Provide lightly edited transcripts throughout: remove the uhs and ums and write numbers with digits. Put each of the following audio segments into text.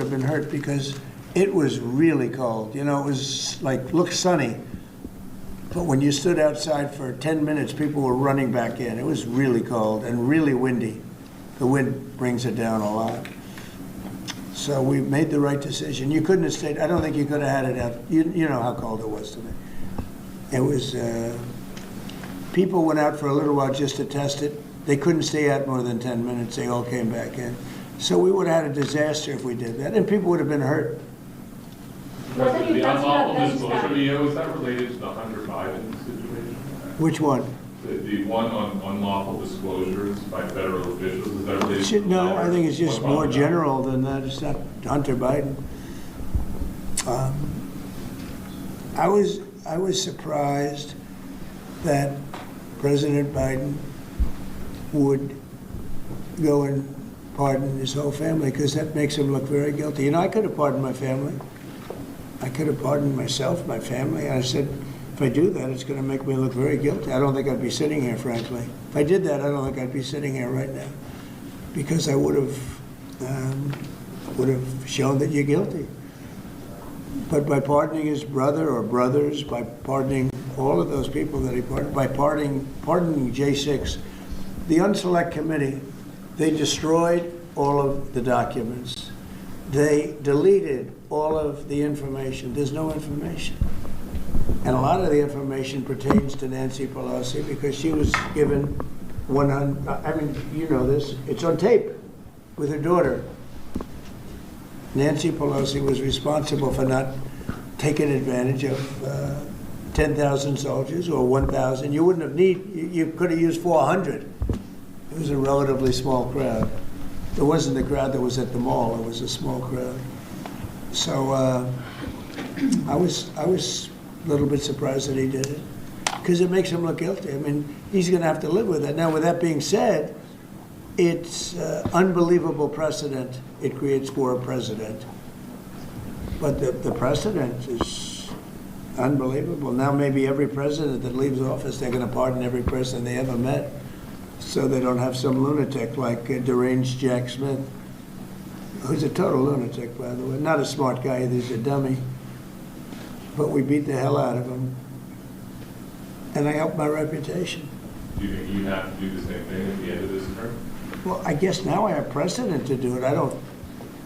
have been hurt because it was really cold. You know, it was like, looked sunny. But when you stood outside for 10 minutes, people were running back in. It was really cold and really windy. The wind brings it down a lot. So we made the right decision. You couldn't have stayed. I don't think you could have had it out. You know how cold it was today. It was, people went out for a little while just to test it. They couldn't stay out more than 10 minutes. They all came back in. So we would have had a disaster if we did that, and people would have been hurt. The unlawful disclosure video, is that related to the Hunter Biden situation? Which one? The one on unlawful disclosures by federal officials, is that related to the No, I think it's just What more about general than that. It's not Hunter Biden. I was surprised that President Biden would go and pardon his whole family, because that makes him look very guilty. You know, I could have pardoned my family. I could have pardoned myself, my family. And I said, if I do that, it's going to make me look very guilty. I don't think I'd be sitting here, frankly. If I did that, I don't think I'd be sitting here right now, because I would have shown that you're guilty. But by pardoning his brother or brothers, by pardoning all of those people that he pardoned, by pardoning J6, the Unselect Committee, they destroyed all of the documents. They deleted all of the information. There's no information. And a lot of the information pertains to Nancy Pelosi, because she was given 100, I mean, you know this, it's on tape with her daughter. Nancy Pelosi was responsible for not taking advantage of 10,000 soldiers or 1,000. You wouldn't have you could have used 400. It was a relatively small crowd. It wasn't the crowd that was at the mall. It was a small crowd. So I was a little bit surprised that he did it, because it makes him look guilty. I mean, he's going to have to live with it. Now, with that being said, it's unbelievable precedent it creates for a president. But the precedent is unbelievable. Now maybe every president that leaves office, they're going to pardon every person they ever met, so they don't have some lunatic like deranged Jack Smith, who's a total lunatic, by the way. Not a smart guy either, he's a dummy. But we beat the hell out of him. And I helped my reputation. Do you think you have to do the same thing at the end of this term? Well, I guess now I have precedent to do it. I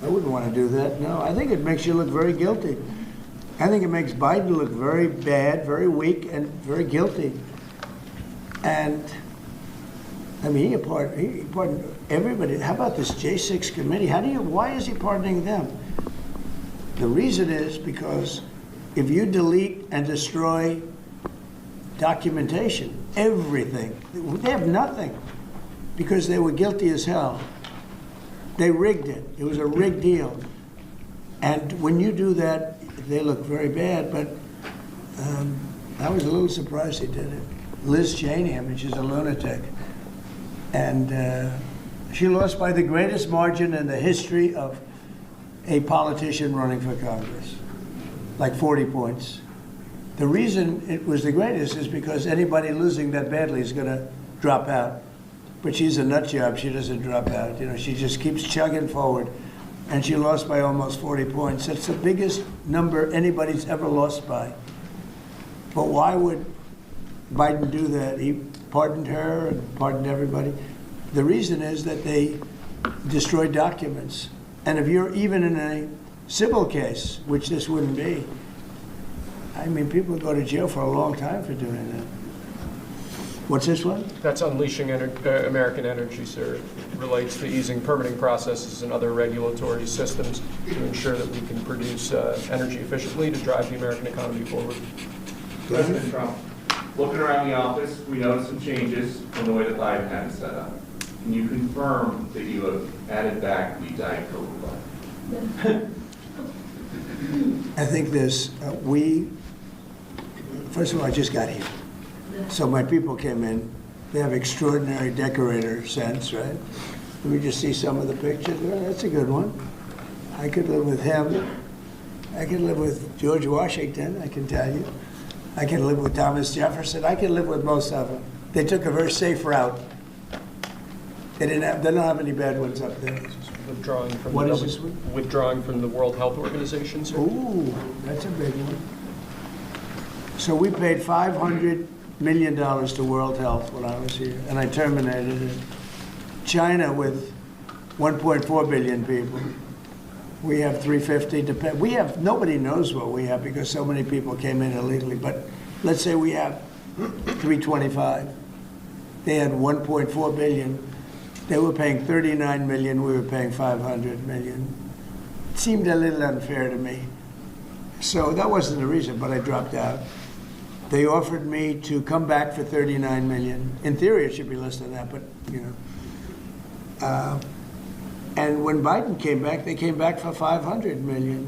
wouldn't want to do that, no. I think it makes you look very guilty. I think it makes Biden look very bad, very weak, and very guilty. And, I mean, he pardoned everybody. How about this J6 committee? Why is he pardoning them? The reason is because if you delete and destroy documentation, everything, they have nothing, because they were guilty as hell. They rigged it. It was a rigged deal. And when you do that, they look very bad, but I was a little surprised he did it. Liz Cheney, I mean, she's a lunatic. And she lost by the greatest margin in the history of a politician running for Congress, like 40 points. The reason it was the greatest is because anybody losing that badly is going to drop out. But she's a nut job. She doesn't drop out. You know, she just keeps chugging forward. And she lost by almost 40 points. That's the biggest number anybody's ever lost by. But why would Biden do that? He pardoned her and pardoned everybody. The reason is that they destroyed documents. And if you're even in a civil case, which this wouldn't be, I mean, people go to jail for a long time for doing that. What's this one? That's unleashing American energy, sir. It relates to easing permitting processes and other regulatory systems to ensure that we can produce energy efficiently to drive the American economy forward. President Trump, looking around the office, we noticed some changes in the way that Biden had it set up. Can you confirm that you have added back the Diet Coke button? I think this, first of all, I just got here. So my people came in. They have extraordinary decorator sense, right? Let me just see some of the pictures. Well, that's a good one. I could live with him. I could live with George Washington, I can tell you. I can live with Thomas Jefferson. I can live with most of them. They took a very safe route. They don't have any bad ones up there. withdrawing from What the is this one? withdrawing from the World Health Organization, sir. Ooh, that's a big one. So we paid $500 million to World Health when I was here, and I terminated it. China with 1.4 billion people. We have 350 to pay. We have, nobody knows what we have because so many people came in illegally, but let's say we have 325. They had 1.4 billion. They were paying 39 million, we were paying 500 million. It seemed a little unfair to me. So that wasn't the reason, but I dropped out. They offered me to come back for 39 million. In theory, it should be less than that, but you know. And when Biden came back, they came back for 500 million.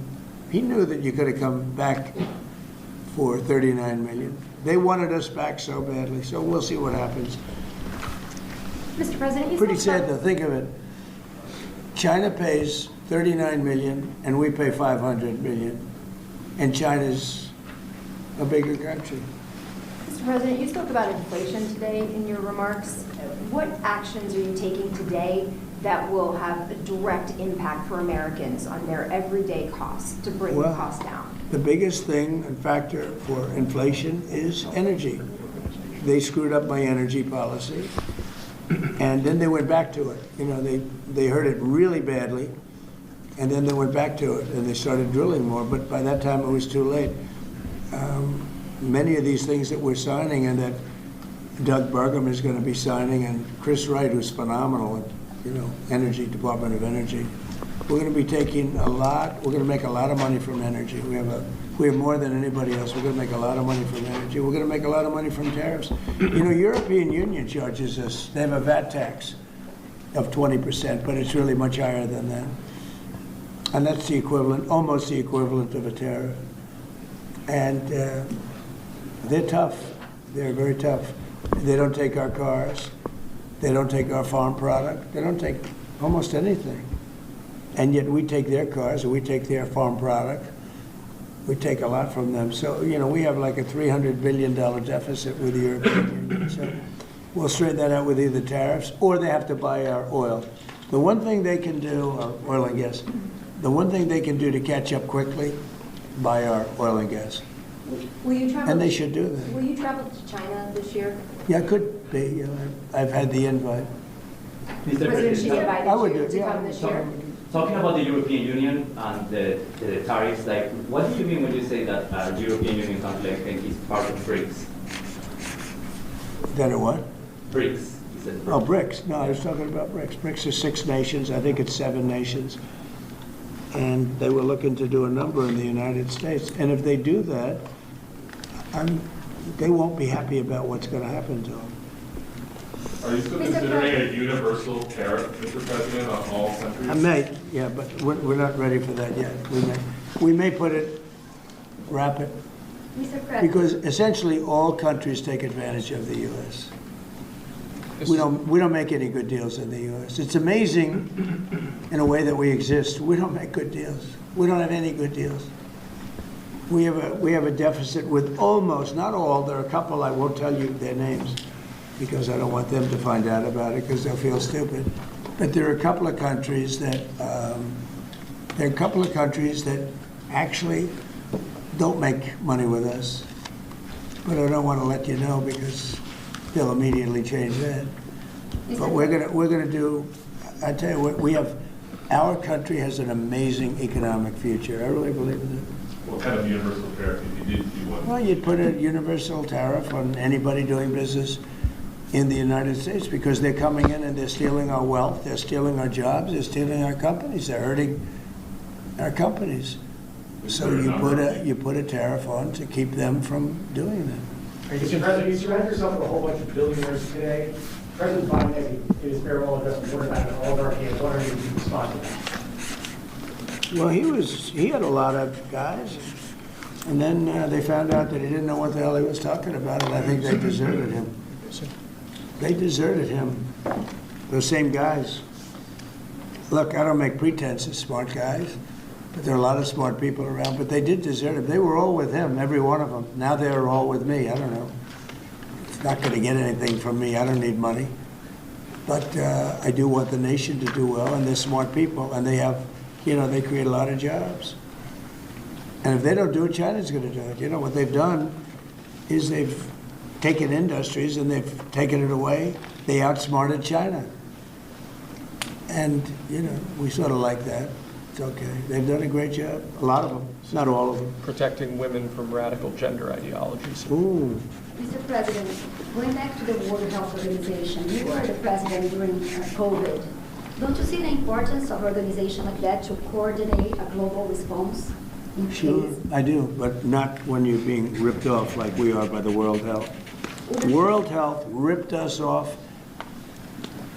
He knew that you could have come back for 39 million. They wanted us back so badly, so we'll see what happens. Mr. President, you Pretty spoke sad to think of it. China pays 39 million and we pay 500 million. And China's a bigger country. Mr. President, you spoke about inflation today in your remarks. What actions are you taking today that will have a direct impact for Americans on their everyday costs to bring the cost down? The biggest thing and factor for inflation is energy. They screwed up my energy policy. And then they went back to it. You know, they heard it really badly, and then they went back to it, and they started drilling more, but by that time it was too late. Many of these things that we're signing and that Doug Burgum is going to be signing, and Chris Wright, who's phenomenal at, you know, Energy, Department of Energy, we're going to be taking a lot, we're going to make a lot of money from energy. We have more than anybody else. We're going to make a lot of money from energy. We're going to make a lot of money from tariffs. You know, European Union charges us, they have a VAT tax of 20%, but it's really much higher than that. And that's the equivalent, almost the equivalent of a tariff. And they're tough. They're very tough. They don't take our cars. They don't take our farm product. They don't take almost anything. And yet we take their cars, and we take their farm product. We take a lot from them. So, you know, we have like a $300 billion deficit with the European Union. So we'll straighten that out with either tariffs or they have to buy our oil. The one thing they can do, or oil and gas, the one thing they can do to catch up quickly, buy our oil and gas. Will you travel? And they should do that. Will you travel to China this year? Yeah, it could be. You know, I've had the invite. President Xi invited I would do you it, to yeah. come this year? Talking about the European Union and the tariffs, like, what do you mean when you say that European Union country like is part of BRICS? That are what? BRICS. You said Oh, BRICS. No, I was talking about BRICS. BRICS is 6 nations. I think it's 7 nations. And they were looking to do a number in the United States. And if they do that, they won't be happy about what's going to happen to them. Are you still considering a universal tariff, Mr. President, on all countries? I may, yeah, but we're not ready for that yet. We may put it, wrap it, Mr. President. because essentially all countries take advantage of the U.S. We don't make any good deals in the U.S. It's amazing in a way that we exist. We don't make good deals. We don't have any good deals. We have a deficit with almost, not all, there are a couple, I won't tell you their names because I don't want them to find out about it because they'll feel stupid. But there are a couple of countries that actually don't make money with us. But I don't want to let you know because they'll immediately change that. But we're gonna do. I tell you what, our country has an amazing economic future. I really believe in it. What kind of universal tariff if you did do one? Well, you'd put a universal tariff on anybody doing business in the United States because they're coming in and they're stealing our wealth, they're stealing our jobs, they're stealing our companies, they're hurting our companies. So you put a tariff on to keep them from doing that. Mr. President, you surround yourself with a whole bunch of billionaires today. President Biden, as in his farewell address, warned about it all of our hands. What are you responding to that? Well, he had a lot of guys, and then they found out that he didn't know what the hell he was talking about, and I think they deserted him. They deserted him, those same guys. Look, I don't make pretenses, smart guys, but there are a lot of smart people around, but they did desert him. They were all with him, every one of them. Now they're all with me, I don't know. It's not gonna get anything from me, I don't need money. But I do want the nation to do well, and they're smart people, and they have, they create a lot of jobs. And if they don't do it, China's going to do it. What they've done is they've taken industries and they've taken it away. They outsmarted China. And, we sort of like that. It's okay. They've done a great job. A lot of them, not all of them. Protecting women from radical gender ideologies. Ooh. Mr. President, going back to the World Health Organization, you were the president during COVID. Don't you see the importance of an organization like that to coordinate a global response? Sure, I do, but not when you're being ripped off like we are by the World Health. World Health ripped us off.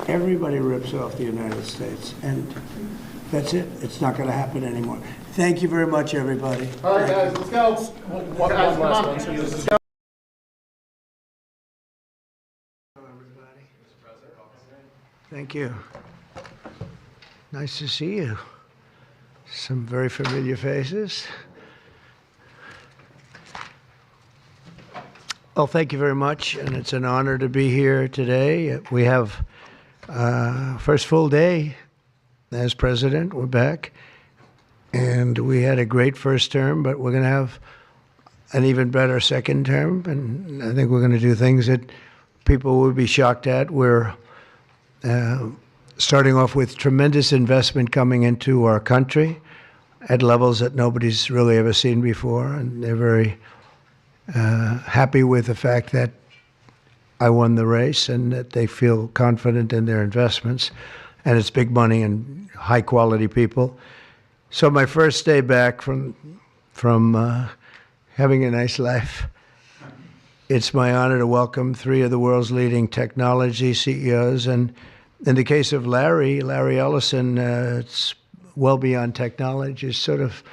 Everybody rips off the United States, and that's it. It's not going to happen anymore. Thank you very much, everybody. All right, guys, let's go. One Guys, last come one, on. sir. Let's go. Thank you. Nice to see you. Some very familiar faces. Well, thank you very much, and it's an honor to be here today. We have first full day as president. We're back, and we had a great first term, but we're going to have an even better second term, and I think we're going to do things that people will be shocked at. We're starting off with tremendous investment coming into our country at levels that nobody's really ever seen before, and they're very happy with the fact that I won the race and that they feel confident in their investments, and it's big money and high quality people. So my first day back from having a nice life, it's my honor to welcome three of the world's leading technology CEOs, and in the case of Larry Ellison, it's well beyond technology. He's sort of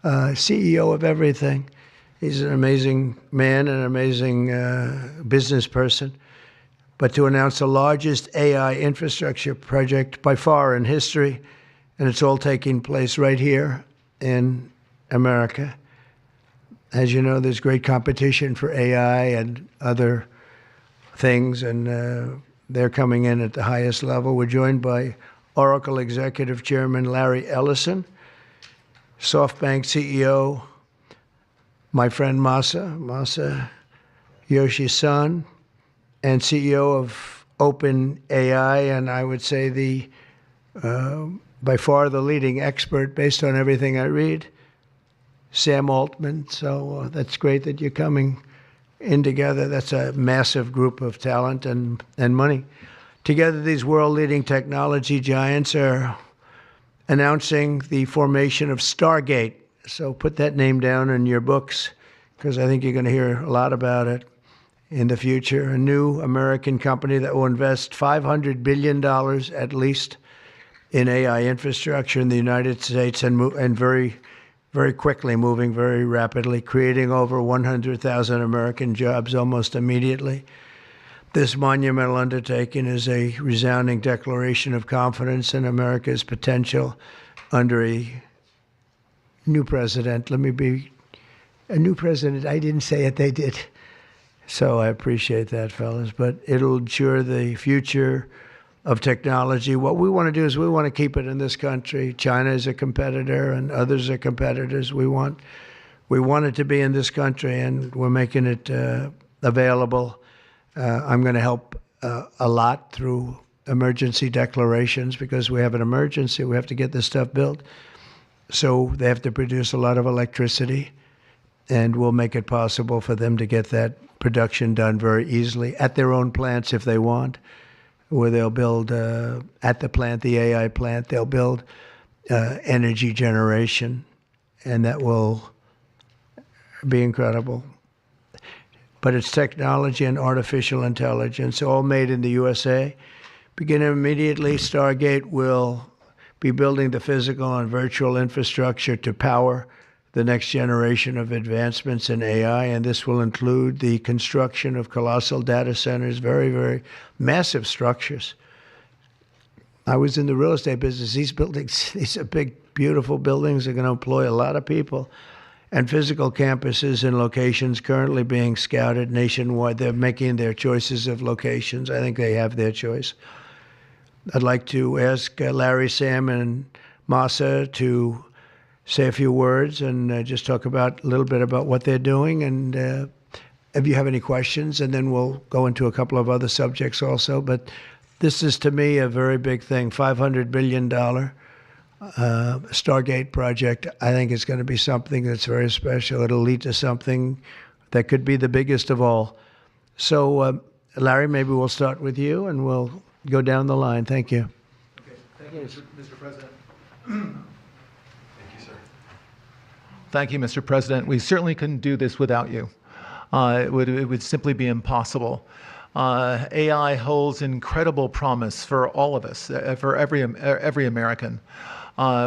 CEO of everything. He's an amazing man and an amazing business person. But to announce the largest AI infrastructure project by far in history, and it's all taking place right here in America. As you know, there's great competition for AI and other things, and they're coming in at the highest level. We're joined by Oracle Executive Chairman Larry Ellison, SoftBank CEO, my friend Masa Yoshi-san, and CEO of OpenAI, and I would say by far the leading expert based on everything I read, Sam Altman. So that's great that you're coming in together. That's a massive group of talent and money. Together, these world-leading technology giants are announcing the formation of Stargate. So put that name down in your books, because I think you're going to hear a lot about it in the future. A new American company that will invest $500 billion at least in AI infrastructure in the United States, and very, very quickly, moving very rapidly, creating over 100,000 American jobs almost immediately. This monumental undertaking is a resounding declaration of confidence in America's potential under a new president. Let me be a new president. I didn't say it, they did. So I appreciate that, fellas. But it'll ensure the future of technology. What we want to do is we want to keep it in this country. China is a competitor and others are competitors. We want it to be in this country, and we're making it available. I'm going to help a lot through emergency declarations, because we have an emergency. We have to get this stuff built. So they have to produce a lot of electricity, and we'll make it possible for them to get that production done very easily at their own plants if they want, where they'll build at the plant, the AI plant, they'll build energy generation, and that will be incredible. But it's technology and artificial intelligence, all made in the USA. Beginning immediately, Stargate will be building the physical and virtual infrastructure to power the next generation of advancements in AI, and this will include the construction of colossal data centers, very, very massive structures. I was in the real estate business. These buildings, these are big, beautiful buildings. They're going to employ a lot of people. And physical campuses and locations currently being scouted nationwide. They're making their choices of locations. I think they have their choice. I'd like to ask Larry, Sam, and Masa to say a few words and just talk about a little bit about what they're doing, and if you have any questions, and then we'll go into a couple of other subjects also. But this is, to me, a very big thing. $500 billion Stargate project. I think it's going to be something that's very special. It'll lead to something that could be the biggest of all. So, Larry, maybe we'll start with you, and we'll go down the line. Thank you. Okay. Thank you, Mr. President. Thank you, sir. Thank you, Mr. President. We certainly couldn't do this without you. It would simply be impossible. AI holds incredible promise for all of us, for every American.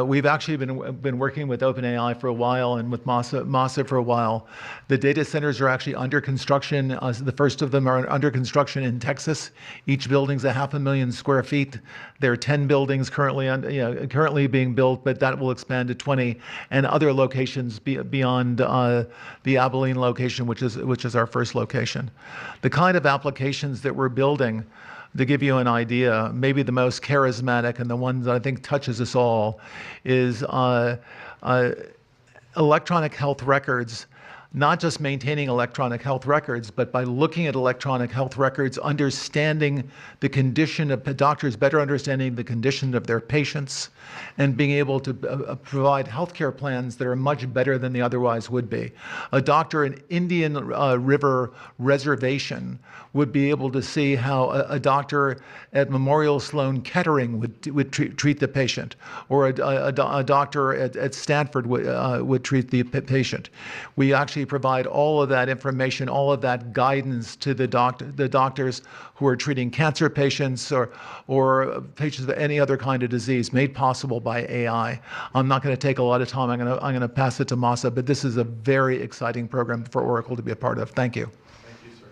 We've actually been working with OpenAI for a while and with Masa for a while. The data centers are actually under construction. The first of them are under construction in Texas. Each building's 500,000 square feet. There are 10 buildings currently being built, but that will expand to 20 and other locations beyond the Abilene location, which is our first location. The kind of applications that we're building, to give you an idea, maybe the most charismatic and the one that I think touches us all is electronic health records. Not just maintaining electronic health records, but by looking at electronic health records, understanding the condition of doctors, better understanding the condition of their patients, and being able to provide healthcare plans that are much better than they otherwise would be. A doctor in Indian River Reservation would be able to see how a doctor at Memorial Sloan Kettering would treat the patient, or a doctor at Stanford would treat the patient. We actually provide all of that information, all of that guidance to the doctors who are treating cancer patients or patients with any other kind of disease, made possible by AI. I'm not going to take a lot of time. I'm going to pass it to Masa, but this is a very exciting program for Oracle to be a part of. Thank you. Thank you, sir.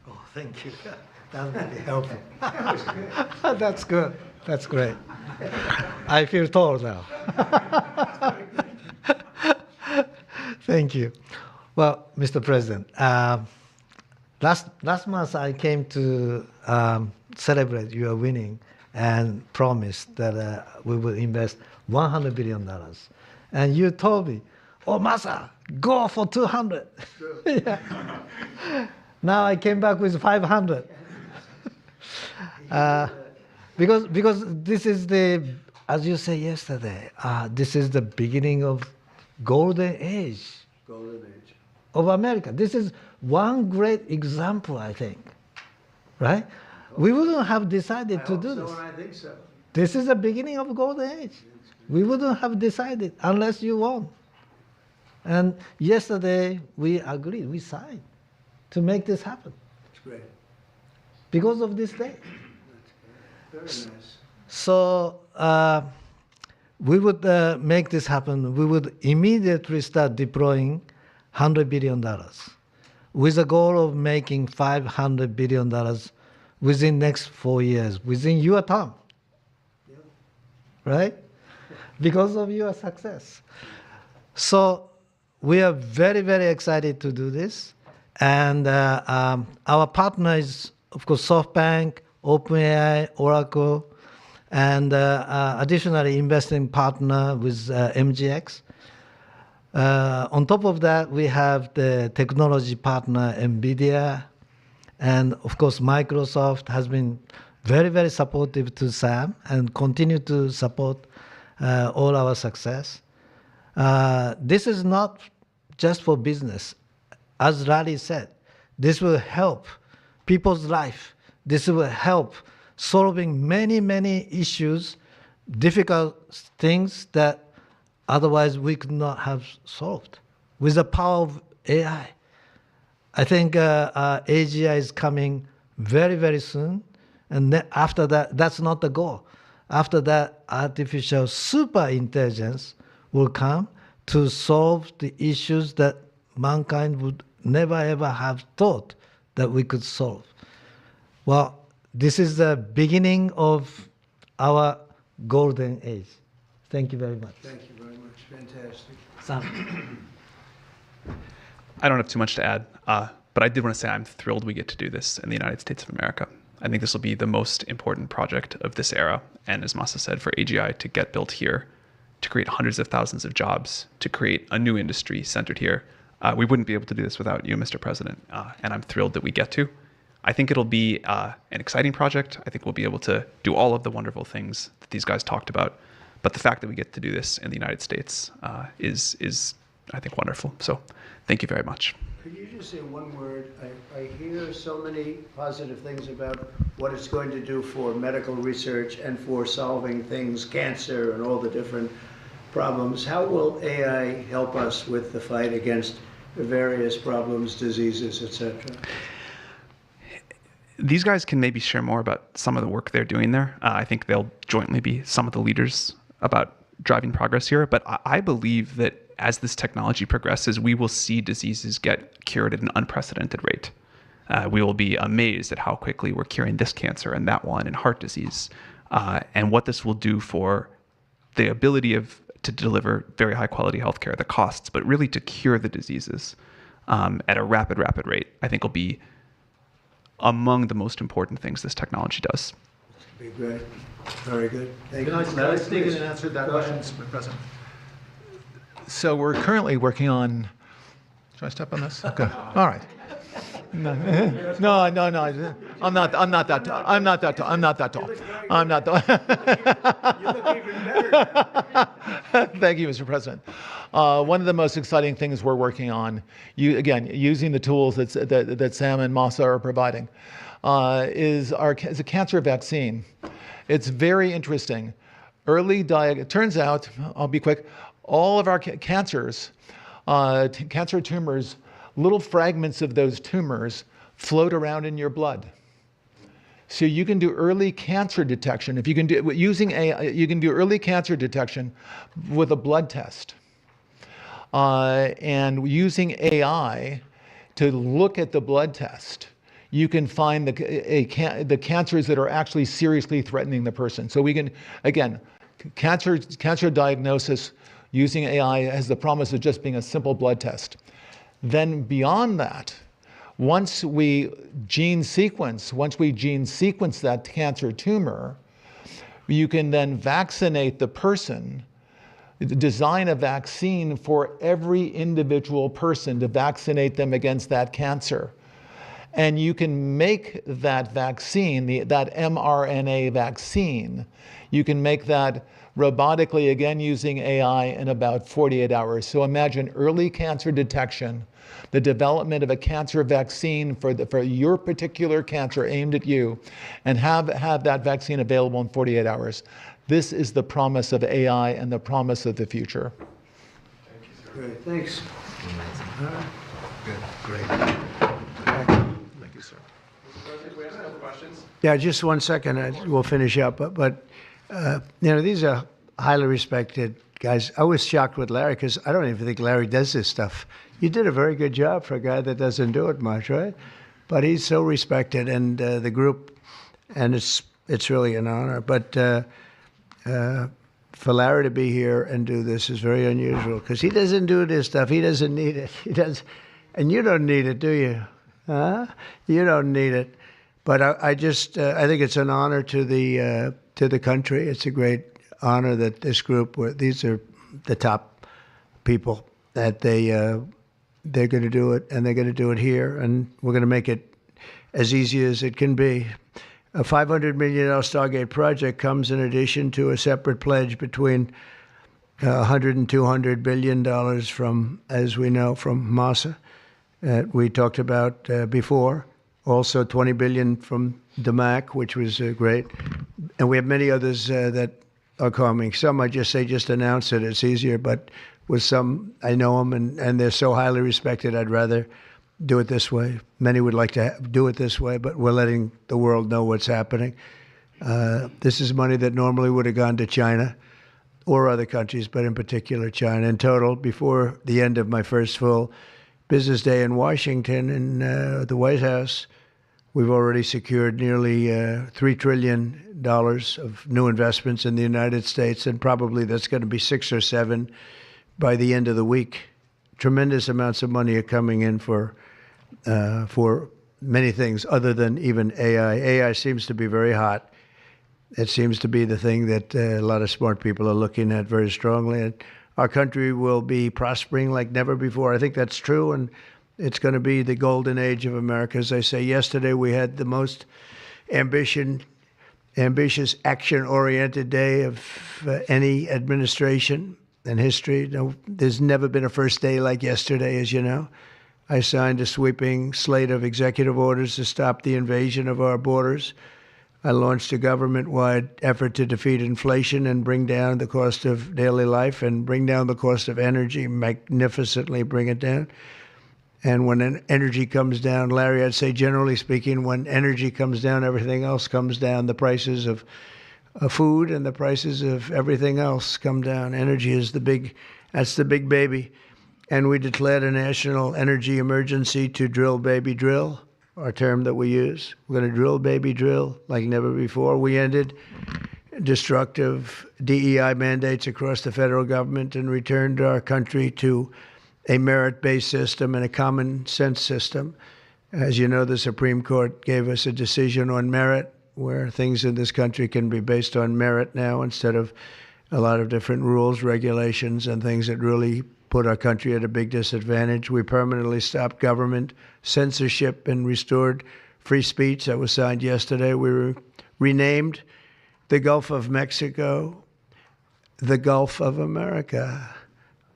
Oh, thank you. That would be helpful. That's good. That's great. I feel tall now. Thank you. Well, Mr. President, last month I came to celebrate your winning and promised that we will invest $100 billion. And you told me, oh, Masa, go for 200. Yeah. Now I came back with 500. Because this is the, as you said yesterday, this is the beginning of golden age of America. This is one great example, I think, right? We wouldn't have decided to do this. I think so. This is the beginning of golden age. We wouldn't have decided unless you won. And yesterday we agreed, we signed to make this happen. It's great. Because of this day. Very nice. So we would make this happen. We would immediately start deploying $100 billion with a goal of making $500 billion within next 4 years, within your term. Yeah. Right? Because of your success. So we are very, very excited to do this. And our partner is, of course, SoftBank, OpenAI, Oracle, and additionally investing partner with MGX. On top of that, we have the technology partner NVIDIA, and of course Microsoft has been very, very supportive to SAM and continue to support all our success. This is not just for business. As Larry said, this will help people's life. This will help solving many, many issues, difficult things that otherwise we could not have solved with the power of AI. I think AGI is coming very, very soon. And after that, that's not the goal. After that, artificial super intelligence will come to solve the issues that mankind would never, ever have thought that we could solve. Well, this is the beginning of our golden age. Thank you very much. Thank you very much. Fantastic. Sam. I don't have too much to add. But I did want to say I'm thrilled we get to do this in the United States of America. I think this will be the most important project of this era. And as Masa said, for AGI to get built here, to create hundreds of thousands of jobs, to create a new industry centered here, we wouldn't be able to do this without you, Mr. President. And I'm thrilled that we get to. I think it'll be an exciting project. I think we'll be able to do all of the wonderful things that these guys talked about. But the fact that we get to do this in the United States is, I think, wonderful. So thank you very much. Could you just say one word? I hear so many positive things about what it's going to do for medical research and for solving things, cancer and all the different problems. How will AI help us with the fight against the various problems, diseases, etc.? These guys can maybe share more about some of the work they're doing there. I think they'll jointly be some of the leaders about driving progress here. But I believe that as this technology progresses, we will see diseases get cured at an unprecedented rate. We will be amazed at how quickly we're curing this cancer and that one and heart disease, and what this will do for the ability to deliver very high quality healthcare, the costs, but really to cure the diseases at a rapid rate, I think will be among the most important things this technology does. Be great. Very good. Thank you. Can I sneak in and answer that question, Mr. President? So we're currently working on. Should I step on this? Okay. All right. No. I'm not that tall. I'm not that tall. You look even better. Thank you, Mr. President. One of the most exciting things we're working on, using the tools that Sam and Masa are providing, is a cancer vaccine. It's very interesting. It turns out, I'll be quick, all of our cancers, cancer tumors, little fragments of those tumors float around in your blood. So you can do early cancer detection. If you can do using AI, you can do early cancer detection with a blood test. And using AI to look at the blood test, you can find the cancers that are actually seriously threatening the person. So we can, again, cancer diagnosis using AI has the promise of just being a simple blood test. Then beyond that, once we gene sequence that cancer tumor, you can then vaccinate the person, design a vaccine for every individual person to vaccinate them against that cancer. And you can make that vaccine, that mRNA vaccine, you can make that robotically, again using AI, in about 48 hours. So imagine early cancer detection, the development of a cancer vaccine for your particular cancer aimed at you, and have that vaccine available in 48 hours. This is the promise of AI and the promise of the future. Thank you, sir. Great, thanks. Good, great. Thank you, sir. President, we have a couple questions. Yeah, just 1 second, we'll finish up. But these are highly respected guys. I was shocked with Larry because I don't even think Larry does this stuff. You did a very good job for a guy that doesn't do it much, right? But he's so respected, and the group, and it's really an honor. But for Larry to be here and do this is very unusual because he doesn't do this stuff. He doesn't need it. He does, and you don't need it, do you? Huh? You don't need it. But I think it's an honor to the country. It's a great honor that this group, these are the top people, that they're going to do it, and they're going to do it here, and we're going to make it as easy as it can be. A $500 million Stargate project comes in addition to a separate pledge between $100 and $200 billion from, as we know, from Masa, we talked about before. Also $20 billion from DMAC, which was great. And we have many others that are coming. Some I just announce it. It's easier, but with some, I know them, and they're so highly respected, I'd rather do it this way. Many would like to do it this way, but we're letting the world know what's happening. This is money that normally would have gone to China or other countries, but in particular China. In total, before the end of my first full business day in Washington in the White House, we've already secured nearly $3 trillion of new investments in the United States, and probably that's going to be 6 or 7 by the end of the week. Tremendous amounts of money are coming in for for many things other than even AI. AI seems to be very hot. It seems to be the thing that a lot of smart people are looking at very strongly. And our country will be prospering like never before. I think that's true, and it's going to be the golden age of America. As I say, yesterday we had the most ambitious, action-oriented day of any administration in history. No, there's never been a first day like yesterday, as you know. I signed a sweeping slate of executive orders to stop the invasion of our borders. I launched a government-wide effort to defeat inflation and bring down the cost of daily life and bring down the cost of energy, magnificently bring it down. And when energy comes down, Larry, I'd say generally speaking, when energy comes down, everything else comes down. The prices of food and the prices of everything else come down. Energy is that's the big baby. And we declared a national energy emergency to drill, baby, drill, our term that we use. We're going to drill, baby, drill like never before. We ended destructive DEI mandates across the federal government and returned our country to a merit-based system and a common sense system. As you know, the Supreme Court gave us a decision on merit, where things in this country can be based on merit now instead of a lot of different rules, regulations, and things that really put our country at a big disadvantage. We permanently stopped government censorship and restored free speech. That was signed yesterday. We renamed the Gulf of Mexico the Gulf of America.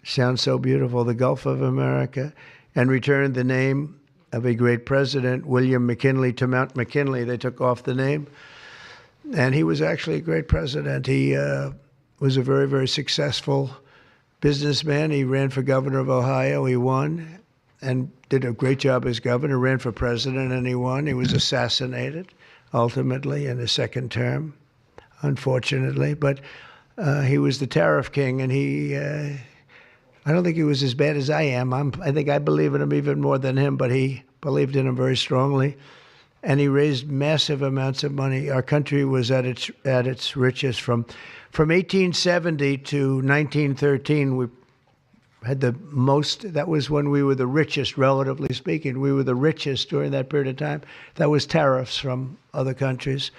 Sounds so beautiful, the Gulf of America, and returned the name of a great president, William McKinley, to Mount McKinley. They took off the name, and he was actually a great president. He was a very, very successful businessman. He ran for governor of Ohio. He won and did a great job as governor, ran for president, and he won. He was assassinated, ultimately, in his second term, unfortunately. But he was the tariff king, and I don't think he was as bad as I am. I think I believe in him even more than him, but he believed in him very strongly. And he raised massive amounts of money. Our country was at its richest from 1870 to 1913. We had the most. That was when we were the richest, relatively speaking. We were the richest during that period of time. That was tariffs from other countries.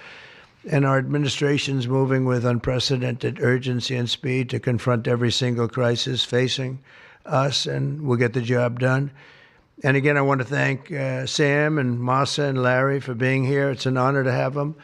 And our administration's moving with unprecedented urgency and speed to confront every single crisis facing us, and we'll get the job done. And again, I want to thank Sam and Masa and Larry for being here. It's an honor to have them.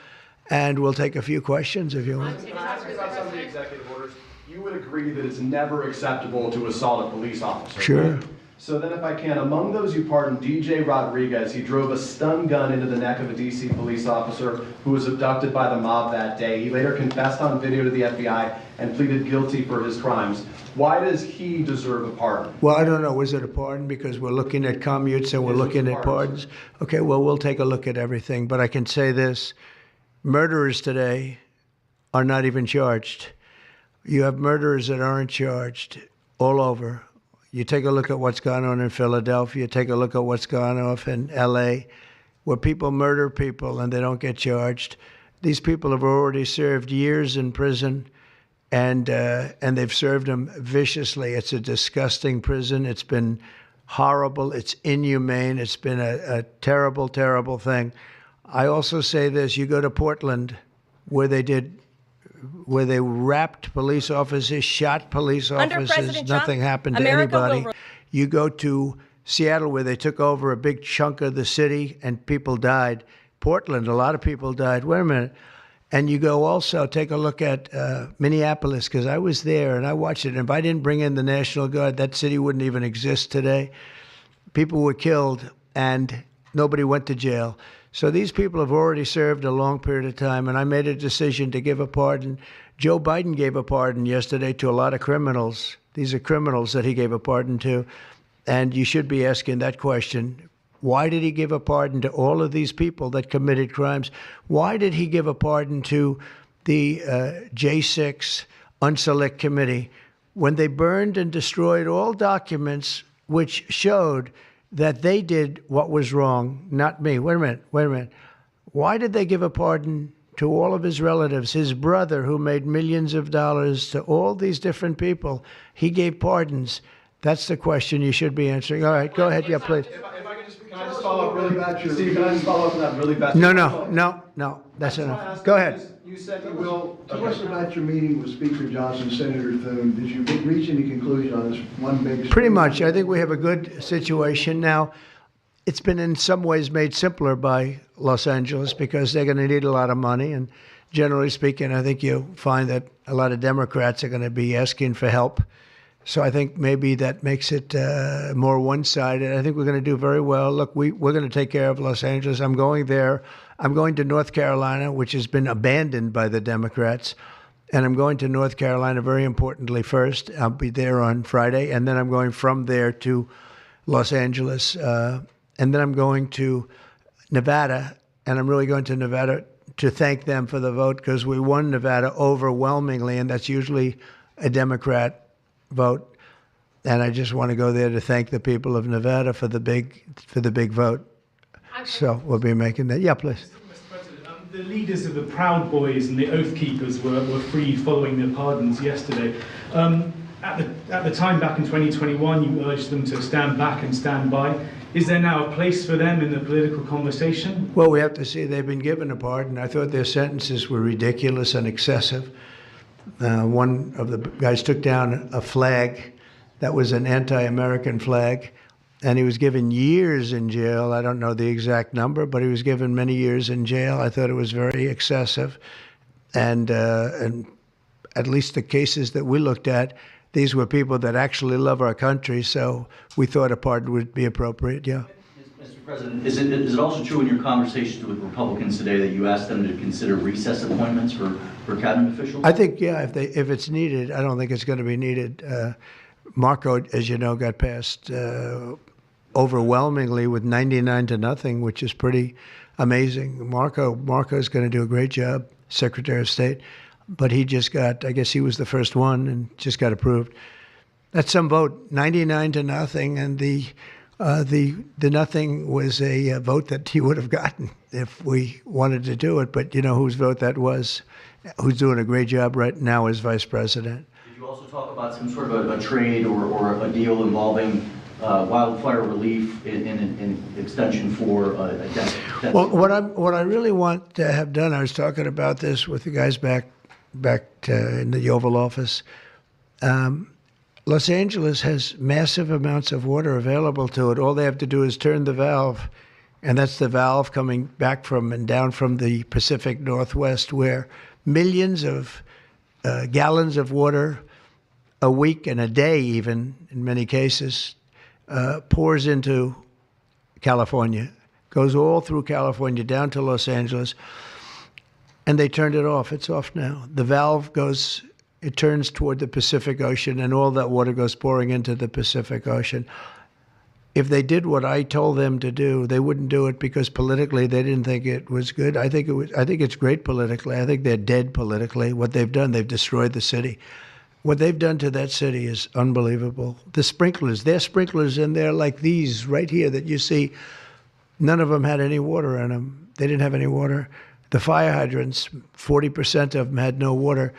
And we'll take a few questions if you want. Can I ask you about some of the executive orders? You would agree that it's never acceptable to assault a police officer. Sure. Right? So then if I can, among those you pardoned DJ Rodriguez. He drove a stun gun into the neck of a D.C. police officer who was abducted by the mob that day. He later confessed on video to the FBI and pleaded guilty for his crimes. Why does he deserve a pardon? Well, I don't know. Was it a pardon? Because we're looking at commutes and we're looking at pardons. Okay, well, we'll take a look at everything. But I can say this. Murderers today are not even charged. You have murderers that aren't charged all over. You take a look at what's gone on in Philadelphia, take a look at what's gone on in L.A., where people murder people and they don't get charged. These people have already served years in prison, and they've served them viciously. It's a disgusting prison. It's been horrible. It's inhumane. It's been a terrible, terrible thing. I also say this. You go to Portland, where they wrapped police officers, shot police officers, nothing happened to anybody. You go to Seattle, where they took over a big chunk of the city and people died. Portland, a lot of people died. Wait a minute. And you go also, take a look at Minneapolis, because I was there and I watched it. And if I didn't bring in the National Guard, that city wouldn't even exist today. People were killed and nobody went to jail. So these people have already served a long period of time, and I made a decision to give a pardon. Joe Biden gave a pardon yesterday to a lot of criminals. These are criminals that he gave a pardon to, and you should be asking that question. Why did he give a pardon to all of these people that committed crimes? Why did he give a pardon to the J6 Unselect Committee when they burned and destroyed all documents which showed that they did what was wrong, not me? Wait a minute. Why did they give a pardon to all of his relatives? His brother, who made millions of dollars, to all these different people, he gave pardons. That's the question you should be answering. All right, go ahead. Yeah, please. If I can I just follow up really bad. Steve, can I just follow up on that really fast? No, that's enough. Go ahead. You said you will. Tell us about your meeting with Speaker Johnson, Senator Thune. Did you reach any conclusion on this one big? Pretty much. I think we have a good situation now. It's been in some ways made simpler by Los Angeles because they're going to need a lot of money. And generally speaking, I think you'll find that a lot of Democrats are going to be asking for help. So I think maybe that makes it more one-sided. I think we're going to do very well. Look, we're going to take care of Los Angeles. I'm going there. I'm going to North Carolina, which has been abandoned by the Democrats. And I'm going to North Carolina, very importantly, first. I'll be there on Friday. And then I'm going from there to Los Angeles. And then I'm going to Nevada. And I'm really going to Nevada to thank them for the vote because we won Nevada overwhelmingly. And that's usually a Democrat vote, and I just want to go there to thank the people of Nevada for the big vote. So we'll be making that. Yeah, please. Mr. President, the leaders of the Proud Boys and the Oath Keepers were freed following their pardons yesterday. At the time back in 2021, you urged them to stand back and stand by. Is there now a place for them in the political conversation? Well, we have to see. They've been given a pardon. I thought their sentences were ridiculous and excessive. One of the guys took down a flag that was an anti-American flag, and he was given years in jail. I don't know the exact number, but he was given many years in jail. I thought it was very excessive. And at least the cases that we looked at, these were people that actually love our country, so we thought a pardon would be appropriate, yeah. Mr. President, is it also true in your conversations with Republicans today that you asked them to consider recess appointments for cabinet officials? I think, yeah, if it's needed. I don't think it's going to be needed. Marco, as you know, got passed overwhelmingly with 99-0, which is pretty amazing. Marco's going to do a great job, Secretary of State, but he just got, I guess he was the first one and just got approved. That's some vote, 99-0, and the nothing was a vote that he would have gotten if we wanted to do it. But you know whose vote that was? Who's doing a great job right now as vice president. Did you also talk about some sort of a trade or a deal involving wildfire relief in extension for Well, what I really want to have done, I was talking about this with the guys back in the Oval Office. Los Angeles has massive amounts of water available to it. All they have to do is turn the valve, and that's the valve coming back from and down from the Pacific Northwest, where millions of gallons of water a week and a day, even in many cases, pours into California, goes all through California down to Los Angeles, and they turned it off. It's off now. The valve goes, it turns toward the Pacific Ocean, and all that water goes pouring into the Pacific Ocean. If they did what I told them to do, they wouldn't do it because politically they didn't think it was good. I think it's great politically. I think they're dead politically. What they've done, they've destroyed the city. What they've done to that city is unbelievable. The sprinklers, their sprinklers in there like these right here that you see, none of them had any water in them. They didn't have any water. The fire hydrants, 40% of them had no water.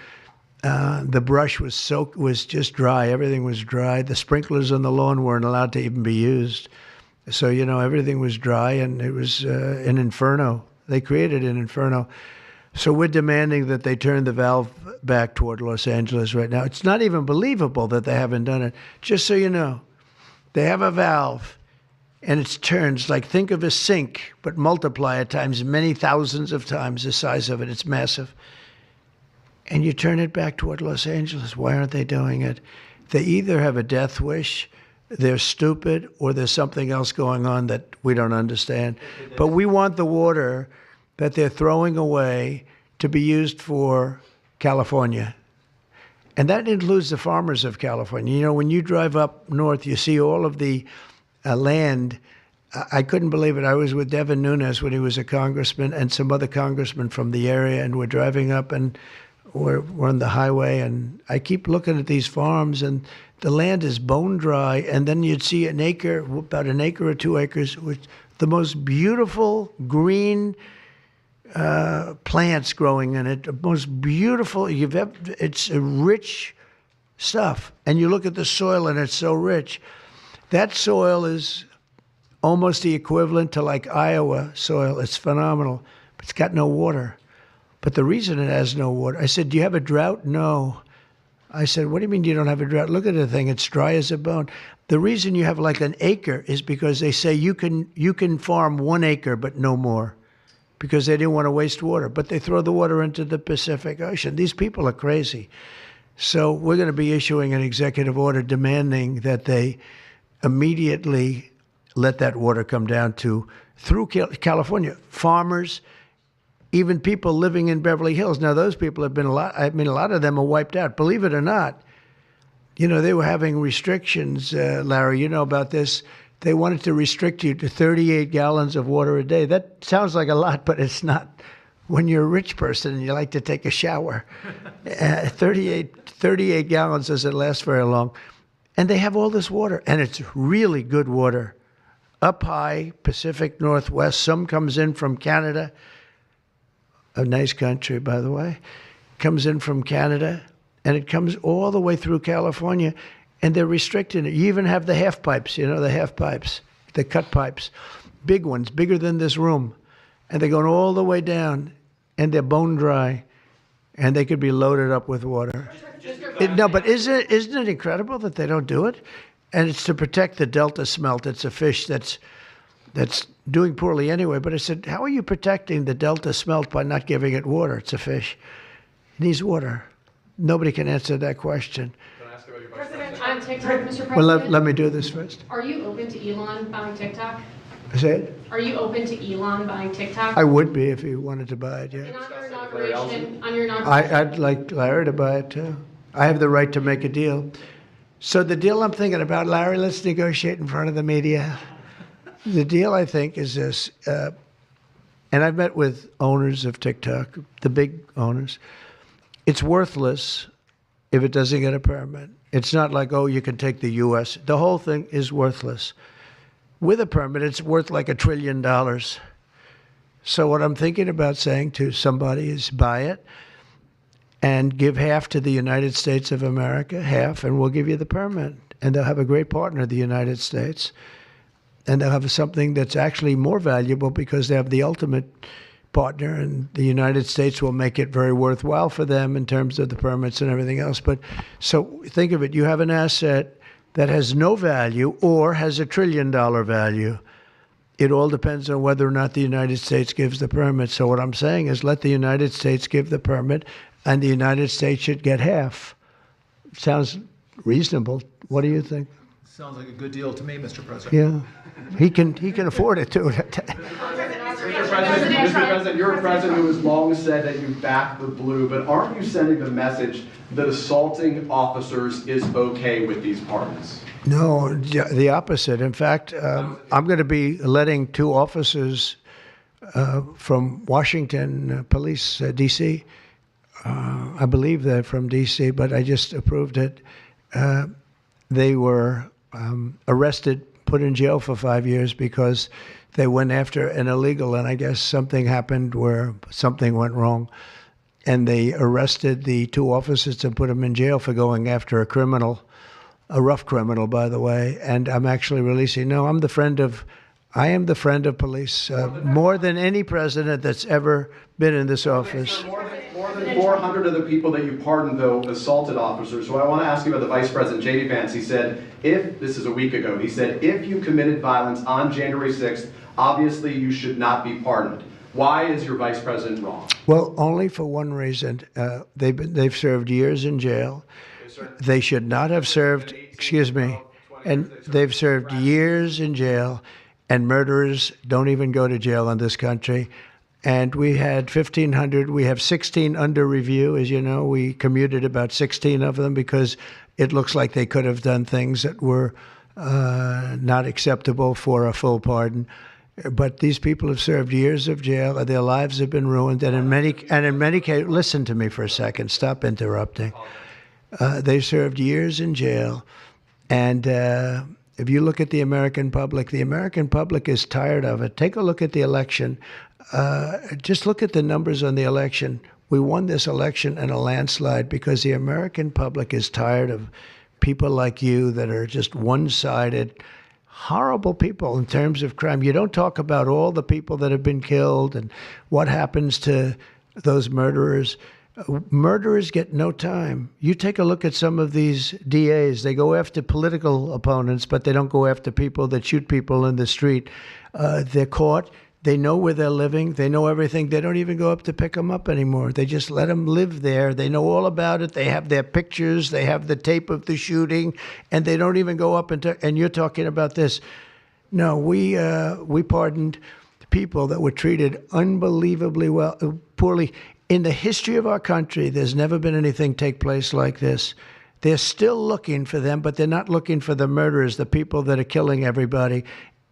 The brush was just dry. Everything was dry. The sprinklers on the lawn weren't allowed to even be used. So, you know, everything was dry, and it was an inferno. They created an inferno. So we're demanding that they turn the valve back toward Los Angeles right now. It's not even believable that they haven't done it. Just so you know, they have a valve, and it turns like, think of a sink, but multiply it times many thousands of times the size of it. It's massive. And you turn it back toward Los Angeles. Why aren't they doing it? They either have a death wish, they're stupid, or there's something else going on that we don't understand. But we want the water that they're throwing away to be used for California. And that includes the farmers of California. You know, when you drive up north, you see all of the land. I couldn't believe it. I was with Devin Nunes when he was a congressman and some other congressmen from the area, and we're driving up and we're on the highway, and I keep looking at these farms, and the land is bone dry, and then you'd see an acre, about an acre or 2 acres, with the most beautiful green plants growing in it, the most beautiful you've ever. It's rich stuff, and you look at the soil, and it's so rich. That soil is almost the equivalent to like Iowa soil. It's phenomenal, but it's got no water. But the reason it has no water, I said, do you have a drought? No. I said, what do you mean you don't have a drought? Look at the thing. It's dry as a bone. The reason you have like an acre is because they say you can farm 1 acre, but no more, because they didn't want to waste water. But they throw the water into the Pacific Ocean. These people are crazy. So we're going to be issuing an executive order demanding that they immediately let that water come down through California. Farmers, even people living in Beverly Hills. Now, those people have been a lot of them are wiped out. Believe it or not, they were having restrictions, Larry, you know about this. They wanted to restrict you to 38 gallons of water a day. That sounds like a lot, but it's not. When you're a rich person and you like to take a shower, 38 gallons doesn't last very long. And they have all this water, and it's really good water. Up high, Pacific Northwest, some comes in from Canada, a nice country, by the way, comes in from Canada, and it comes all the way through California, and they're restricting it. You even have the half pipes, the half pipes, the cut pipes, big ones, bigger than this room, and they're going all the way down, and they're bone dry, and they could be loaded up with water. No, but isn't it incredible that they don't do it? And it's to protect the Delta smelt. It's a fish that's doing poorly anyway. But I said, how are you protecting the Delta smelt by not giving it water? It's a fish. It needs water. Nobody can answer that question. President, on TikTok, Mr. President. Well, let me do this first. Are you open to Elon buying TikTok? Say it? Are you open to Elon buying TikTok? I would be if he wanted to buy it, yeah. And on your inauguration, I'd like Larry to buy it, too. I have the right to make a deal. So the deal I'm thinking about, Larry, let's negotiate in front of the media. The deal, I think, is this. And I've met with owners of TikTok, the big owners. It's worthless if it doesn't get a permit. It's not like, oh, you can take the U.S. The whole thing is worthless. With a permit, it's worth like $1 trillion. So what I'm thinking about saying to somebody is buy it and give half to the United States of America, half, and we'll give you the permit. And they'll have a great partner, the United States. And they'll have something that's actually more valuable because they have the ultimate partner, and the United States will make it very worthwhile for them in terms of the permits and everything else. But so think of it, you have an asset that has no value or has $1 trillion value. It all depends on whether or not the United States gives the permit. So what I'm saying is let the United States give the permit, and the United States should get half. Sounds reasonable. What do you think? Sounds like a good deal to me, Mr. President. Yeah, he can afford it too. Mr. President, you're a president who has long said that you back the blue, but aren't you sending the message that assaulting officers is okay with these pardons? No, the opposite. In fact, I'm going to be letting 2 officers from Washington Police, D.C. I believe they're from D.C., but I just approved it. They were arrested, put in jail for 5 years because they went after an illegal, and I guess something happened where something went wrong. And they arrested the 2 officers and put them in jail for going after a criminal, a rough criminal, by the way. And I'm actually releasing. No, I am the friend of police, more than any president that's ever been in this office. More than 400 of the people that you pardoned, though, assaulted officers. So I want to ask you about the Vice President, J.D. Vance. He said, this is a week ago, he said, if you committed violence on January 6th, obviously you should not be pardoned. Why is your Vice President wrong? Well, only for one reason. They've served years in jail. They should not have served, excuse me, and they've served years in jail, and murderers don't even go to jail in this country. And we had 1,500. We have 16 under review. As you know, we commuted about 16 of them because it looks like they could have done things that were not acceptable for a full pardon. But these people have served years of jail. Their lives have been ruined. And in many cases, listen to me for a second. Stop interrupting. They served years in jail. And if you look at the American public is tired of it. Take a look at the election. Just look at the numbers on the election. We won this election in a landslide because the American public is tired of people like you that are just one-sided, horrible people in terms of crime. You don't talk about all the people that have been killed and what happens to those murderers. Murderers get no time. You take a look at some of these DAs. They go after political opponents, but they don't go after people that shoot people in the street. They're caught. They know where they're living. They know everything. They don't even go up to pick them up anymore. They just let them live there. They know all about it. They have their pictures. They have the tape of the shooting, and they don't even go up and you're talking about this. No, we pardoned people that were treated unbelievably poorly. In the history of our country, there's never been anything take place like this. They're still looking for them, but they're not looking for the murderers, the people that are killing everybody.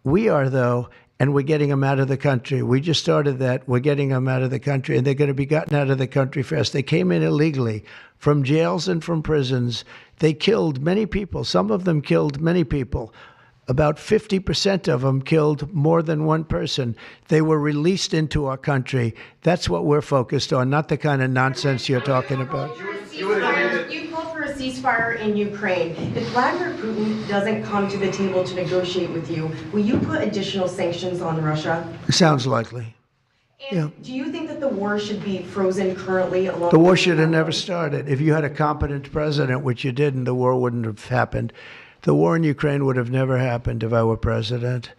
We are, though, and we're getting them out of the country. We just started that. We're getting them out of the country, and they're going to be gotten out of the country fast. They came in illegally from jails and from prisons. They killed many people. Some of them killed many people. About 50% of them killed more than one person. They were released into our country. That's what we're focused on, not the kind of nonsense you're talking about. You called for a ceasefire in Ukraine. If Vladimir Putin doesn't come to the table to negotiate with you, will you put additional sanctions on Russia? Sounds likely. And do you think that the war should be frozen currently? The war should have never started. If you had a competent president, which you didn't, the war wouldn't have happened. The war in Ukraine would have never happened if I were president.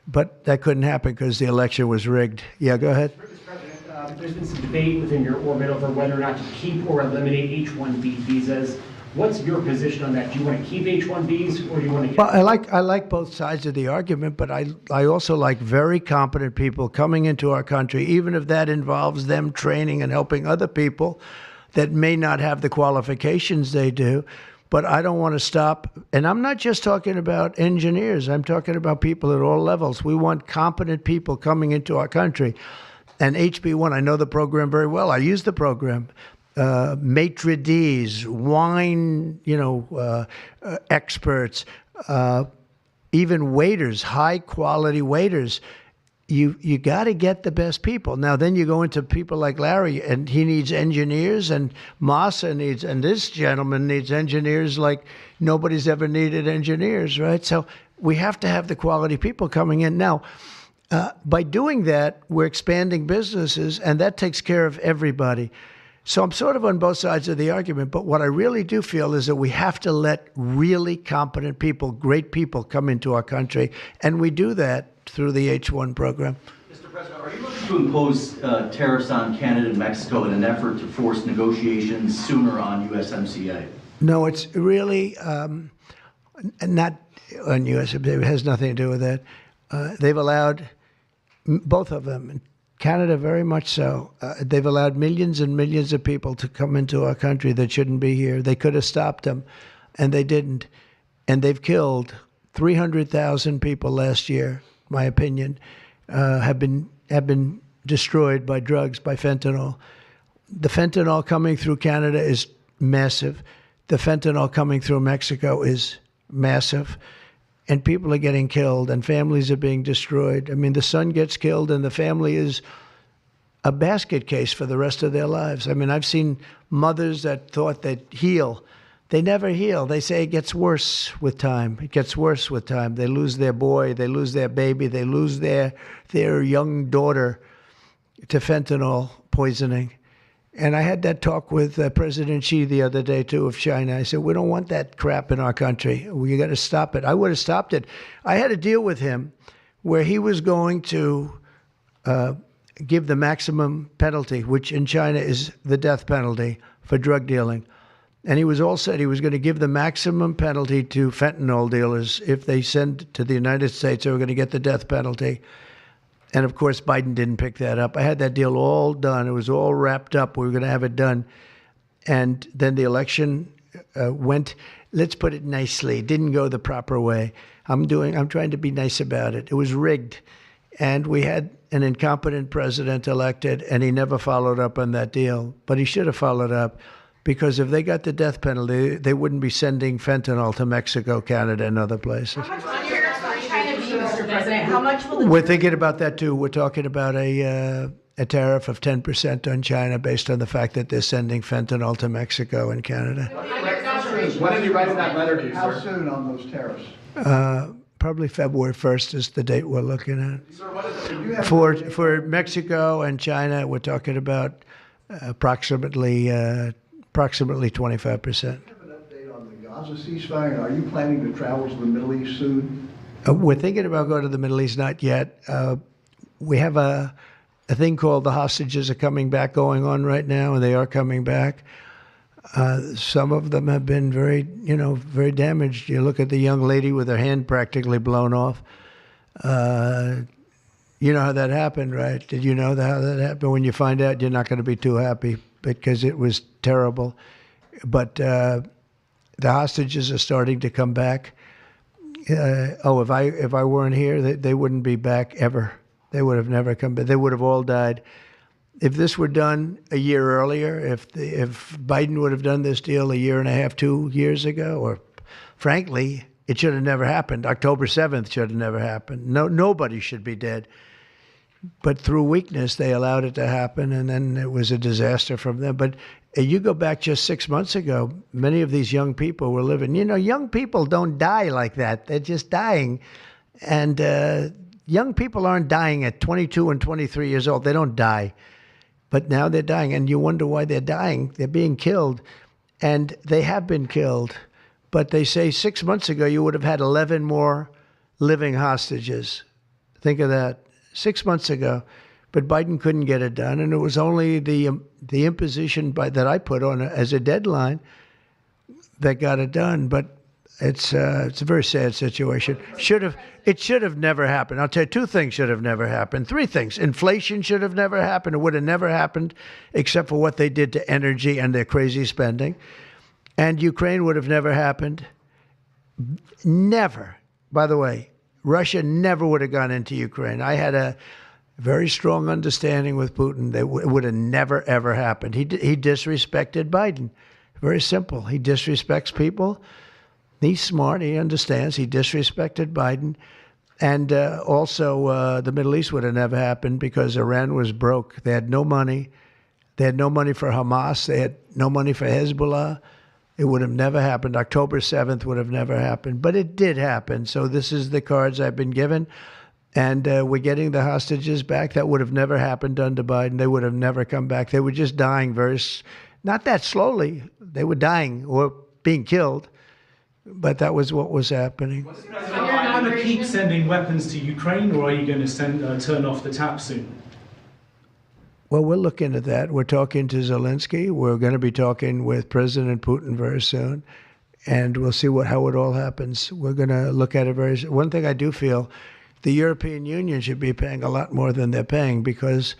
But that couldn't happen because the election was rigged. Yeah, go ahead. Mr. President, there's been some debate within your orbit over whether or not to keep or eliminate H-1B visas. What's your position on that? Do you want to keep H-1Bs or do you want to get... Well, I like both sides of the argument, but I also like very competent people coming into our country, even if that involves them training and helping other people that may not have the qualifications they do. But I don't want to stop. And I'm not just talking about engineers. I'm talking about people at all levels. We want competent people coming into our country. And HB1, I know the program very well. I use the program. Maitre d's, wine, experts, even waiters, high quality waiters. You got to get the best people. Now, then you go into people like Larry, and he needs engineers, and Massa needs, and this gentleman needs engineers like nobody's ever needed engineers, right? So we have to have the quality people coming in. Now, by doing that, we're expanding businesses, and that takes care of everybody. So I'm sort of on both sides of the argument, but what I really do feel is that we have to let really competent people, great people, come into our country, and we do that through the H-1 program. Mr. President, are you looking to impose tariffs on Canada and Mexico in an effort to force negotiations sooner on USMCA? No, it's really not on USMCA. It has nothing to do with that. They've allowed, both of them, Canada very much so, they've allowed millions and millions of people to come into our country that shouldn't be here. They could have stopped them, and they didn't. And they've killed 300,000 people last year, my opinion, have been destroyed by drugs, by fentanyl. The fentanyl coming through Canada is massive. The fentanyl coming through Mexico is massive. And people are getting killed, and families are being destroyed. I mean, the son gets killed, and the family is a basket case for the rest of their lives. I mean, I've seen mothers that thought they'd heal. They never heal. They say it gets worse with time. It gets worse with time. They lose their boy. They lose their baby. They lose their young daughter to fentanyl poisoning. And I had that talk with President Xi the other day, too, of China. I said, we don't want that crap in our country. You got to stop it. I would have stopped it. I had a deal with him where he was going to give the maximum penalty, which in China is the death penalty for drug dealing. And he was all said he was going to give the maximum penalty to fentanyl dealers. If they send to the United States, they were going to get the death penalty. And, of course, Biden didn't pick that up. I had that deal all done. It was all wrapped up. We were going to have it done. And then the election went, let's put it nicely, didn't go the proper way. I'm trying to be nice about it. It was rigged. And we had an incompetent president elected, and he never followed up on that deal. But he should have followed up, because if they got the death penalty, they wouldn't be sending fentanyl to Mexico, Canada, and other places. Mr. President, how much will We're thinking about that, too. We're talking about a tariff of 10% on China based on the fact that they're sending fentanyl to Mexico and Canada. When did you write that letter to you, sir? How soon on those tariffs? probably February 1st is the date we're looking at. Sir, what is it? You have For Mexico and China, we're talking about approximately 25%. Have an update on the Gaza ceasefire. Are you planning to travel to the Middle East soon? We're thinking about going to the Middle East, not yet. We have a thing called the hostages are coming back going on right now, and they are coming back. Some of them have been very damaged. You look at the young lady with her hand practically blown off. You know how that happened, right? Did you know how that happened? When you find out, you're not going to be too happy because it was terrible. But the hostages are starting to come back. If I weren't here, they wouldn't be back ever. They would have never come back. They would have all died. If this were done a year earlier, if Biden would have done this deal a year and a half, 2 years ago, or frankly, it should have never happened. October 7th should have never happened. Nobody should be dead. But through weakness, they allowed it to happen, and then it was a disaster from them. But you go back just 6 months ago, many of these young people were living. Young people don't die like that. They're just dying. And young people aren't dying at 22 and 23 years old. They don't die. But now they're dying, and you wonder why they're dying. They're being killed, and they have been killed. But they say 6 months ago you would have had 11 more living hostages. Think of that. 6 months ago. But Biden couldn't get it done, and it was only the imposition that I put on as a deadline that got it done. But it's a very sad situation. It should have never happened. I'll tell you, 2 things should have never happened. 3 things. Inflation should have never happened. It would have never happened except for what they did to energy and their crazy spending. And Ukraine would have never happened. Never. By the way, Russia never would have gone into Ukraine. I had a very strong understanding with Putin that it would have never, ever happened. He disrespected Biden. Very simple. He disrespects people. He's smart. He understands. He disrespected Biden. And also, the Middle East would have never happened because Iran was broke. They had no money. They had no money for Hamas. They had no money for Hezbollah. It would have never happened. October 7th would have never happened. But it did happen. So this is the cards I've been given. And we're getting the hostages back. That would have never happened under Biden. They would have never come back. They were just dying not that slowly. They were dying or being killed. But that was what was happening. Are you going to keep sending weapons to Ukraine, or are you going to turn off the tap soon? Well, we're looking at that. We're talking to Zelensky. We're going to be talking with President Putin very soon. And we'll see how it all happens. We're going to look at it one thing I do feel, the European Union should be paying a lot more than they're paying because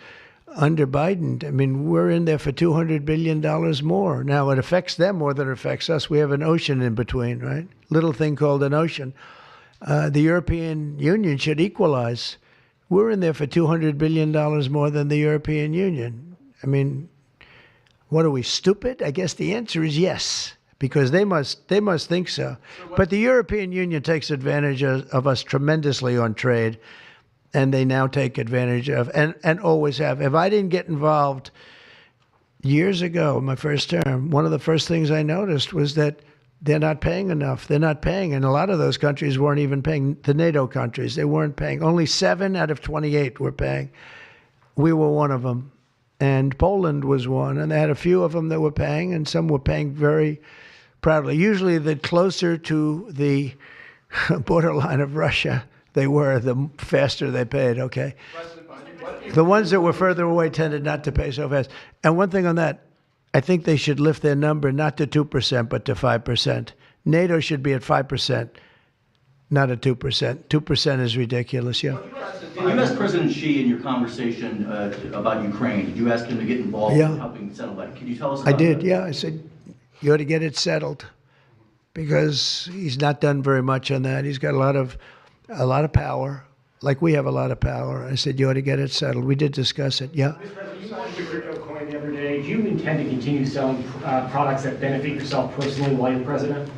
under Biden, I mean, we're in there for $200 billion more. Now, it affects them more than it affects us. We have an ocean in between, right? Little thing called an ocean. The European Union should equalize. We're in there for $200 billion more than the European Union. I mean, what are we, stupid? I guess the answer is yes, because they must think so. But the European Union takes advantage of us tremendously on trade. And they now take advantage of, and always have. If I didn't get involved years ago, in my first term, one of the first things I noticed was that they're not paying enough. They're not paying. And a lot of those countries weren't even paying. The NATO countries, they weren't paying. Only 7 out of 28 were paying. We were one of them. And Poland was one. And they had a few of them that were paying, and some were paying very proudly. Usually the closer to the borderline of Russia they were, the faster they paid, okay? The ones that were further away tended not to pay so fast. And one thing on that, I think they should lift their number not to 2%, but to 5%. NATO should be at 5%, not at 2%. 2% is ridiculous, yeah. Did you ask President Xi in your conversation about Ukraine, did you ask him to get involved in helping settle that? Could you tell us about that? I did, yeah. I said, you ought to get it settled because he's not done very much on that. He's got a lot of power, like we have a lot of power. I said, you ought to get it settled. We did discuss it, yeah. Mr. President, you launched your crypto coin the other day. Do you intend to continue selling products that benefit yourself personally while you're president?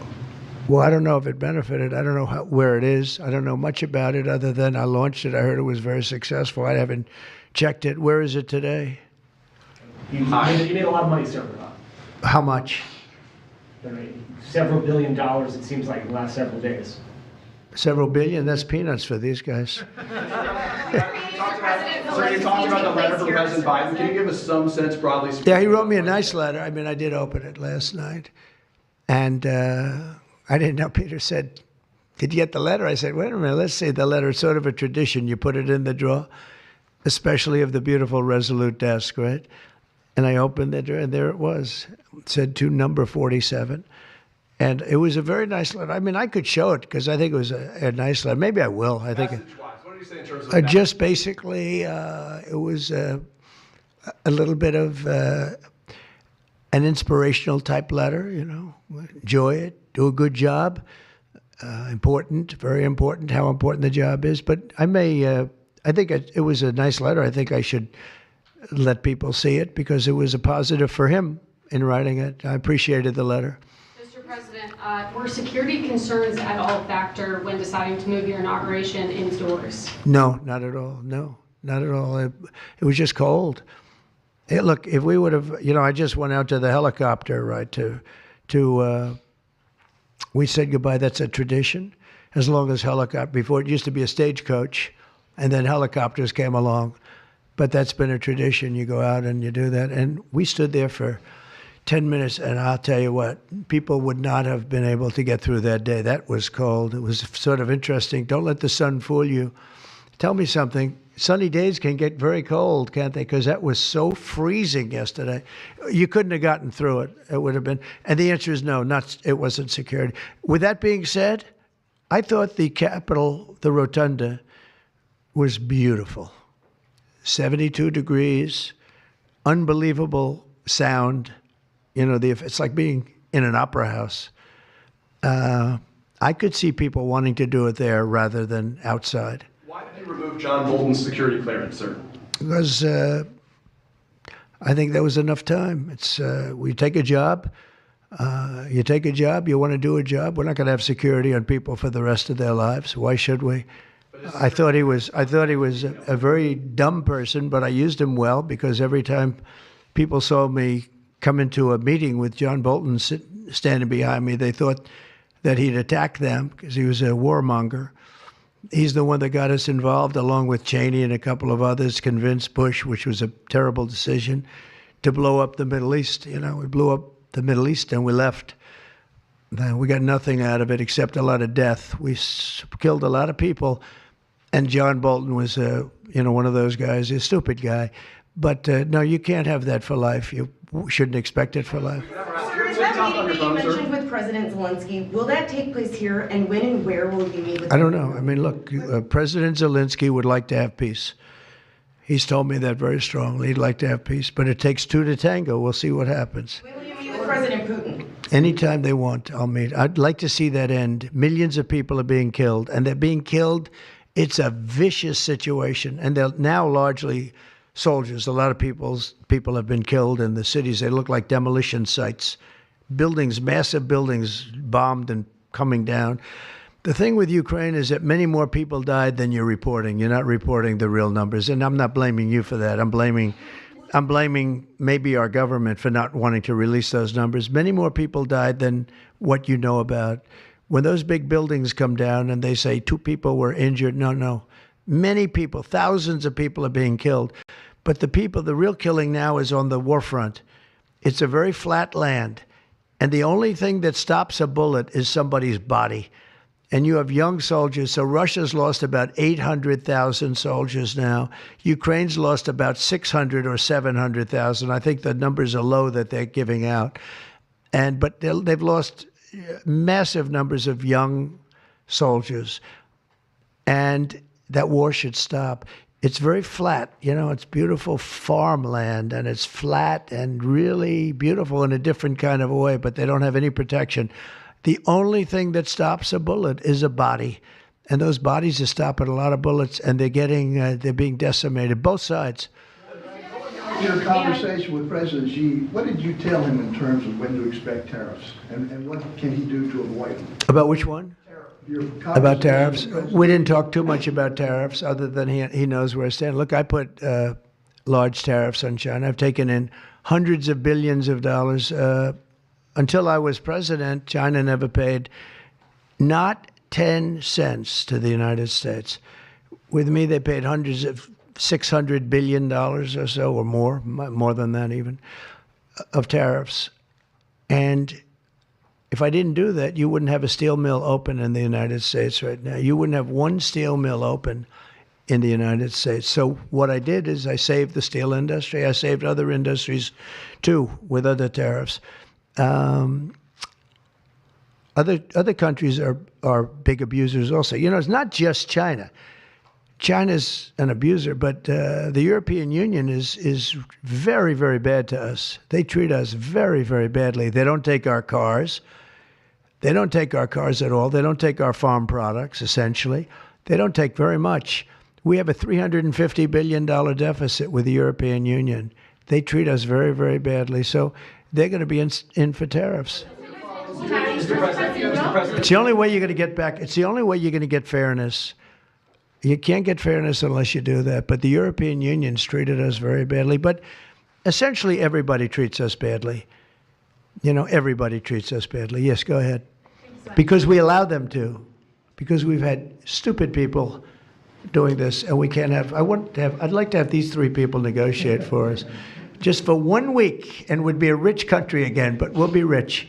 Well, I don't know if it benefited. I don't know where it is. I don't know much about it other than I launched it. I heard it was very successful. I haven't checked it. Where is it today? You made a lot of money selling it. How much? Several $billion, it seems like, in the last several days. Several billion, that's peanuts for these guys. So you talked about the letter from President Biden. Can you give us some sense, broadly speaking? Yeah, he wrote me a nice letter. I mean, I did open it last night. And I didn't know. Peter said, did you get the letter? I said, wait a minute, let's see the letter. It's sort of a tradition. You put it in the drawer, especially of the beautiful Resolute desk, right? And I opened the drawer, and there it was. It said to number 47. And it was a very nice letter. I mean, I could show it because I think it was a nice letter. Maybe I will. I think. What do you say in terms of Just basically, it was a little bit of an inspirational type letter, you know. Enjoy it, do a good job. Important, very important, how important the job is. But I think it was a nice letter. I think I should let people see it because it was a positive for him in writing it. I appreciated the letter. Mr. President, were security concerns at all a factor when deciding to move your inauguration indoors? No, not at all. No, not at all. It was just cold. Hey, look, if we would have, you know, I just went out to the helicopter, right, we said goodbye. That's a tradition. As long as before it used to be a stagecoach, and then helicopters came along. But that's been a tradition. You go out and you do that. And we stood there for 10 minutes, and I'll tell you what, people would not have been able to get through that day. That was cold. It was sort of interesting. Don't let the sun fool you. Tell me something. Sunny days can get very cold, can't they? Because that was so freezing yesterday. You couldn't have gotten through it. It would have been. And the answer is no, it wasn't security. With that being said, I thought the Capitol, the Rotunda, was beautiful. 72 degrees, unbelievable sound. You know, it's like being in an opera house. I could see people wanting to do it there rather than outside. Why did you remove John Bolton's security clearance, sir? Because I think there was enough time. It's we take a job. You take a job. You want to do a job. We're not going to have security on people for the rest of their lives. Why should we? I thought he was a very dumb person, but I used him well because every time people saw me come into a meeting with John Bolton standing behind me, they thought that he'd attack them because he was a warmonger. He's the one that got us involved, along with Cheney and a couple of others, convinced Bush, which was a terrible decision, to blow up the Middle East. You know, we blew up the Middle East and we left. Then we got nothing out of it except a lot of death. We killed a lot of people. And John Bolton was, one of those guys, a stupid guy. But no, you can't have that for life. You shouldn't expect it for life. Sir, is that meeting that you mentioned with President Zelensky, will that take place here, and when and where will you meet with him? I don't know. I mean, look, President Zelensky would like to have peace. He's told me that very strongly. He'd like to have peace, but it takes two to tango. We'll see what happens. When will you meet with President Putin? Anytime they want, I'll meet. I'd like to see that end. Millions of people are being killed, and they're being killed. It's a vicious situation, and they're now largely soldiers. A lot of people have been killed in the cities. They look like demolition sites. Buildings, massive buildings bombed and coming down. The thing with Ukraine is that many more people died than you're reporting. You're not reporting the real numbers, and I'm not blaming you for that. I'm blaming maybe our government for not wanting to release those numbers. Many more people died than what you know about. When those big buildings come down and they say 2 people were injured, no. Many people, thousands of people are being killed. But the real killing now is on the war front. It's a very flat land. And the only thing that stops a bullet is somebody's body. And you have young soldiers. So Russia's lost about 800,000 soldiers now. Ukraine's lost about 600 or 700,000. I think the numbers are low that they're giving out. But they've lost massive numbers of young soldiers. And that war should stop. It's very flat, it's beautiful farmland, and it's flat and really beautiful in a different kind of a way, but they don't have any protection. The only thing that stops a bullet is a body, and those bodies are stopping a lot of bullets, and they're being decimated, both sides. Your conversation with President Xi, what did you tell him in terms of when to expect tariffs, and what can he do to avoid them? About which one? About tariffs? We didn't talk too much about tariffs, other than he knows where I stand. Look, I put large tariffs on China. I've taken in hundreds of billions of dollars. Until I was president, China never paid not 10 cents to the United States. With me, they paid hundreds of $600 billion or so, or more than that even, of tariffs. And if I didn't do that, you wouldn't have a steel mill open in the United States right now. You wouldn't have one steel mill open in the United States. So what I did is I saved the steel industry. I saved other industries too with other tariffs. Other countries are big abusers also. You know, it's not just China. China's an abuser, but the European Union is very, very bad to us. They treat us very, very badly. They don't take our cars. They don't take our cars at all. They don't take our farm products, essentially. They don't take very much. We have a $350 billion deficit with the European Union. They treat us very, very badly. So they're going to be in for tariffs. It's the only way you're going to get back. It's the only way you're going to get fairness. You can't get fairness unless you do that. But the European Union's treated us very badly. But essentially, everybody treats us badly. You know, everybody treats us badly. Yes, go ahead. Because we allow them to. Because we've had stupid people doing this, and we can't have. I'd like to have these three people negotiate for us, just for 1 week, and we'd be a rich country again. But we'll be rich.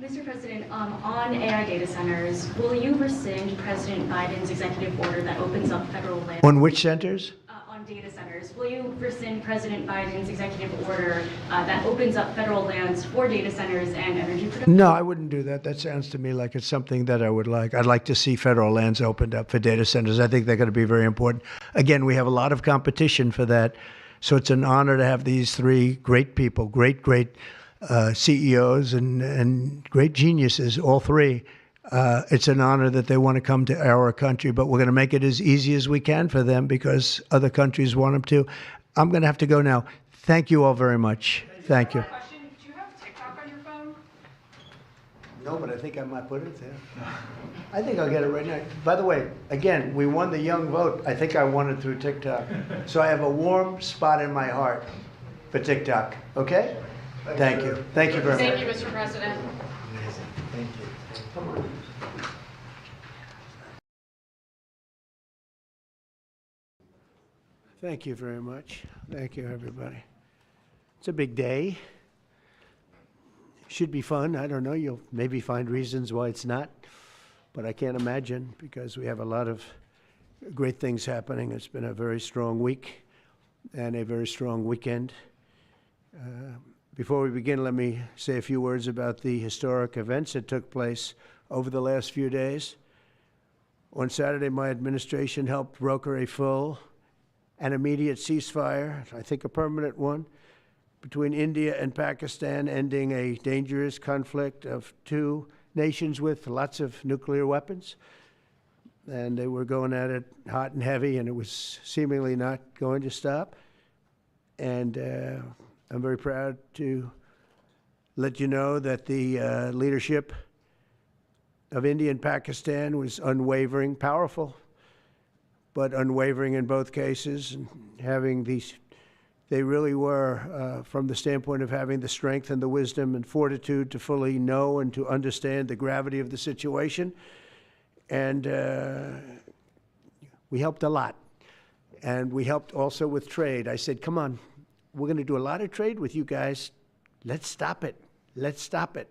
Mr. President, on AI data centers, will you rescind President Biden's executive order that opens up federal land? On which centers? On data centers. Will you rescind President Biden's executive order that opens up federal lands for data centers and energy production? No, I wouldn't do that. That sounds to me like it's something that I would like. I'd like to see federal lands opened up for data centers. I think they're going to be very important. Again, we have a lot of competition for that. So it's an honor to have these three great people, great CEOs and great geniuses, all three. It's an honor that they want to come to our country, but we're going to make it as easy as we can for them because other countries want them to. I'm going to have to go now. Thank you all very much. Thank you. Question, do you have TikTok on your phone? No, but I think I might put it there. I think I'll get it right now. By the way, again, we won the young vote. I think I won it through TikTok. So I have a warm spot in my heart for TikTok. Okay? Thank you. Thank you very much. Thank you, Mr. President. Amazing. Thank you. Come on. Thank you very much. Thank you, everybody. It's a big day. Should be fun. I don't know. You'll maybe find reasons why it's not, but I can't imagine because we have a lot of great things happening. It's been a very strong week and a very strong weekend. Before we begin, let me say a few words about the historic events that took place over the last few days. On Saturday, my administration helped broker a full and immediate ceasefire, I think a permanent one, between India and Pakistan, ending a dangerous conflict of two nations with lots of nuclear weapons. And they were going at it hot and heavy, and it was seemingly not going to stop. And I'm very proud to let you know that the leadership of India and Pakistan was unwavering, powerful, but unwavering in both cases, and having these, they really were, from the standpoint of having the strength and the wisdom and fortitude to fully know and to understand the gravity of the situation. And we helped a lot. And we helped also with trade. I said, come on, we're going to do a lot of trade with you guys. Let's stop it. Let's stop it.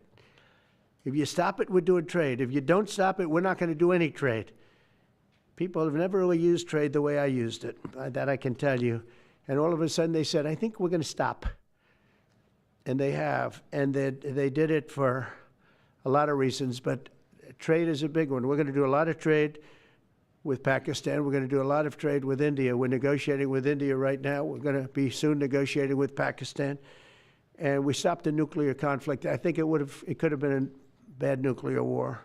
If you stop it, we're doing trade. If you don't stop it, we're not going to do any trade. People have never really used trade the way I used it. That I can tell you. And all of a sudden they said, I think we're going to stop. And they have. And they did it for a lot of reasons, but trade is a big one. We're going to do a lot of trade with Pakistan. We're going to do a lot of trade with India. We're negotiating with India right now. We're going to be soon negotiating with Pakistan. And we stopped the nuclear conflict. I think it could have been a bad nuclear war.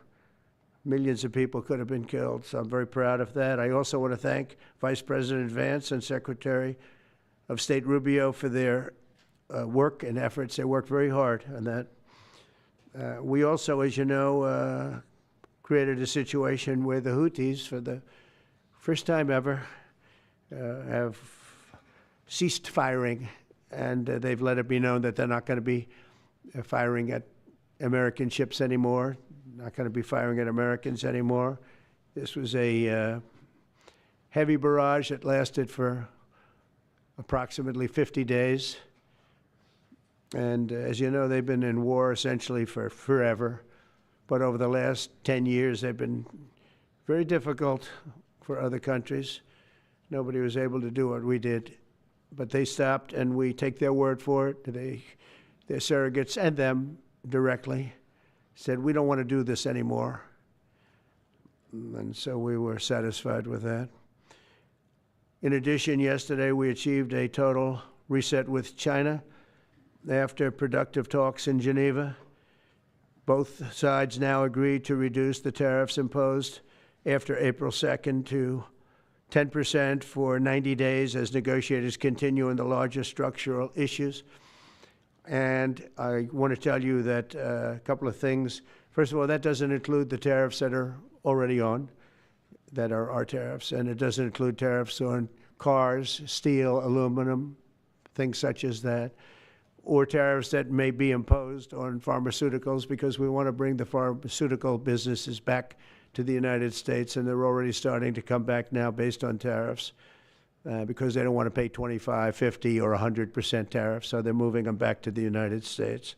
Millions of people could have been killed, so I'm very proud of that. I also want to thank Vice President Vance and Secretary of State Rubio for their work and efforts. They worked very hard on that. We also, as you know, created a situation where the Houthis, for the first time ever, have ceased firing, and they've let it be known that they're not going to be firing at American ships anymore, not going to be firing at Americans anymore. This was a heavy barrage that lasted for approximately 50 days. And as you know, they've been in war essentially for forever. But over the last 10 years, they've been very difficult for other countries. Nobody was able to do what we did. But they stopped, and we take their word for it. Their surrogates and them directly said, we don't want to do this anymore. And so we were satisfied with that. In addition, yesterday we achieved a total reset with China after productive talks in Geneva. Both sides now agreed to reduce the tariffs imposed after April 2nd to 10% for 90 days as negotiators continue in the larger structural issues. And I want to tell you that a couple of things. First of all, that doesn't include the tariffs that are already on, that are our tariffs, and it doesn't include tariffs on cars, steel, aluminum, things such as that, or tariffs that may be imposed on pharmaceuticals, because we want to bring the pharmaceutical businesses back to the United States, and they're already starting to come back now based on tariffs because they don't want to pay 25, 50, or 100% tariffs, so they're moving them back to the United States.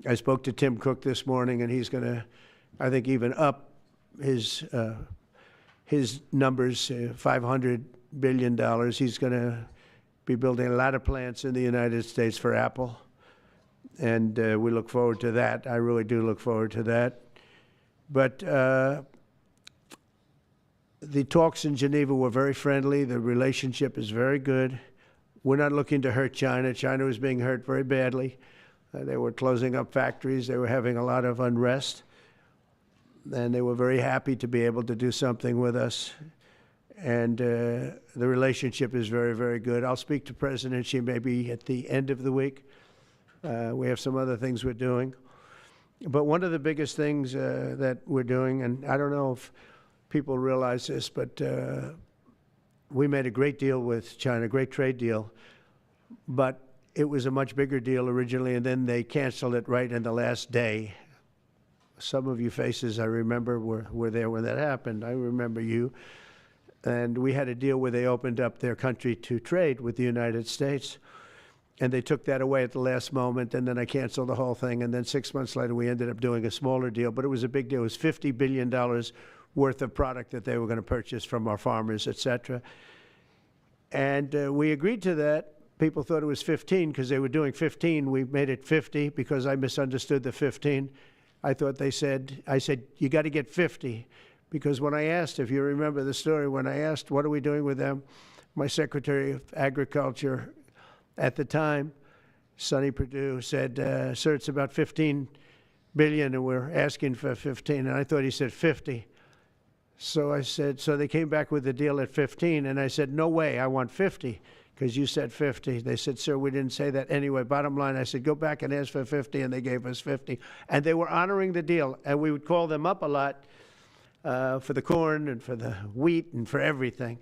I spoke to Tim Cook this morning, and he's going to, I think, even up his numbers, $500 billion. He's going to be building a lot of plants in the United States for Apple, and we look forward to that. I really do look forward to that. But the talks in Geneva were very friendly. The relationship is very good. We're not looking to hurt China. China was being hurt very badly. They were closing up factories. They were having a lot of unrest. And they were very happy to be able to do something with us. And the relationship is very, very good. I'll speak to President Xi maybe at the end of the week. We have some other things we're doing. But one of the biggest things that we're doing, and I don't know if people realize this, but we made a great deal with China, a great trade deal. But it was a much bigger deal originally, and then they canceled it right in the last day. Some of you faces I remember were there when that happened. I remember you. And we had a deal where they opened up their country to trade with the United States. And they took that away at the last moment, and then I canceled the whole thing. And then 6 months later, we ended up doing a smaller deal. But it was a big deal. It was $50 billion worth of product that they were going to purchase from our farmers, et cetera. And we agreed to that. People thought it was 15 because they were doing 15. We made it 50 because I misunderstood the 15. I said, you got to get 50. Because when I asked, if you remember the story, when I asked, what are we doing with them? My Secretary of Agriculture at the time, Sonny Perdue, said, sir, it's about 15 billion and we're asking for 15. And I thought he said 50. So I said, so they came back with the deal at 15. And I said, no way, I want 50 because you said 50. They said, sir, we didn't say that. Anyway, bottom line, I said, go back and ask for 50. And they gave us 50. And they were honoring the deal. And we would call them up a lot for the corn and for the wheat and for everything.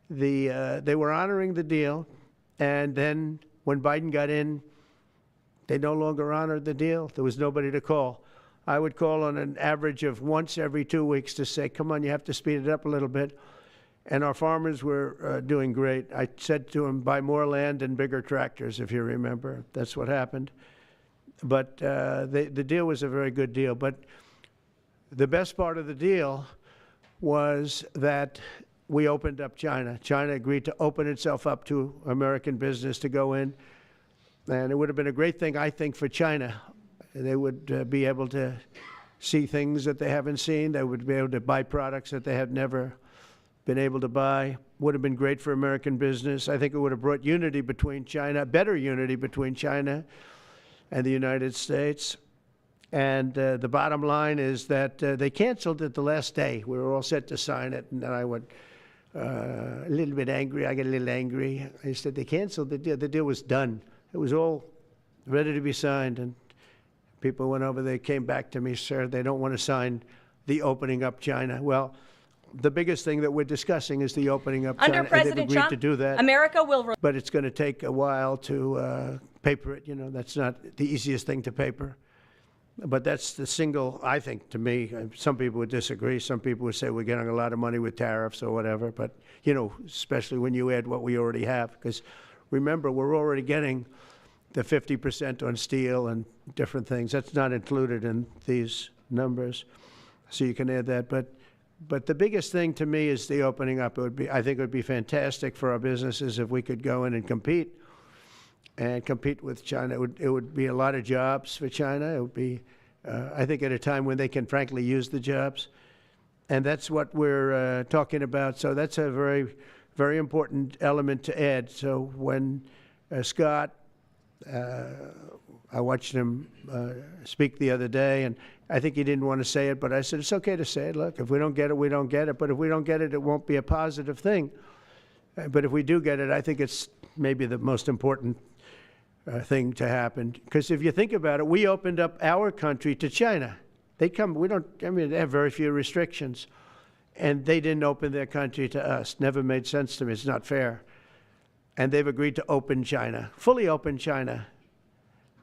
They were honoring the deal. And then when Biden got in, they no longer honored the deal. There was nobody to call. I would call on an average of once every 2 weeks to say, come on, you have to speed it up a little bit. And our farmers were doing great. I said to them, buy more land and bigger tractors, if you remember. That's what happened. But the deal was a very good deal. But the best part of the deal was that we opened up China. China agreed to open itself up to American business to go in. And it would have been a great thing, I think, for China. They would be able to see things that they haven't seen. They would be able to buy products that they had never been able to buy. Would have been great for American business. I think it would have brought unity between China, better unity between China and the United States. And the bottom line is that they canceled it the last day. We were all set to sign it, and then I went a little bit angry. I got a little angry. I said, they canceled the deal. The deal was done. It was all ready to be signed, and people went over. They came back to me, sir, they don't want to sign the opening up China. Well, the biggest thing that we're discussing is the opening up China. Under President and they've agreed Trump, to do that. America will... But it's going to take a while to paper it. You know, that's not the easiest thing to paper. But that's the single, I think, to me, some people would disagree. Some people would say we're getting a lot of money with tariffs or whatever. But, you know, especially when you add what we already have. Because remember, we're already getting the 50% on steel and different things. That's not included in these numbers. So you can add that. But the biggest thing to me is the opening up. I think it would be fantastic for our businesses if we could go in and compete with China. It would be a lot of jobs for China. It would be, I think, at a time when they can frankly use the jobs. And that's what we're talking about. So that's a very, very important element to add. So when Scott, I watched him speak the other day, and I think he didn't want to say it, but I said, it's okay to say it. Look, if we don't get it, we don't get it. But if we don't get it, it won't be a positive thing. But if we do get it, I think it's maybe the most important thing to happen. Because if you think about it, we opened up our country to China. They have very few restrictions. And they didn't open their country to us. Never made sense to me. It's not fair. And they've agreed to open China, fully open China.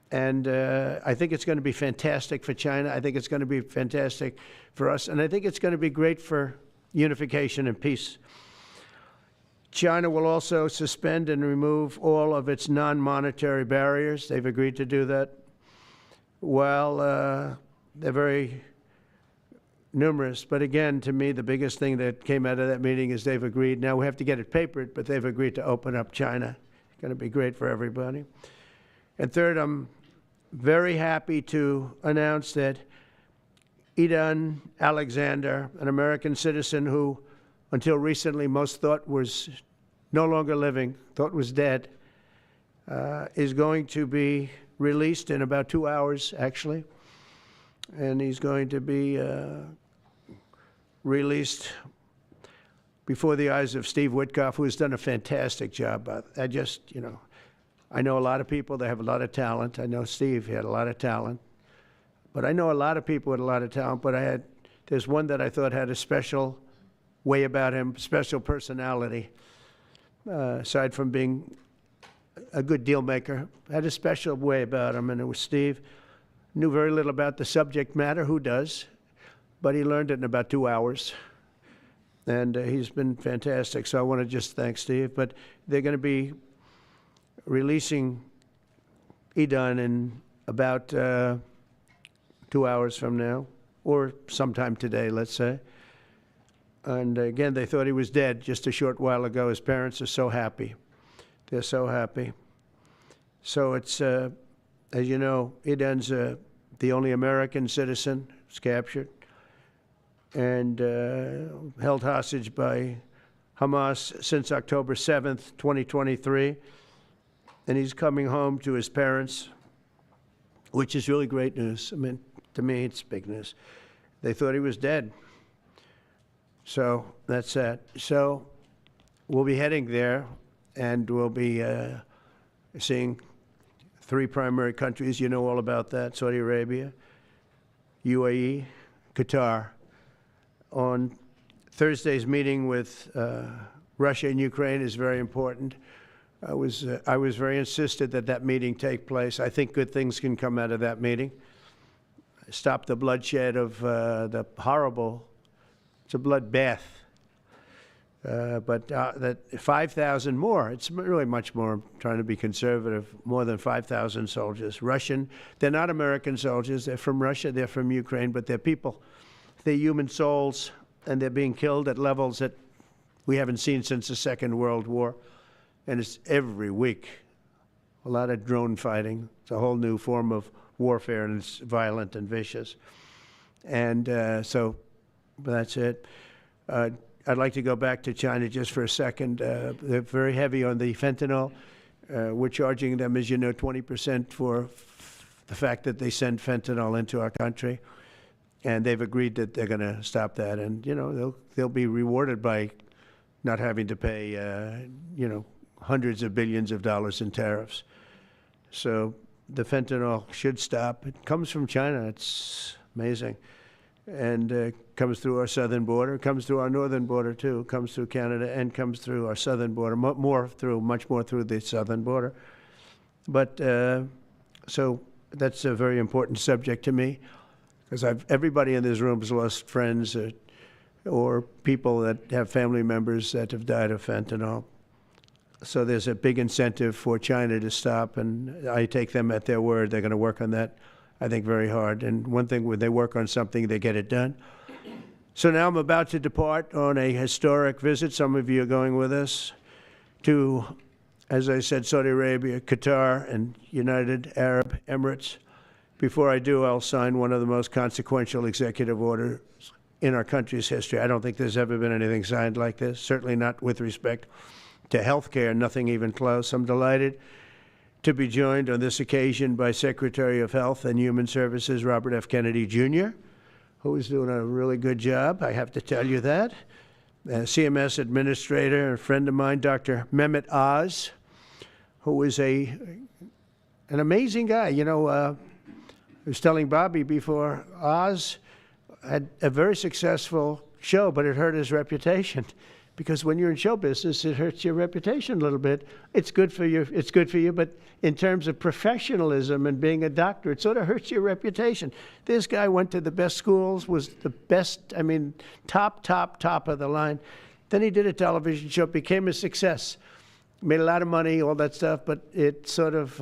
And I think it's going to be fantastic for China. I think it's going to be fantastic for us. And I think it's going to be great for unification and peace. China will also suspend and remove all of its non-monetary barriers. They've agreed to do that. Well, they're very numerous. But again, to me, the biggest thing that came out of that meeting is they've agreed. Now we have to get it papered, but they've agreed to open up China. It's going to be great for everybody. And third, I'm very happy to announce that Idan Alexander, an American citizen who until recently most thought was no longer living, thought was dead, is going to be released in about 2 hours, actually. And he's going to be released before the eyes of Steve Witkoff, who has done a fantastic job. I know a lot of people that have a lot of talent. I know Steve had a lot of talent. But I know a lot of people with a lot of talent, but there's one that I thought had a special way about him, special personality, aside from being a good deal maker, had a special way about him, and it was Steve. Knew very little about the subject matter, who does, but he learned it in about 2 hours, and he's been fantastic, so I want to just thank Steve. But they're going to be releasing Idan in about 2 hours from now, or sometime today, let's say. And again, they thought he was dead just a short while ago. His parents are so happy. They're so happy. So it's, as you know, Idan's the only American citizen who's captured and held hostage by Hamas since October 7th, 2023. And he's coming home to his parents, which is really great news. I mean, to me, it's big news. They thought he was dead. So that's that. So we'll be heading there, and we'll be seeing 3 primary countries. You know all about that: Saudi Arabia, UAE, Qatar. On Thursday's meeting with Russia and Ukraine is very important. I was very insistent that that meeting take place. I think good things can come out of that meeting. Stop the bloodshed of the horrible. It's a bloodbath. But that 5,000 more, it's really much more, I'm trying to be conservative, more than 5,000 soldiers. Russian, they're not American soldiers, they're from Russia, they're from Ukraine, but they're people. They're human souls, and they're being killed at levels that we haven't seen since the Second World War. And it's every week. A lot of drone fighting. It's a whole new form of warfare, and it's violent and vicious. And so that's it. I'd like to go back to China just for a second. They're very heavy on the fentanyl. We're charging them, as you know, 20% for the fact that they send fentanyl into our country. And they've agreed that they're going to stop that. And, you know, they'll be rewarded by not having to pay, hundreds of billions of dollars in tariffs. So the fentanyl should stop. It comes from China. It's amazing. And comes through our southern border, comes through our northern border too, comes through Canada, and comes through our southern border, much more through the southern border. But so that's a very important subject to me, because everybody in this room has lost friends or people that have family members that have died of fentanyl. So there's a big incentive for China to stop, and I take them at their word. They're going to work on that, I think, very hard. And one thing, when they work on something, they get it done. So now I'm about to depart on a historic visit. Some of you are going with us to, as I said, Saudi Arabia, Qatar, and United Arab Emirates. Before I do, I'll sign one of the most consequential executive orders in our country's history. I don't think there's ever been anything signed like this, certainly not with respect to health care, nothing even close. I'm delighted to be joined on this occasion by Secretary of Health and Human Services, Robert F. Kennedy, Jr., who is doing a really good job, I have to tell you that. CMS Administrator, a friend of mine, Dr. Mehmet Oz, who is an amazing guy. You know, I was telling Bobby before, Oz had a very successful show, but it hurt his reputation. Because when you're in show business, it hurts your reputation a little bit. It's good for you, but in terms of professionalism and being a doctor, it sort of hurts your reputation. This guy went to the best schools, was the best, I mean, top of the line. Then he did a television show, became a success, made a lot of money, all that stuff, but it sort of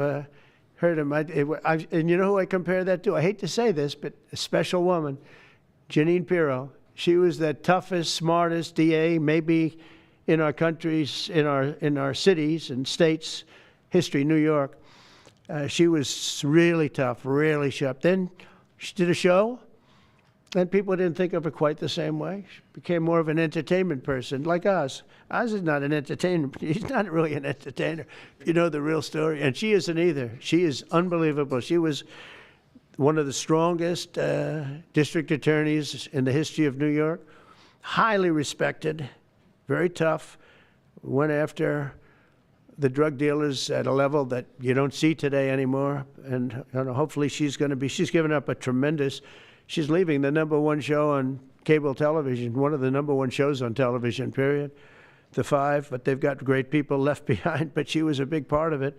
hurt him. And you know who I compare that to? I hate to say this, but a special woman, Jeanine Pirro. She was the toughest, smartest DA, maybe in our countries, in our cities and states history, New York. She was really tough, really sharp. Then she did a show, and people didn't think of her quite the same way. She became more of an entertainment person, like Oz. Oz is not an entertainer. He's not really an entertainer, if you know the real story. And she isn't either. She is unbelievable. She was one of the strongest district attorneys in the history of New York, highly respected, very tough, went after the drug dealers at a level that you don't see today anymore. And hopefully she's given up a tremendous, she's leaving the #1 show on cable television, one of the #1 shows on television, period, The Five, but they've got great people left behind, but she was a big part of it.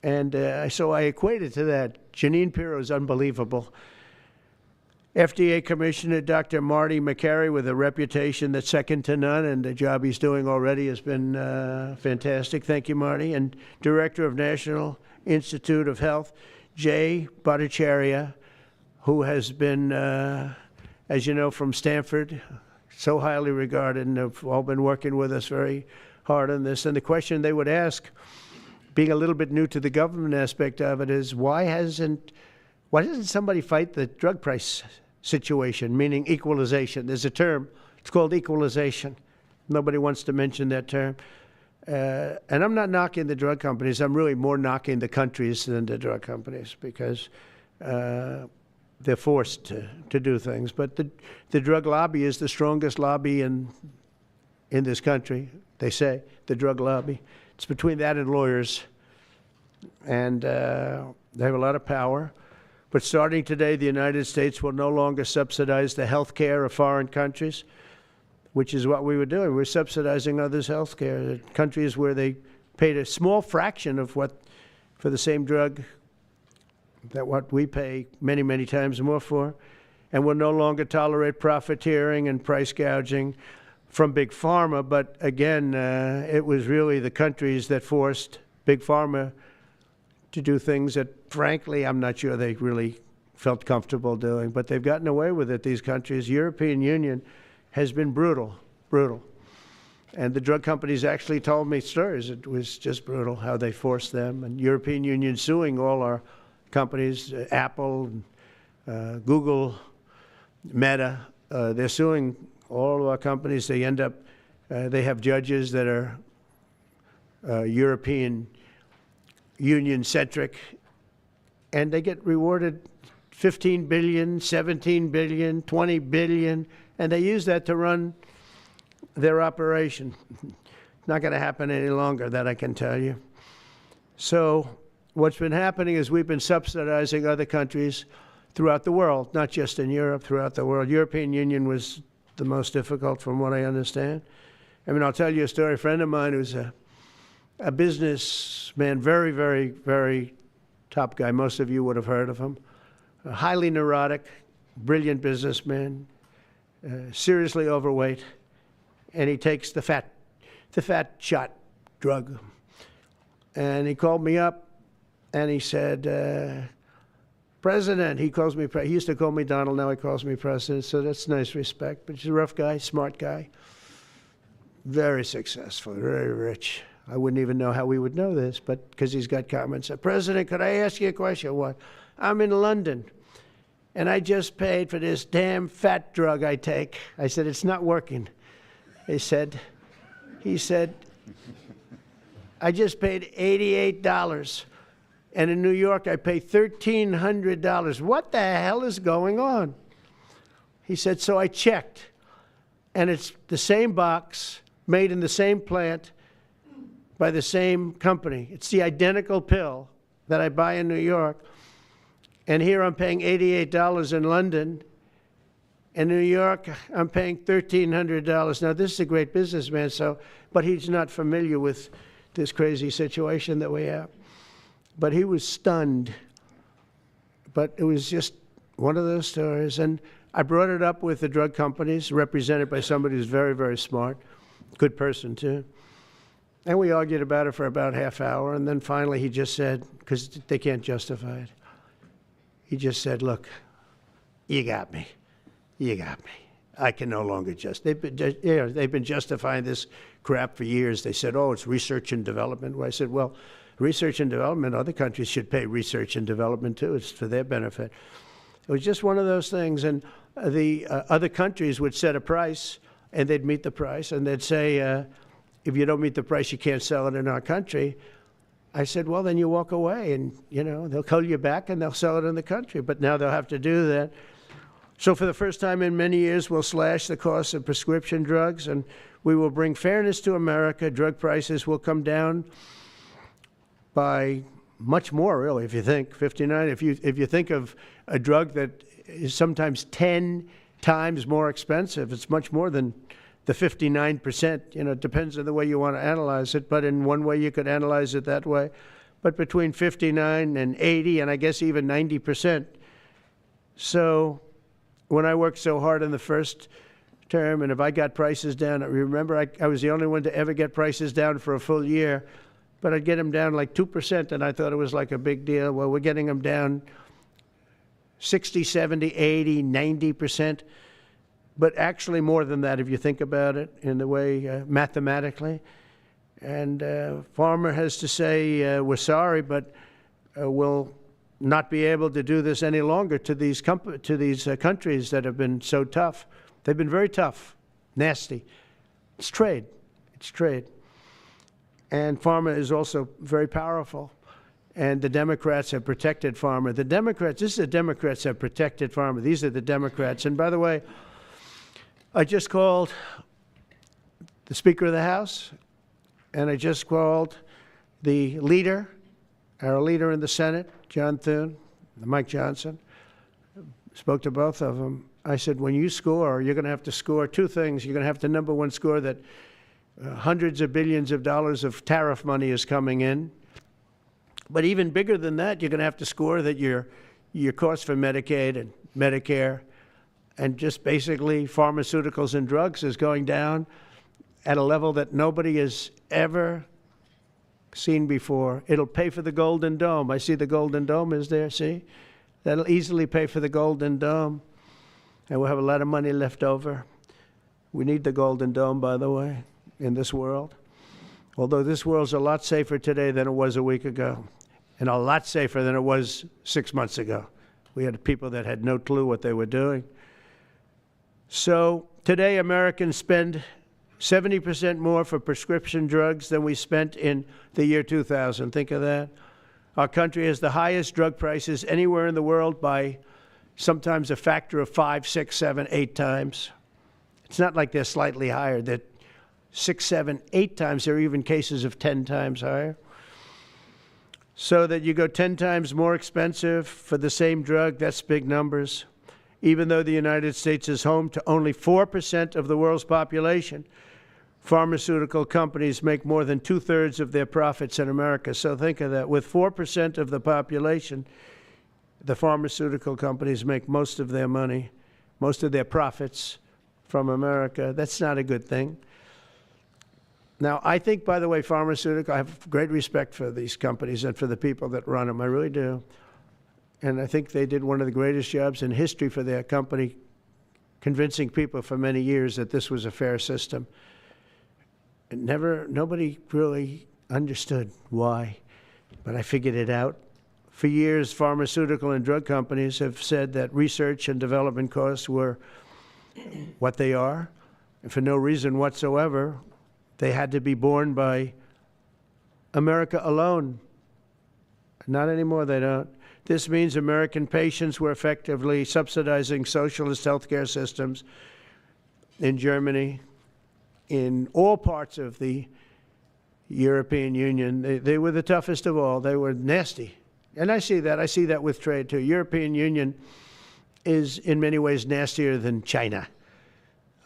And so I equated to that. Jeanine Pirro is unbelievable. FDA Commissioner Dr. Marty McCary, with a reputation that's second to none, and the job he's doing already has been fantastic. Thank you, Marty. And Director of National Institute of Health, Jay Bhattacharya, who has been, as you know, from Stanford, so highly regarded, and have all been working with us very hard on this. And the question they would ask, being a little bit new to the government aspect of it, is why doesn't somebody fight the drug price situation, meaning equalization? There's a term, it's called equalization. Nobody wants to mention that term. And I'm not knocking the drug companies. I'm really more knocking the countries than the drug companies, because they're forced to do things. But the drug lobby is the strongest lobby in this country, they say, the drug lobby. It's between that and lawyers, and they have a lot of power. But starting today, the United States will no longer subsidize the health care of foreign countries, which is what we were doing. We're subsidizing others' health care. Countries where they paid a small fraction of what, for the same drug, that what we pay many, many times more for. And will no longer tolerate profiteering and price gouging from Big Pharma. But again, it was really the countries that forced Big Pharma to do things that, frankly, I'm not sure they really felt comfortable doing. But they've gotten away with it, these countries. European Union has been brutal. And the drug companies actually told me stories. It was just brutal how they forced them. And European Union suing all our companies, Apple, Google, Meta. They're suing all of our companies. They end up, they have judges that are European Union-centric, and they get rewarded $15 billion, $17 billion, $20 billion, and they use that to run their operation. Not going to happen any longer, that I can tell you. So what's been happening is we've been subsidizing other countries throughout the world, not just in Europe, throughout the world. European Union was the most difficult, from what I understand. I mean, I'll tell you a story. A friend of mine who's a businessman, very, very, very top guy. Most of you would have heard of him. A highly neurotic, brilliant businessman, seriously overweight, and he takes the fat shot drug. And he called me up, and he said, President, he calls me, he used to call me Donald, now he calls me President, so that's nice respect. But he's a rough guy, smart guy, very successful, very rich. I wouldn't even know how we would know this, but because he's got comments. President, could I ask you a question? What? I'm in London, and I just paid for this damn fat drug I take. I said, it's not working. He said, I just paid $88. And in New York, I pay $1,300. What the hell is going on? He said, so I checked. And it's the same box, made in the same plant, by the same company. It's the identical pill that I buy in New York. And here I'm paying $88 in London. In New York, I'm paying $1,300. Now, this is a great businessman, but he's not familiar with this crazy situation that we have. But he was stunned. But it was just one of those stories. And I brought it up with the drug companies, represented by somebody who's very, very smart, good person too. And we argued about it for about half hour. And then finally he just said, because they can't justify it, he just said, look, you got me. You got me. I can no longer they've been justifying this crap for years. They said, oh, it's research and development. Well, I said, well, research and development, other countries should pay research and development too. It's for their benefit. It was just one of those things. And the other countries would set a price, and they'd meet the price, and they'd say, if you don't meet the price, you can't sell it in our country. I said, well, then you walk away, and they'll call you back, and they'll sell it in the country. But now they'll have to do that. So for the first time in many years, we'll slash the cost of prescription drugs, and we will bring fairness to America. Drug prices will come down by much more, really, if you think 59. If you think of a drug that is sometimes 10 times more expensive, it's much more than the 59%. It depends on the way you want to analyze it, but in one way you could analyze it that way. But between 59 and 80, and I guess even 90%. So when I worked so hard in the first term, and if I got prices down, remember I was the only one to ever get prices down for a full year, but I'd get them down like 2%, and I thought it was like a big deal. Well, we're getting them down 60, 70, 80, 90%, but actually more than that if you think about it in the way mathematically. And Pharma has to say, we're sorry, but we'll not be able to do this any longer to these countries that have been so tough. They've been very tough, nasty. It's trade. It's trade. And pharma is also very powerful. And the Democrats have protected pharma. The Democrats have protected pharma. These are the Democrats. And by the way, I just called the Speaker of the House, and I just called the leader, our leader in the Senate, John Thune, Mike Johnson. Spoke to both of them. I said, when you score, you're going to have to score two things. You're going to have to, number one, score that hundreds of billions of dollars of tariff money is coming in. But even bigger than that, you're going to have to score that your cost for Medicaid and Medicare and just basically pharmaceuticals and drugs is going down at a level that nobody has ever seen before. It'll pay for the Golden Dome. I see the Golden Dome is there, see? That'll easily pay for the Golden Dome. And we'll have a lot of money left over. We need the Golden Dome, by the way, in this world. Although this world's a lot safer today than it was a week ago, and a lot safer than it was 6 months ago. We had people that had no clue what they were doing. So today Americans spend 70% more for prescription drugs than we spent in the year 2000. Think of that. Our country has the highest drug prices anywhere in the world by sometimes a factor of 5, 6, 7, 8 times. It's not like they're slightly higher. They're 6, 7, 8 times. There are even cases of 10 times higher. So that you go 10 times more expensive for the same drug, that's big numbers. Even though the United States is home to only 4% of the world's population, pharmaceutical companies make more than 2/3 of their profits in America. So think of that. With 4% of the population, the pharmaceutical companies make most of their money, most of their profits from America. That's not a good thing. Now, I think, by the way, I have great respect for these companies and for the people that run them. I really do. And I think they did one of the greatest jobs in history for their company, convincing people for many years that this was a fair system. And nobody really understood why, but I figured it out. For years, pharmaceutical and drug companies have said that research and development costs were what they are, and for no reason whatsoever. They had to be borne by America alone. Not anymore, they don't. This means American patients were effectively subsidizing socialist healthcare systems in Germany, in all parts of the European Union. They were the toughest of all. They were nasty. And I see that. I see that with trade, too. European Union is in many ways nastier than China,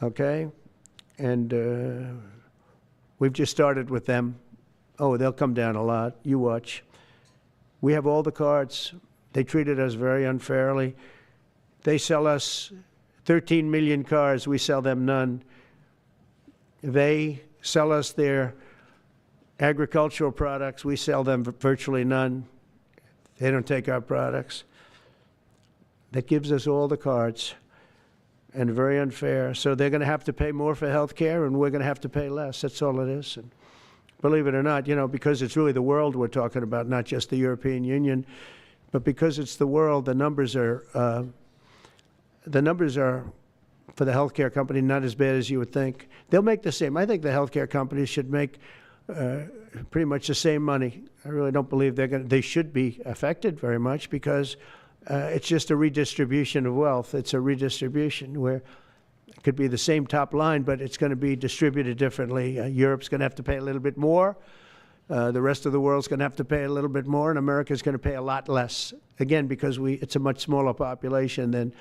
okay? And we've just started with them. Oh, they'll come down a lot. You watch. We have all the cards. They treated us very unfairly. They sell us 13 million cars. We sell them none. They sell us their agricultural products. We sell them virtually none. They don't take our products. That gives us all the cards, and very unfair. So they're going to have to pay more for health care, and we're going to have to pay less. That's all it is. And believe it or not, because it's really the world we're talking about, not just the European Union, but because it's the world, the numbers are for the healthcare company not as bad as you would think. They'll make the same. I think the healthcare companies should make pretty much the same money. I really don't believe they should be affected very much, because it's just a redistribution of wealth. It's a redistribution where it could be the same top line, but it's going to be distributed differently. Europe's going to have to pay a little bit more. The rest of the world's going to have to pay a little bit more, and America's going to pay a lot less. Again, because it's a much smaller population than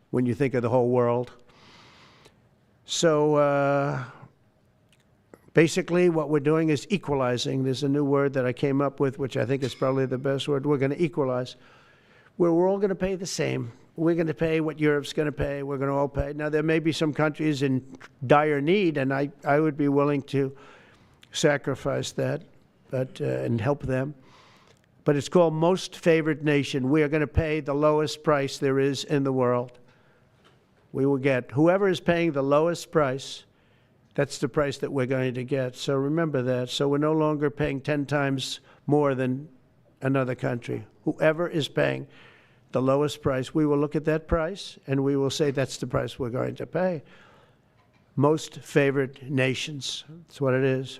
when you think of the whole world. So basically what we're doing is equalizing. There's a new word that I came up with, which I think is probably the best word. We're going to equalize, where we're all going to pay the same. We're going to pay what Europe's going to pay. We're going to all pay. Now, there may be some countries in dire need, and I would be willing to sacrifice that and help them. But it's called most favored nation. We are going to pay the lowest price there is in the world. We will get whoever is paying the lowest price. That's the price that we're going to get. So remember that. So we're no longer paying 10 times more than another country. Whoever is paying the lowest price, we will look at that price and we will say that's the price we're going to pay. Most favored nations. That's what it is.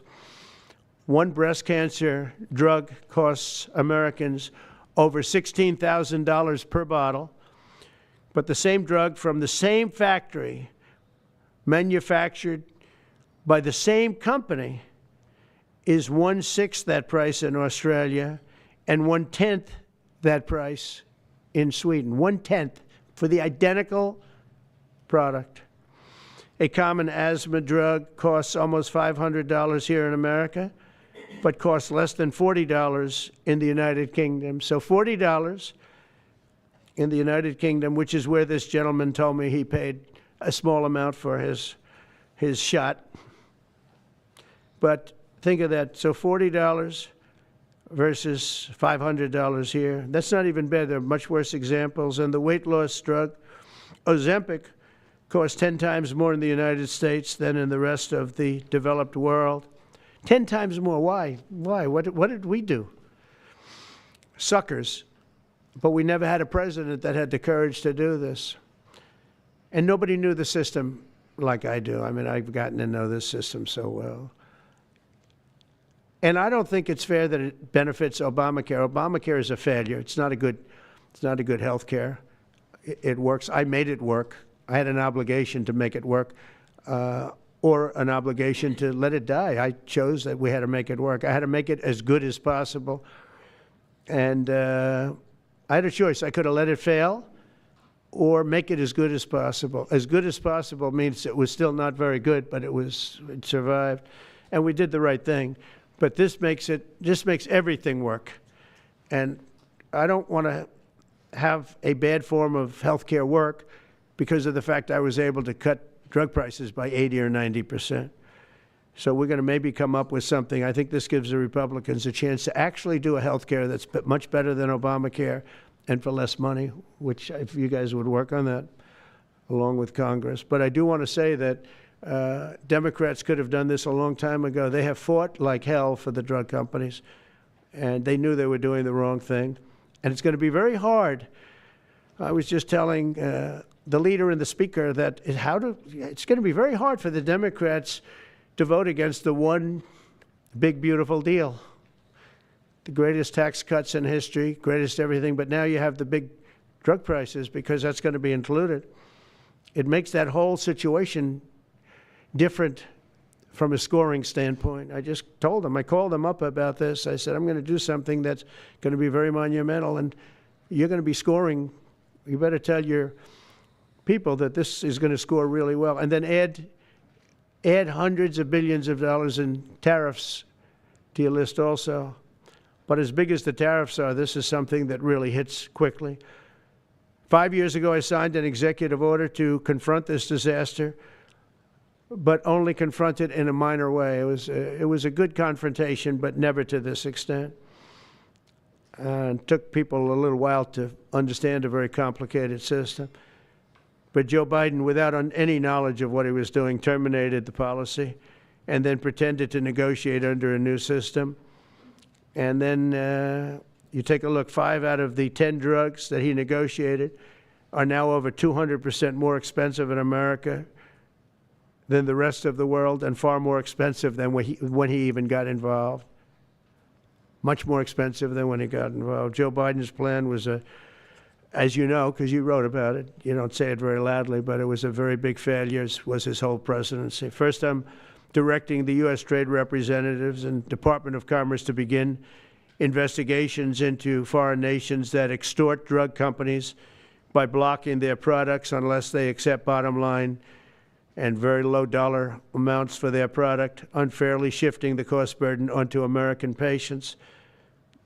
One breast cancer drug costs Americans over $16,000 per bottle. But the same drug from the same factory, manufactured by the same company, is 1/6 that price in Australia and 1/10 that price in Sweden. 1/10 for the identical product. A common asthma drug costs almost $500 here in America, but costs less than $40 in the United Kingdom. So $40 in the United Kingdom, which is where this gentleman told me he paid a small amount for his shot. But think of that. So $40 versus $500 here. That's not even bad. There are much worse examples. And the weight loss drug, Ozempic, costs 10 times more in the United States than in the rest of the developed world. 10 times more. Why? Why? What did we do? Suckers. But we never had a president that had the courage to do this. And nobody knew the system like I do. I mean, I've gotten to know this system so well. And I don't think it's fair that it benefits Obamacare. Obamacare is a failure. It's not a good health care. It works. I made it work. I had an obligation to make it work, or an obligation to let it die. I chose that we had to make it work. I had to make it as good as possible. And I had a choice. I could have let it fail, or make it as good as possible. As good as possible means it was still not very good, but it survived. And we did the right thing. But this makes everything work. And I don't want to have a bad form of healthcare work because of the fact I was able to cut drug prices by 80 or 90%. So we're going to maybe come up with something. I think this gives the Republicans a chance to actually do a healthcare that's much better than Obamacare and for less money, which if you guys would work on that along with Congress. But I do want to say that Democrats could have done this a long time ago. They have fought like hell for the drug companies, and they knew they were doing the wrong thing. And it's going to be very hard. I was just telling the leader and the speaker that it's going to be very hard for the Democrats to vote against the one big, beautiful deal. The greatest tax cuts in history, greatest everything, but now you have the big drug prices because that's going to be included. It makes that whole situation different from a scoring standpoint. I just told them, I called them up about this. I said, I'm going to do something that's going to be very monumental, and you're going to be scoring. You better tell your people that this is going to score really well. And then add hundreds of billions of dollars in tariffs to your list also. But as big as the tariffs are, this is something that really hits quickly. 5 years ago, I signed an executive order to confront this disaster, but only confront it in a minor way. It was a good confrontation, but never to this extent. And it took people a little while to understand a very complicated system. But Joe Biden, without any knowledge of what he was doing, terminated the policy and then pretended to negotiate under a new system. And then you take a look, 5 out of the 10 drugs that he negotiated are now over 200% more expensive in America than the rest of the world, and far more expensive than when he even got involved. Much more expensive than when he got involved. Joe Biden's plan was as you know, because you wrote about it, you don't say it very loudly, but it was a very big failure, was his whole presidency. First, I'm directing the U.S. trade representatives and Department of Commerce to begin investigations into foreign nations that extort drug companies by blocking their products unless they accept bottom line and very low dollar amounts for their product, unfairly shifting the cost burden onto American patients.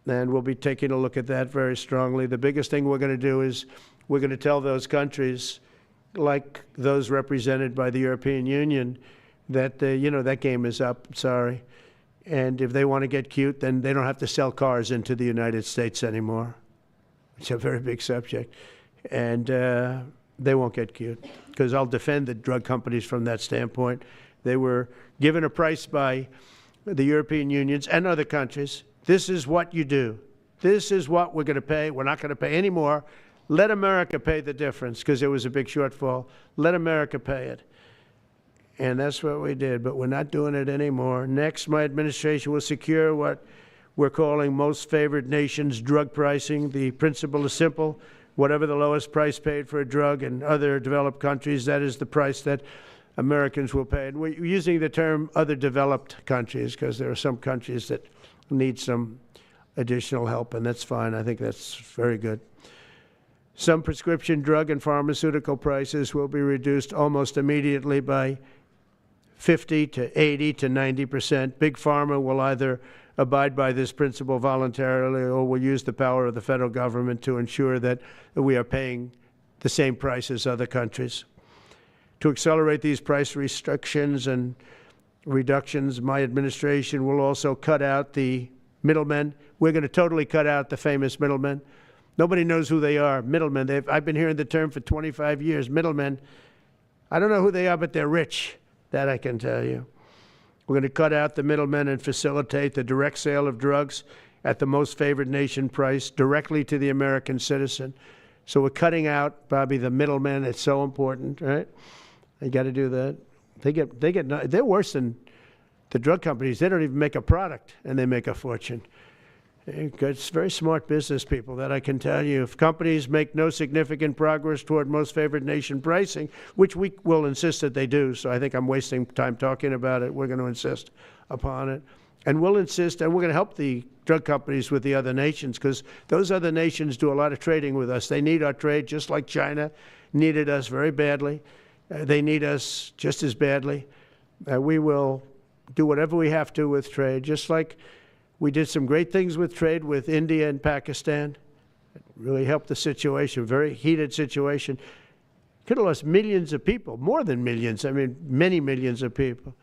And we'll be taking a look at that very strongly. The biggest thing we're going to do is we're going to tell those countries, like those represented by the European Union, that, that game is up, sorry. And if they want to get cute, then they don't have to sell cars into the United States anymore. It's a very big subject. And they won't get cute, because I'll defend the drug companies from that standpoint. They were given a price by the European unions and other countries. This is what you do. This is what we're going to pay. We're not going to pay any more. Let America pay the difference, because there was a big shortfall. Let America pay it. And that's what we did, but we're not doing it anymore. Next, my administration will secure what we're calling most favored nations drug pricing. The principle is simple. Whatever the lowest price paid for a drug in other developed countries, that is the price that Americans will pay. And we're using the term other developed countries because there are some countries that need some additional help, and that's fine. I think that's very good. Some prescription drug and pharmaceutical prices will be reduced almost immediately by 50 to 80 to 90%. Big Pharma will either abide by this principle voluntarily or will use the power of the federal government to ensure that we are paying the same price as other countries. To accelerate these price restrictions and reductions, my administration will also cut out the middlemen. We're going to totally cut out the famous middlemen. Nobody knows who they are, middlemen. I've been hearing the term for 25 years, middlemen. I don't know who they are, but they're rich. That I can tell you. We're going to cut out the middlemen and facilitate the direct sale of drugs at the most favored nation price directly to the American citizen. So we're cutting out, Bobby, the middlemen. It's so important, right? You got to do that. They're worse than the drug companies. They don't even make a product, and they make a fortune. It's very smart business people, that I can tell you. If companies make no significant progress toward most favored nation pricing, which we will insist that they do, so I think I'm wasting time talking about it. We're going to insist upon it. And we'll insist, and we're going to help the drug companies with the other nations, because those other nations do a lot of trading with us. They need our trade, just like China needed us very badly. They need us just as badly. We will do whatever we have to with trade, just like we did some great things with trade with India and Pakistan. It really helped the situation, very heated situation. Could have lost millions of people, more than millions, I mean, many millions of people.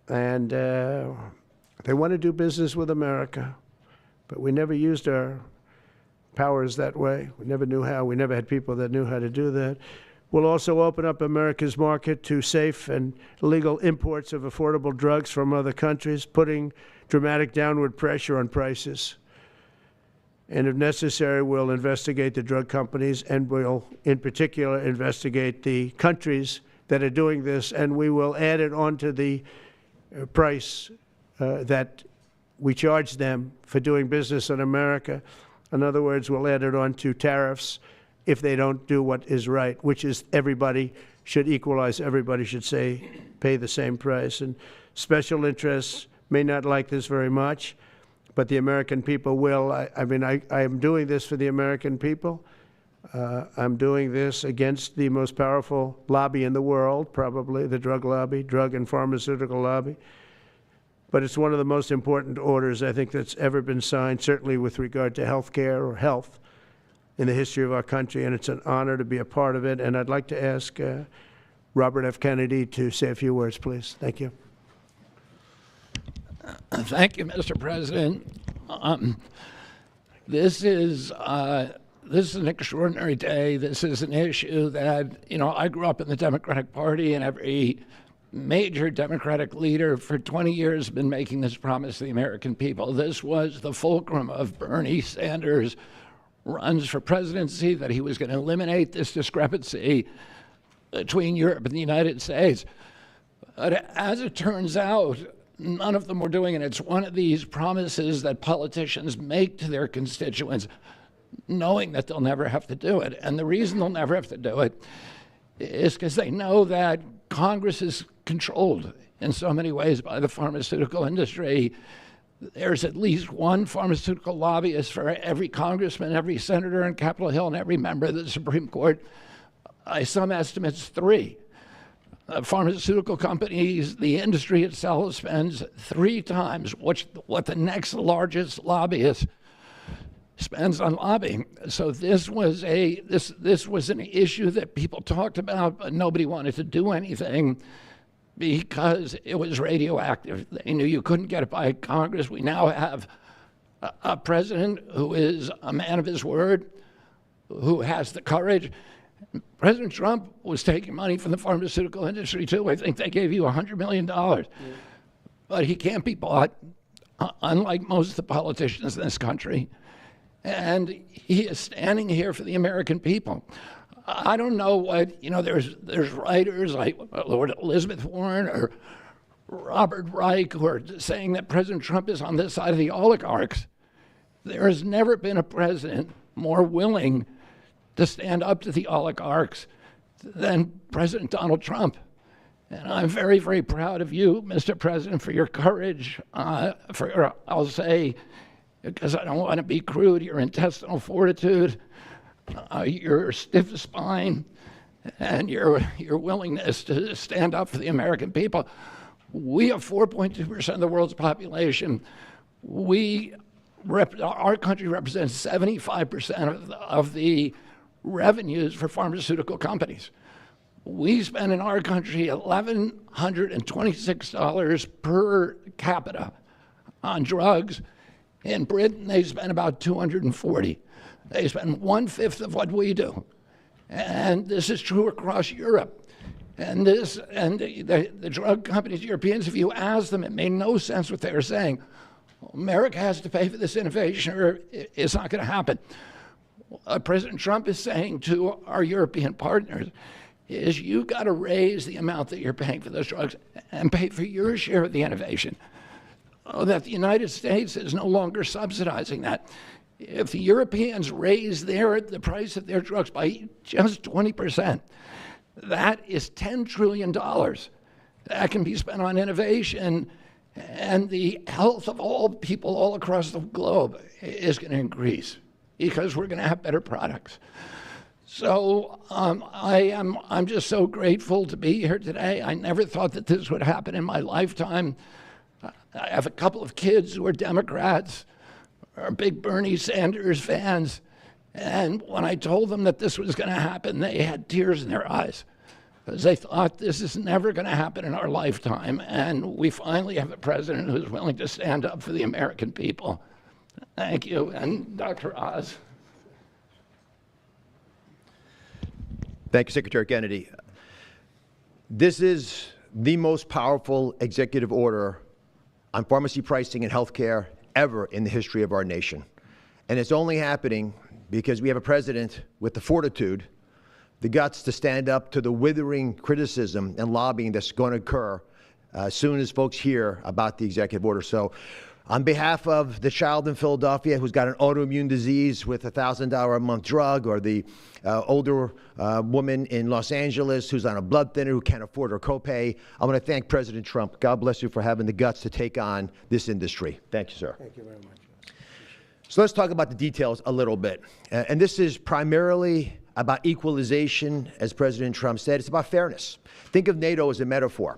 And they want to do business with America, but we never used our powers that way. We never knew how. We never had people that knew how to do that. We'll also open up America's market to safe and legal imports of affordable drugs from other countries, putting dramatic downward pressure on prices. And if necessary, we'll investigate the drug companies, and we'll, in particular, investigate the countries that are doing this, and we will add it onto the price that we charge them for doing business in America. In other words, we'll add it on to tariffs if they don't do what is right, which is everybody should equalize, everybody should say, pay the same price. And special interests may not like this very much, but the American people will. I am doing this for the American people. I'm doing this against the most powerful lobby in the world, probably, the drug lobby, drug and pharmaceutical lobby. But it's one of the most important orders, I think, that's ever been signed, certainly with regard to health care or health in the history of our country, and it's an honor to be a part of it. And I'd like to ask Robert F. Kennedy to say a few words, please. Thank you. Thank you, Mr. President. This is an extraordinary day. This is an issue that, I grew up in the Democratic Party, and every major Democratic leader for 20 years has been making this promise to the American people. This was the fulcrum of Bernie Sanders' runs for presidency, that he was going to eliminate this discrepancy between Europe and the United States. But as it turns out, none of them were doing it. It's one of these promises that politicians make to their constituents, knowing that they'll never have to do it. And the reason they'll never have to do it is because they know that Congress is controlled in so many ways by the pharmaceutical industry. There's at least one pharmaceutical lobbyist for every congressman, every senator in Capitol Hill, and every member of the Supreme Court. By some estimates, 3. Pharmaceutical companies, the industry itself spends 3 times what the next largest lobbyist spends on lobbying. So this was an issue that people talked about, but nobody wanted to do anything because it was radioactive. They knew you couldn't get it by Congress. We now have a president who is a man of his word, who has the courage. President Trump was taking money from the pharmaceutical industry too. I think they gave you $100 million. But he can't be bought, unlike most of the politicians in this country. And he is standing here for the American people. I don't know what, there's writers like Lord Elizabeth Warren or Robert Reich who are saying that President Trump is on this side of the oligarchs. There has never been a president more willing to stand up to the oligarchs than President Donald Trump. And I'm very, very proud of you, Mr. President, for your courage, I'll say, because I don't want to be crude, your intestinal fortitude, your stiff spine, and your willingness to stand up for the American people. We have 4.2% of the world's population. Our country represents 75% of the revenues for pharmaceutical companies. We spend in our country $1,126 per capita on drugs. In Britain, they spend about $240. They spend 1/5 of what we do. And this is true across Europe. And the drug companies, Europeans, if you ask them, it made no sense what they were saying. America has to pay for this innovation or it's not going to happen. What President Trump is saying to our European partners is you've got to raise the amount that you're paying for those drugs and pay for your share of the innovation. That the United States is no longer subsidizing that. If the Europeans raise the price of their drugs by just 20%, that is $10 trillion that can be spent on innovation, and the health of all people all across the globe is going to increase because we're going to have better products. So I'm just so grateful to be here today. I never thought that this would happen in my lifetime. I have a couple of kids who are Democrats, are big Bernie Sanders fans, and when I told them that this was going to happen, they had tears in their eyes because they thought this is never going to happen in our lifetime, and we finally have a president who's willing to stand up for the American people. Thank you, and Dr. Oz. Thank you, Secretary Kennedy. This is the most powerful executive order on pharmacy pricing and healthcare ever in the history of our nation. And it's only happening because we have a president with the fortitude, the guts to stand up to the withering criticism and lobbying that's going to occur as soon as folks hear about the executive order. So on behalf of the child in Philadelphia who's got an autoimmune disease with a $1,000 a month drug, or the older woman in Los Angeles who's on a blood thinner who can't afford her copay, I want to thank President Trump. God bless you for having the guts to take on this industry. Thank you, sir. Thank you very much. So let's talk about the details a little bit. And this is primarily about equalization, as President Trump said. It's about fairness. Think of NATO as a metaphor.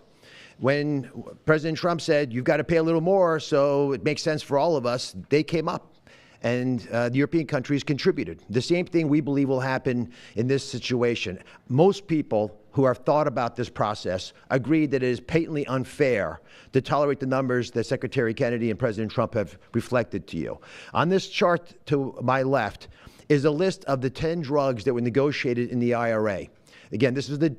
When President Trump said, you've got to pay a little more so it makes sense for all of us, they came up. And the European countries contributed. The same thing we believe will happen in this situation. Most people who have thought about this process agree that it is patently unfair to tolerate the numbers that Secretary Kennedy and President Trump have reflected to you. On this chart to my left is a list of the 10 drugs that were negotiated in the IRA. Again, this is the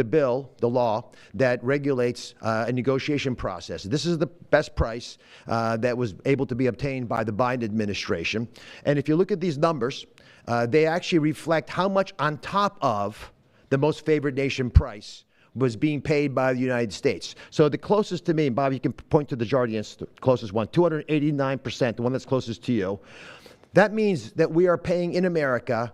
bill, the law, that regulates a negotiation process. This is the best price that was able to be obtained by the Biden administration. And if you look at these numbers, they actually reflect how much on top of the most favored nation price was being paid by the United States. So the closest to me, and Bob, you can point to the Jardiance, the closest one, 289%, the one that's closest to you. That means that we are paying in America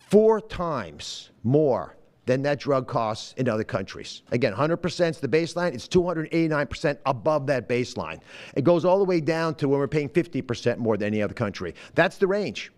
4 times more than that drug costs in other countries. Again, 100% is the baseline. It's 289% above that baseline. It goes all the way down to when we're paying 50% more than any other country. That's the range.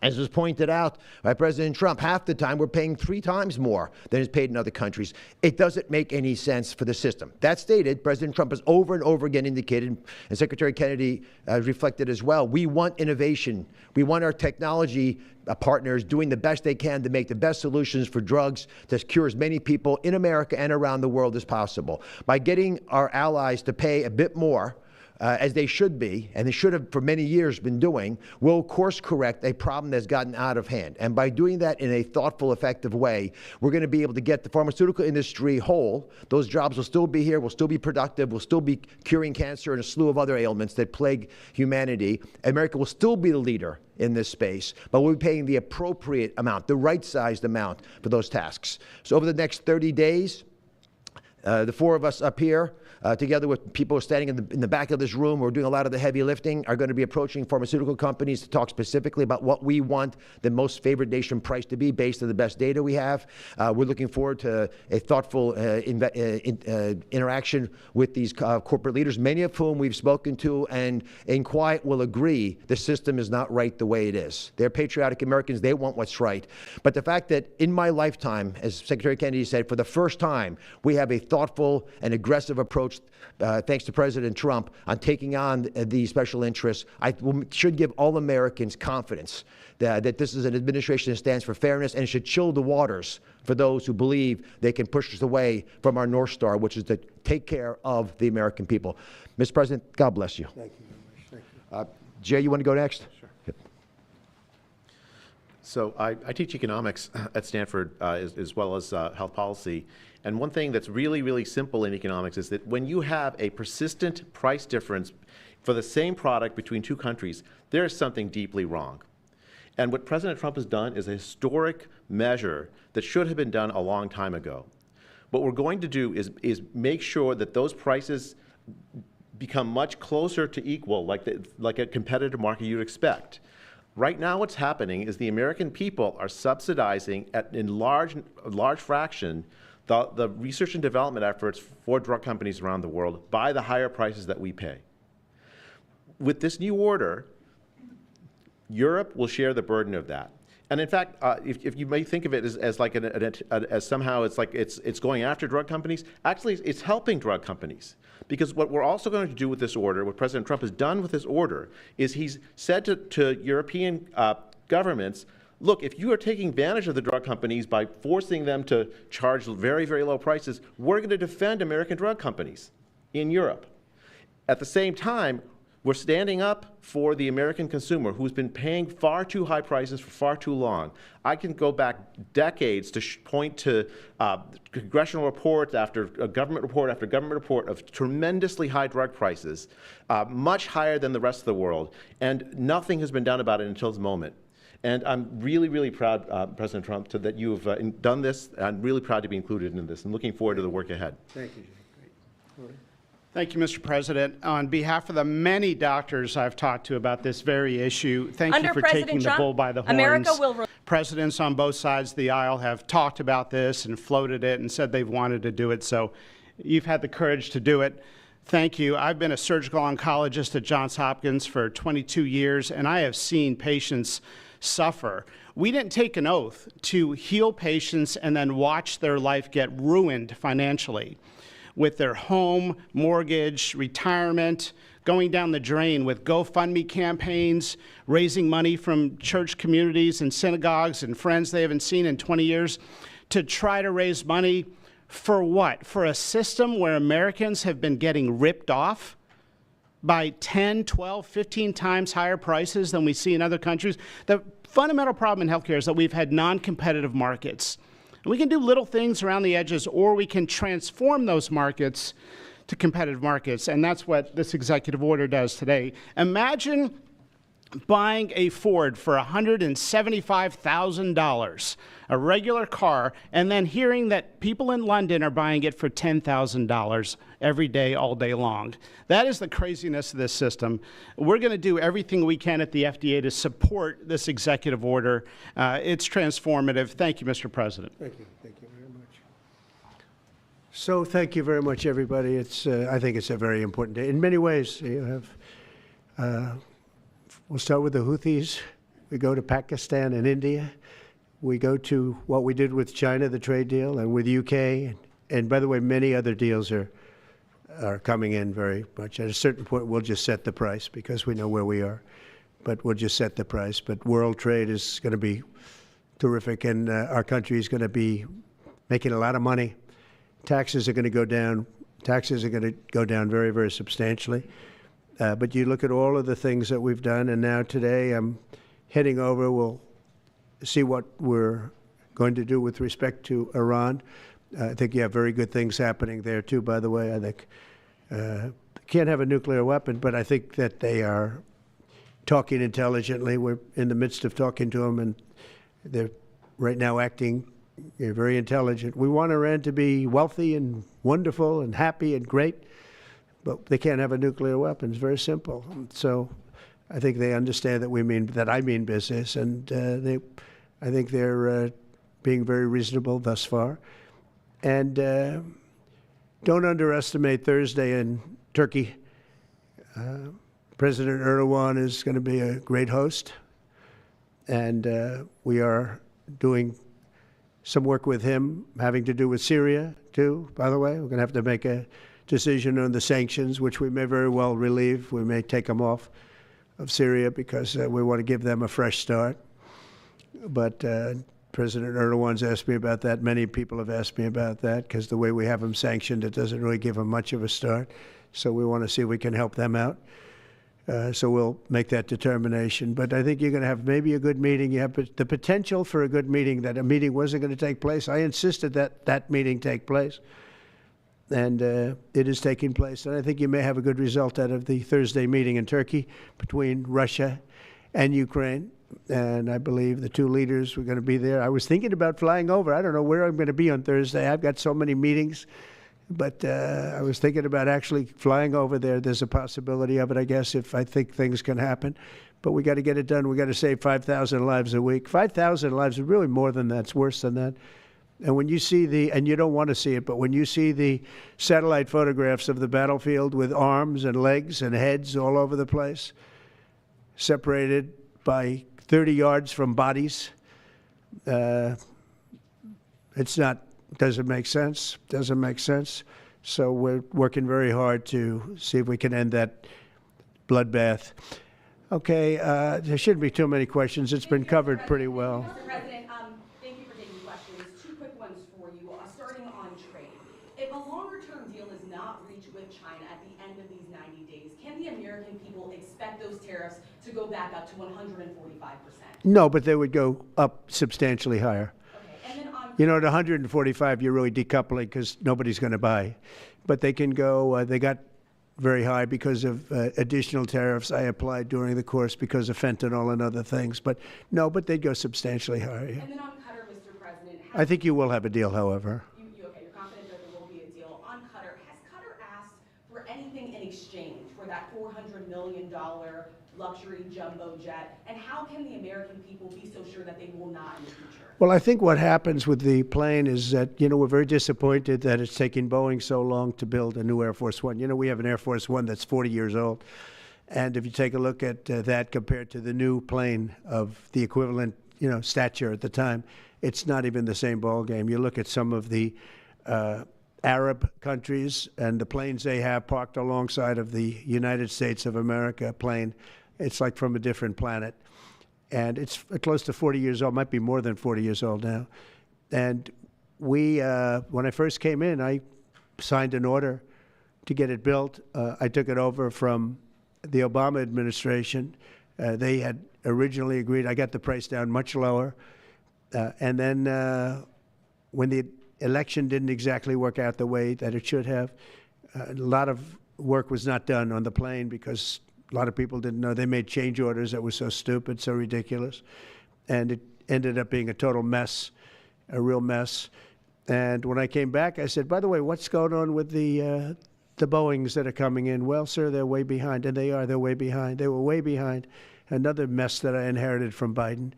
As was pointed out by President Trump, half the time we're paying 3 times more than is paid in other countries. It doesn't make any sense for the system. That stated, President Trump has over and over again indicated, and Secretary Kennedy reflected as well, we want innovation. We want our technology partners doing the best they can to make the best solutions for drugs to cure as many people in America and around the world as possible. By getting our allies to pay a bit more, as they should be, and they should have for many years been doing, will course correct a problem that's gotten out of hand. And by doing that in a thoughtful, effective way, we're going to be able to get the pharmaceutical industry whole. Those jobs will still be here, will still be productive, will still be curing cancer and a slew of other ailments that plague humanity. America will still be the leader in this space, but we'll be paying the appropriate amount, the right-sized amount for those tasks. So over the next 30 days, the 4 of us up here, together with people standing in the back of this room who are doing a lot of the heavy lifting, are going to be approaching pharmaceutical companies to talk specifically about what we want the most favored nation price to be based on the best data we have. We're looking forward to a thoughtful interaction with these corporate leaders, many of whom we've spoken to and in quiet will agree the system is not right the way it is. They're patriotic Americans. They want what's right. But the fact that in my lifetime, as Secretary Kennedy said, for the first time, we have a thoughtful and aggressive approach, thanks to President Trump, on taking on the special interests, should give all Americans confidence that this is an administration that stands for fairness, and it should chill the waters for those who believe they can push us away from our North Star, which is to take care of the American people. Mr. President, God bless you. Thank you very much. Thank you. Jay, you want to go next? Sure. Yep. So I teach economics at Stanford as well as health policy. And one thing that's really, really simple in economics is that when you have a persistent price difference for the same product between 2 countries, there is something deeply wrong. And what President Trump has done is a historic measure that should have been done a long time ago. What we're going to do is make sure that those prices become much closer to equal, like a competitive market you'd expect. Right now what's happening is the American people are subsidizing in large fraction the research and development efforts for drug companies around the world by the higher prices that we pay. With this new order, Europe will share the burden of that. And in fact, if you may think of it as like as somehow it's going after drug companies, actually it's helping drug companies. Because what we're also going to do with this order, what President Trump has done with this order, is he's said to European governments, look, if you are taking advantage of the drug companies by forcing them to charge very, very low prices, we're going to defend American drug companies in Europe. At the same time, we're standing up for the American consumer who's been paying far too high prices for far too long. I can go back decades to point to congressional reports after government report after government report of tremendously high drug prices, much higher than the rest of the world, and nothing has been done about it until this moment. And I'm really, really proud, President Trump, that you've done this. I'm really proud to be included in this and looking forward to the work ahead. Thank you, Jay. Great. All right. Thank you, Mr. President. On behalf of the many doctors I've talked to about this very issue, thank you for taking the bull by the horns. America will Presidents on both sides of the aisle have talked about this and floated it and said they've wanted to do it, so you've had the courage to do it. Thank you. I've been a surgical oncologist at Johns Hopkins for 22 years, and I have seen patients suffer. We didn't take an oath to heal patients and then watch their life get ruined financially, with their home, mortgage, retirement, going down the drain with GoFundMe campaigns, raising money from church communities and synagogues and friends they haven't seen in 20 years to try to raise money for what? For a system where Americans have been getting ripped off by 10, 12, 15 times higher prices than we see in other countries. The fundamental problem in healthcare is that we've had non-competitive markets. We can do little things around the edges, or we can transform those markets to competitive markets, and that's what this executive order does today. Imagine buying a Ford for $175,000, a regular car, and then hearing that people in London are buying it for $10,000 every day, all day long. That is the craziness of this system. We're going to do everything we can at the FDA to support this executive order. It's transformative. Thank you, Mr. President. Thank you. Thank you very much. So thank you very much, everybody. I think it's a very important day. In many ways, you have, we'll start with the Houthis. We go to Pakistan and India. We go to what we did with China, the trade deal, and with UK. And by the way, many other deals are coming in very much. At a certain point, we'll just set the price because we know where we are. But we'll just set the price. But world trade is going to be terrific, and our country is going to be making a lot of money. Taxes are going to go down. Taxes are going to go down very, very substantially. But you look at all of the things that we've done, and now today I'm heading over. We'll see what we're going to do with respect to Iran. I think you have very good things happening there, too, by the way. I think can't have a nuclear weapon, but I think that they are talking intelligently. We're in the midst of talking to them, and they're right now acting very intelligent. We want Iran to be wealthy and wonderful and happy and great, but they can't have a nuclear weapon. It's very simple. So I think they understand that I mean business, and I think they're being very reasonable thus far. And don't underestimate Thursday in Turkey. President Erdogan is going to be a great host, and we are doing some work with him having to do with Syria, too, by the way. We're going to have to make a decision on the sanctions, which we may very well relieve. We may take them off of Syria because we want to give them a fresh start. But President Erdogan's asked me about that. Many people have asked me about that because the way we have them sanctioned, it doesn't really give them much of a start. So we want to see if we can help them out. So we'll make that determination. But I think you're going to have maybe a good meeting. You have the potential for a good meeting, that a meeting wasn't going to take place. I insisted that that meeting take place. And it is taking place. And I think you may have a good result out of the Thursday meeting in Turkey between Russia and Ukraine. And I believe the two leaders were going to be there. I was thinking about flying over. I don't know where I'm going to be on Thursday. I've got so many meetings. But I was thinking about actually flying over there. There's a possibility of it, I guess, if I think things can happen. But we got to get it done. We got to save 5,000 lives a week. 5,000 lives is really more than that. It's worse than that. And when you see and you don't want to see it, but when you see the satellite photographs of the battlefield with arms and legs and heads all over the place, separated by 30 yards from bodies, doesn't make sense. Doesn't make sense. So we're working very hard to see if we can end that bloodbath. Okay, there shouldn't be too many questions. It's been covered pretty well. Mr. President, thank you for taking questions. Two quick ones for you, starting on trade. If a longer-term deal is not reached with China at the end of these 90 days, can the American people expect those tariffs to go back up to 145%? No, but they would go up substantially higher. Okay, and then on You know, at 145, you're really decoupling because nobody's going to buy. But they can go, they got very high because of additional tariffs I applied during the course because of fentanyl and other things. But no, but they'd go substantially higher. And then on Qatar, Mr. President, I think you will have a deal, however. okay, you're confident that there will be a deal. On Qatar, has Qatar asked for anything in exchange for that $400 million luxury jumbo jet? And how can the American people be so sure that they will not in the future? Well, I think what happens with the plane is that, you know, we're very disappointed that it's taking Boeing so long to build a new Air Force One. You know, we have an Air Force One that's 40 years old. And if you take a look at that compared to the new plane of the equivalent, you know, stature at the time, it's not even the same ballgame. You look at some of the Arab countries and the planes they have parked alongside of the United States of America plane, it's like from a different planet. And it's close to 40 years old, might be more than 40 years old now. And we, when I first came in, I signed an order to get it built. I took it over from the Obama administration. They had originally agreed. I got the price down much lower. And then when the election didn't exactly work out the way that it should have, a lot of work was not done on the plane because a lot of people didn't know. They made change orders that were so stupid, so ridiculous. And it ended up being a total mess, a real mess. And when I came back, I said, by the way, what's going on with the Boeings that are coming in? Well, sir, they're way behind. And they are. They're way behind. They were way behind. Another mess that I inherited from Biden.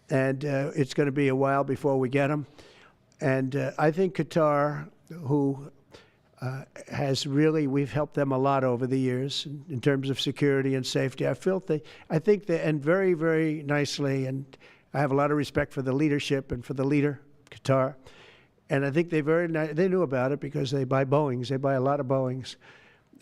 And it's going to be a while before we get them. And I think Qatar, who has really, we've helped them a lot over the years in terms of security and safety. I think they end very, very nicely, and I have a lot of respect for the leadership and for the leader, Qatar. And I think they knew about it because they buy Boeings. They buy a lot of Boeings,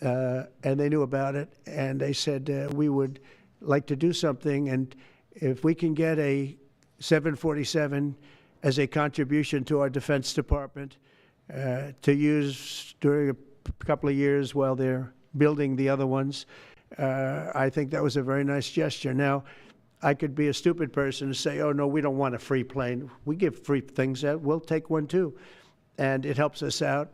and they knew about it. And they said we would like to do something, and if we can get a 747 as a contribution to our Defense Department, to use during a couple of years while they're building the other ones. I think that was a very nice gesture. Now, I could be a stupid person and say, oh, no, we don't want a free plane. We give free things out. We'll take one, too. And it helps us out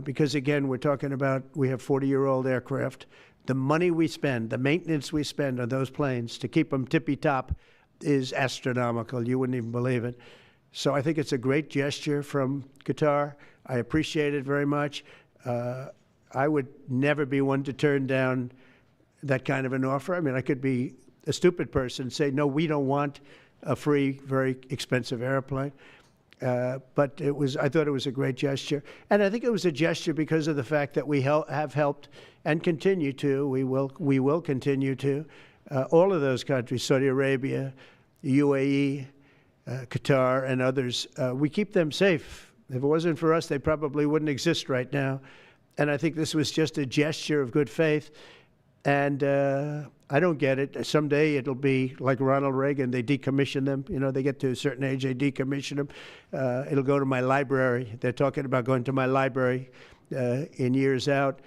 because, again, we're talking about we have 40-year-old aircraft. The money we spend, the maintenance we spend on those planes to keep them tippy-top is astronomical. You wouldn't even believe it. So I think it's a great gesture from Qatar. I appreciate it very much. I would never be one to turn down that kind of an offer. I mean, I could be a stupid person and say, no, we don't want a free, very expensive airplane. But I thought it was a great gesture. And I think it was a gesture because of the fact that we have helped and continue to, we will continue to, all of those countries, Saudi Arabia, UAE, Qatar, and others, we keep them safe. If it wasn't for us, they probably wouldn't exist right now. And I think this was just a gesture of good faith. And I don't get it. Someday it'll be like Ronald Reagan. They decommission them. You know, they get to a certain age, they decommission them. It'll go to my library. They're talking about going to my library in years out.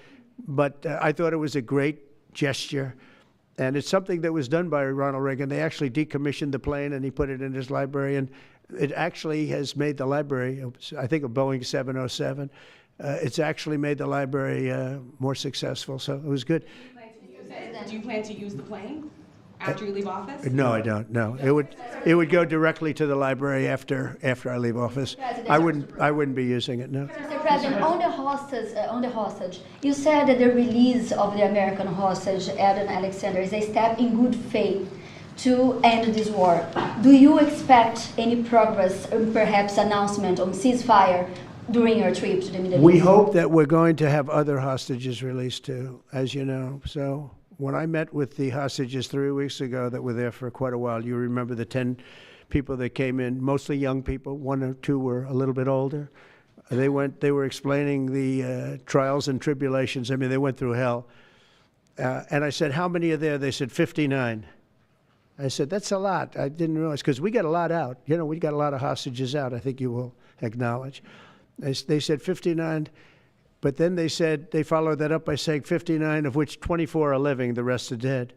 But I thought it was a great gesture. And it's something that was done by Ronald Reagan. They actually decommissioned the plane, and he put it in his library. And it actually has made the library, I think a Boeing 707, it's actually made the library more successful. So it was good. Do you plan to use the plane after you leave office? No, I don't. No, it would go directly to the library after I leave office. I wouldn't be using it. No. Mr. President, on the hostage, you said that the release of the American hostage, Adam Alexander, is a step in good faith to end this war. Do you expect any progress, or perhaps announcement on ceasefire during your trip to the Middle East? We hope that we're going to have other hostages released too, as you know. So when I met with the hostages 3 weeks ago that were there for quite a while, you remember the 10 people that came in, mostly young people. One or two were a little bit older. They were explaining the trials and tribulations. I mean, they went through hell. And I said, how many are there? They said, 59. I said, that's a lot. I didn't realize, because we got a lot out. You know, we got a lot of hostages out, I think you will acknowledge. They said 59, but then they said, they followed that up by saying 59, of which 24 are living, the rest are dead.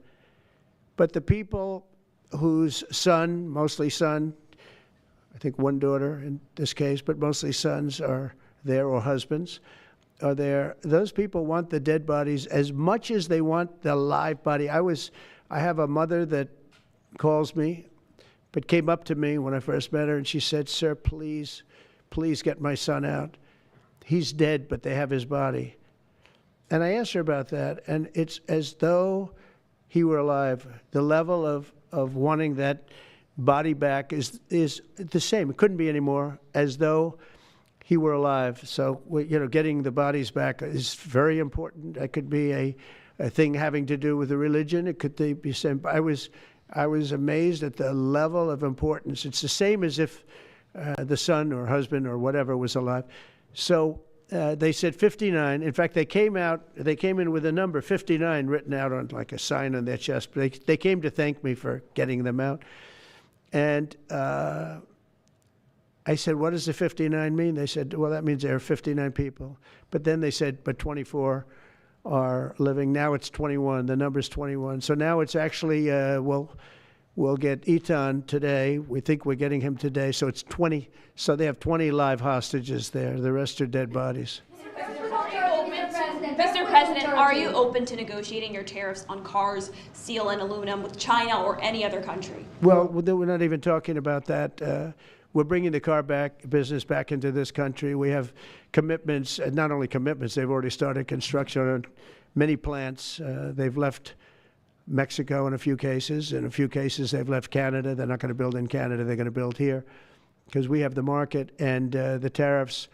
But the people whose son, mostly son, I think one daughter in this case, but mostly sons are there, or husbands are there, those people want the dead bodies as much as they want the live body. I have a mother that calls me, but came up to me when I first met her, and she said, sir, please, please get my son out. He's dead, but they have his body. And I asked her about that, and it's as though he were alive. The level of wanting that body back is the same. It couldn't be any more, as though he were alive. So, you know, getting the bodies back is very important. That could be a thing having to do with the religion. It could be same. I was amazed at the level of importance. It's the same as if the son or husband or whatever was alive. So they said 59. In fact, they came in with a number 59 written out on like a sign on their chest. But they came to thank me for getting them out. And I said, what does the 59 mean? They said, well, that means there are 59 people. But then they said, but 24 are living. Now it's 21. The number's 21. So now it's actually, we'll get Etan today. We think we're getting him today. So it's 20. So they have 20 live hostages there. The rest are dead bodies. Mr. President, are you open to negotiating your tariffs on cars, steel, and aluminum with China or any other country? Well, we're not even talking about that. We're bringing the car business back into this country. We have commitments, and not only commitments, they've already started construction on many plants. They've left Mexico in a few cases. In a few cases, they've left Canada. They're not going to build in Canada. They're going to build here because we have the market, and the tariffs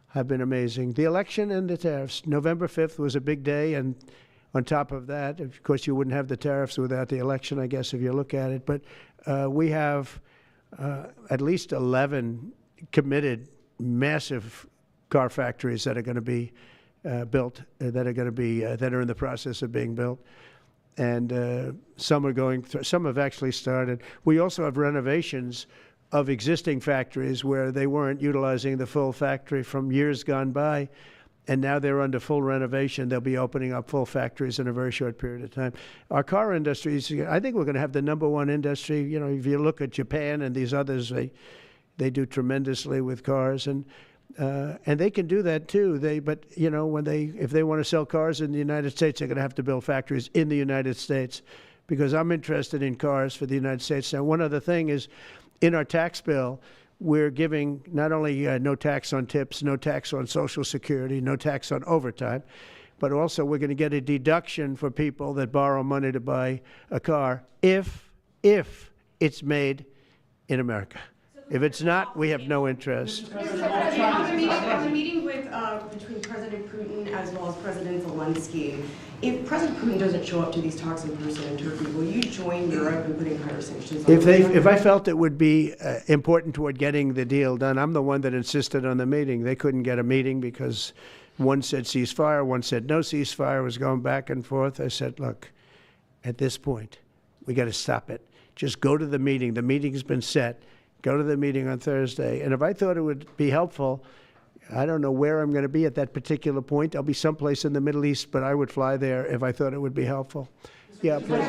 have been amazing. The election and the tariffs. November 5th was a big day, and on top of that, of course, you wouldn't have the tariffs without the election, I guess, if you look at it. But we have at least 11 committed massive car factories that are going to be built, that are in the process of being built. And some have actually started. We also have renovations of existing factories where they weren't utilizing the full factory from years gone by, and now they're under full renovation. They'll be opening up full factories in a very short period of time. Our car industry is, I think we're going to have the #1 industry. You know, if you look at Japan and these others, they do tremendously with cars, and they can do that too. But you know, if they want to sell cars in the United States, they're going to have to build factories in the United States, because I'm interested in cars for the United States. Now, one other thing is, in our tax bill, we're giving not only no tax on tips, no tax on Social Security, no tax on overtime, but also we're going to get a deduction for people that borrow money to buy a car if it's made in America. If it's not, we have no interest. On the meeting between President Putin as well as President Zelensky, if President Putin doesn't show up to these talks in person in Turkey, will you join Europe in putting higher sanctions on If I felt it would be important toward getting the deal done, I'm the one that insisted on the meeting. They couldn't get a meeting because one said ceasefire, one said no ceasefire. It was going back and forth. I said, look, at this point, we got to stop it. Just go to the meeting. The meeting's been set. Go to the meeting on Thursday. And if I thought it would be helpful, I don't know where I'm going to be at that particular point. I'll be someplace in the Middle East, but I would fly there if I thought it would be helpful. Yeah, please.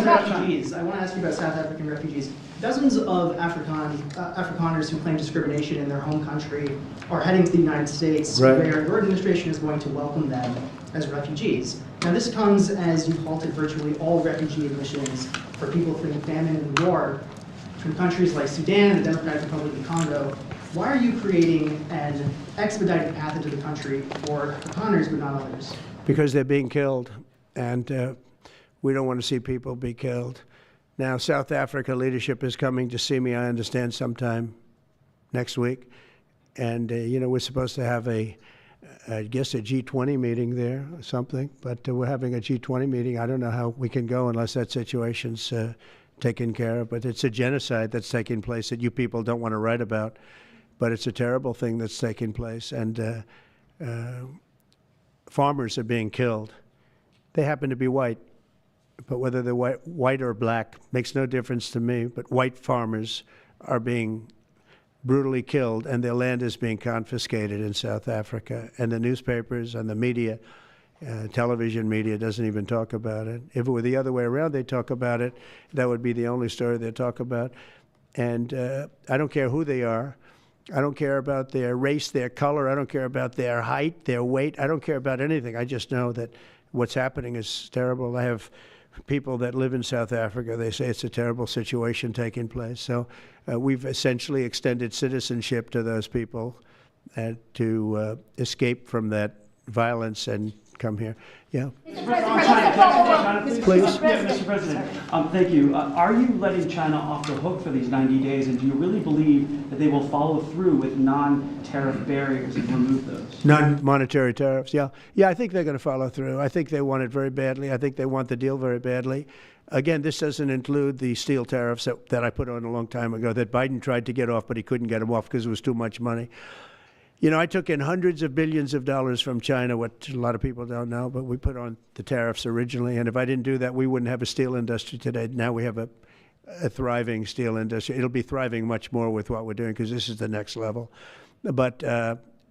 Refugees. I want to ask you about South African refugees. Dozens of Afrikaners who claim discrimination in their home country are heading to the United States, Right. where your administration is going to welcome them as refugees. Now, this comes as you've halted virtually all refugee admissions for people fleeing famine and war from countries like Sudan, the Democratic Republic of Congo. Why are you creating an expedited path into the country for Afrikaners but not others? Because they're being killed, and we don't want to see people be killed. Now, South Africa leadership is coming to see me, I understand, sometime next week. And, you know, we're supposed to have I guess a G20 meeting there or something, but we're having a G20 meeting. I don't know how we can go unless that situation's taken care of. But it's a genocide that's taking place that you people don't want to write about. But it's a terrible thing that's taking place. And farmers are being killed. They happen to be white. But whether they're white or black makes no difference to me. But white farmers are being brutally killed, and their land is being confiscated in South Africa. And the newspapers and the media, television media, doesn't even talk about it. If it were the other way around, they'd talk about it. That would be the only story they'd talk about. And I don't care who they are. I don't care about their race, their color. I don't care about their height, their weight. I don't care about anything. I just know that what's happening is terrible. I have people that live in South Africa. They say it's a terrible situation taking place. So we've essentially extended citizenship to those people to escape from that violence and come here. Yeah. Please. Mr. President, thank you. Are you letting China off the hook for these 90 days, and do you really believe that they will follow through with non-tariff barriers and remove those? Non-monetary tariffs, yeah. Yeah, I think they're going to follow through. I think they want it very badly. I think they want the deal very badly. Again, this doesn't include the steel tariffs that I put on a long time ago that Biden tried to get off, but he couldn't get them off because it was too much money. You know, I took in hundreds of billions of dollars from China, what a lot of people don't know, but we put on the tariffs originally. And if I didn't do that, we wouldn't have a steel industry today. Now we have a thriving steel industry. It'll be thriving much more with what we're doing because this is the next level. But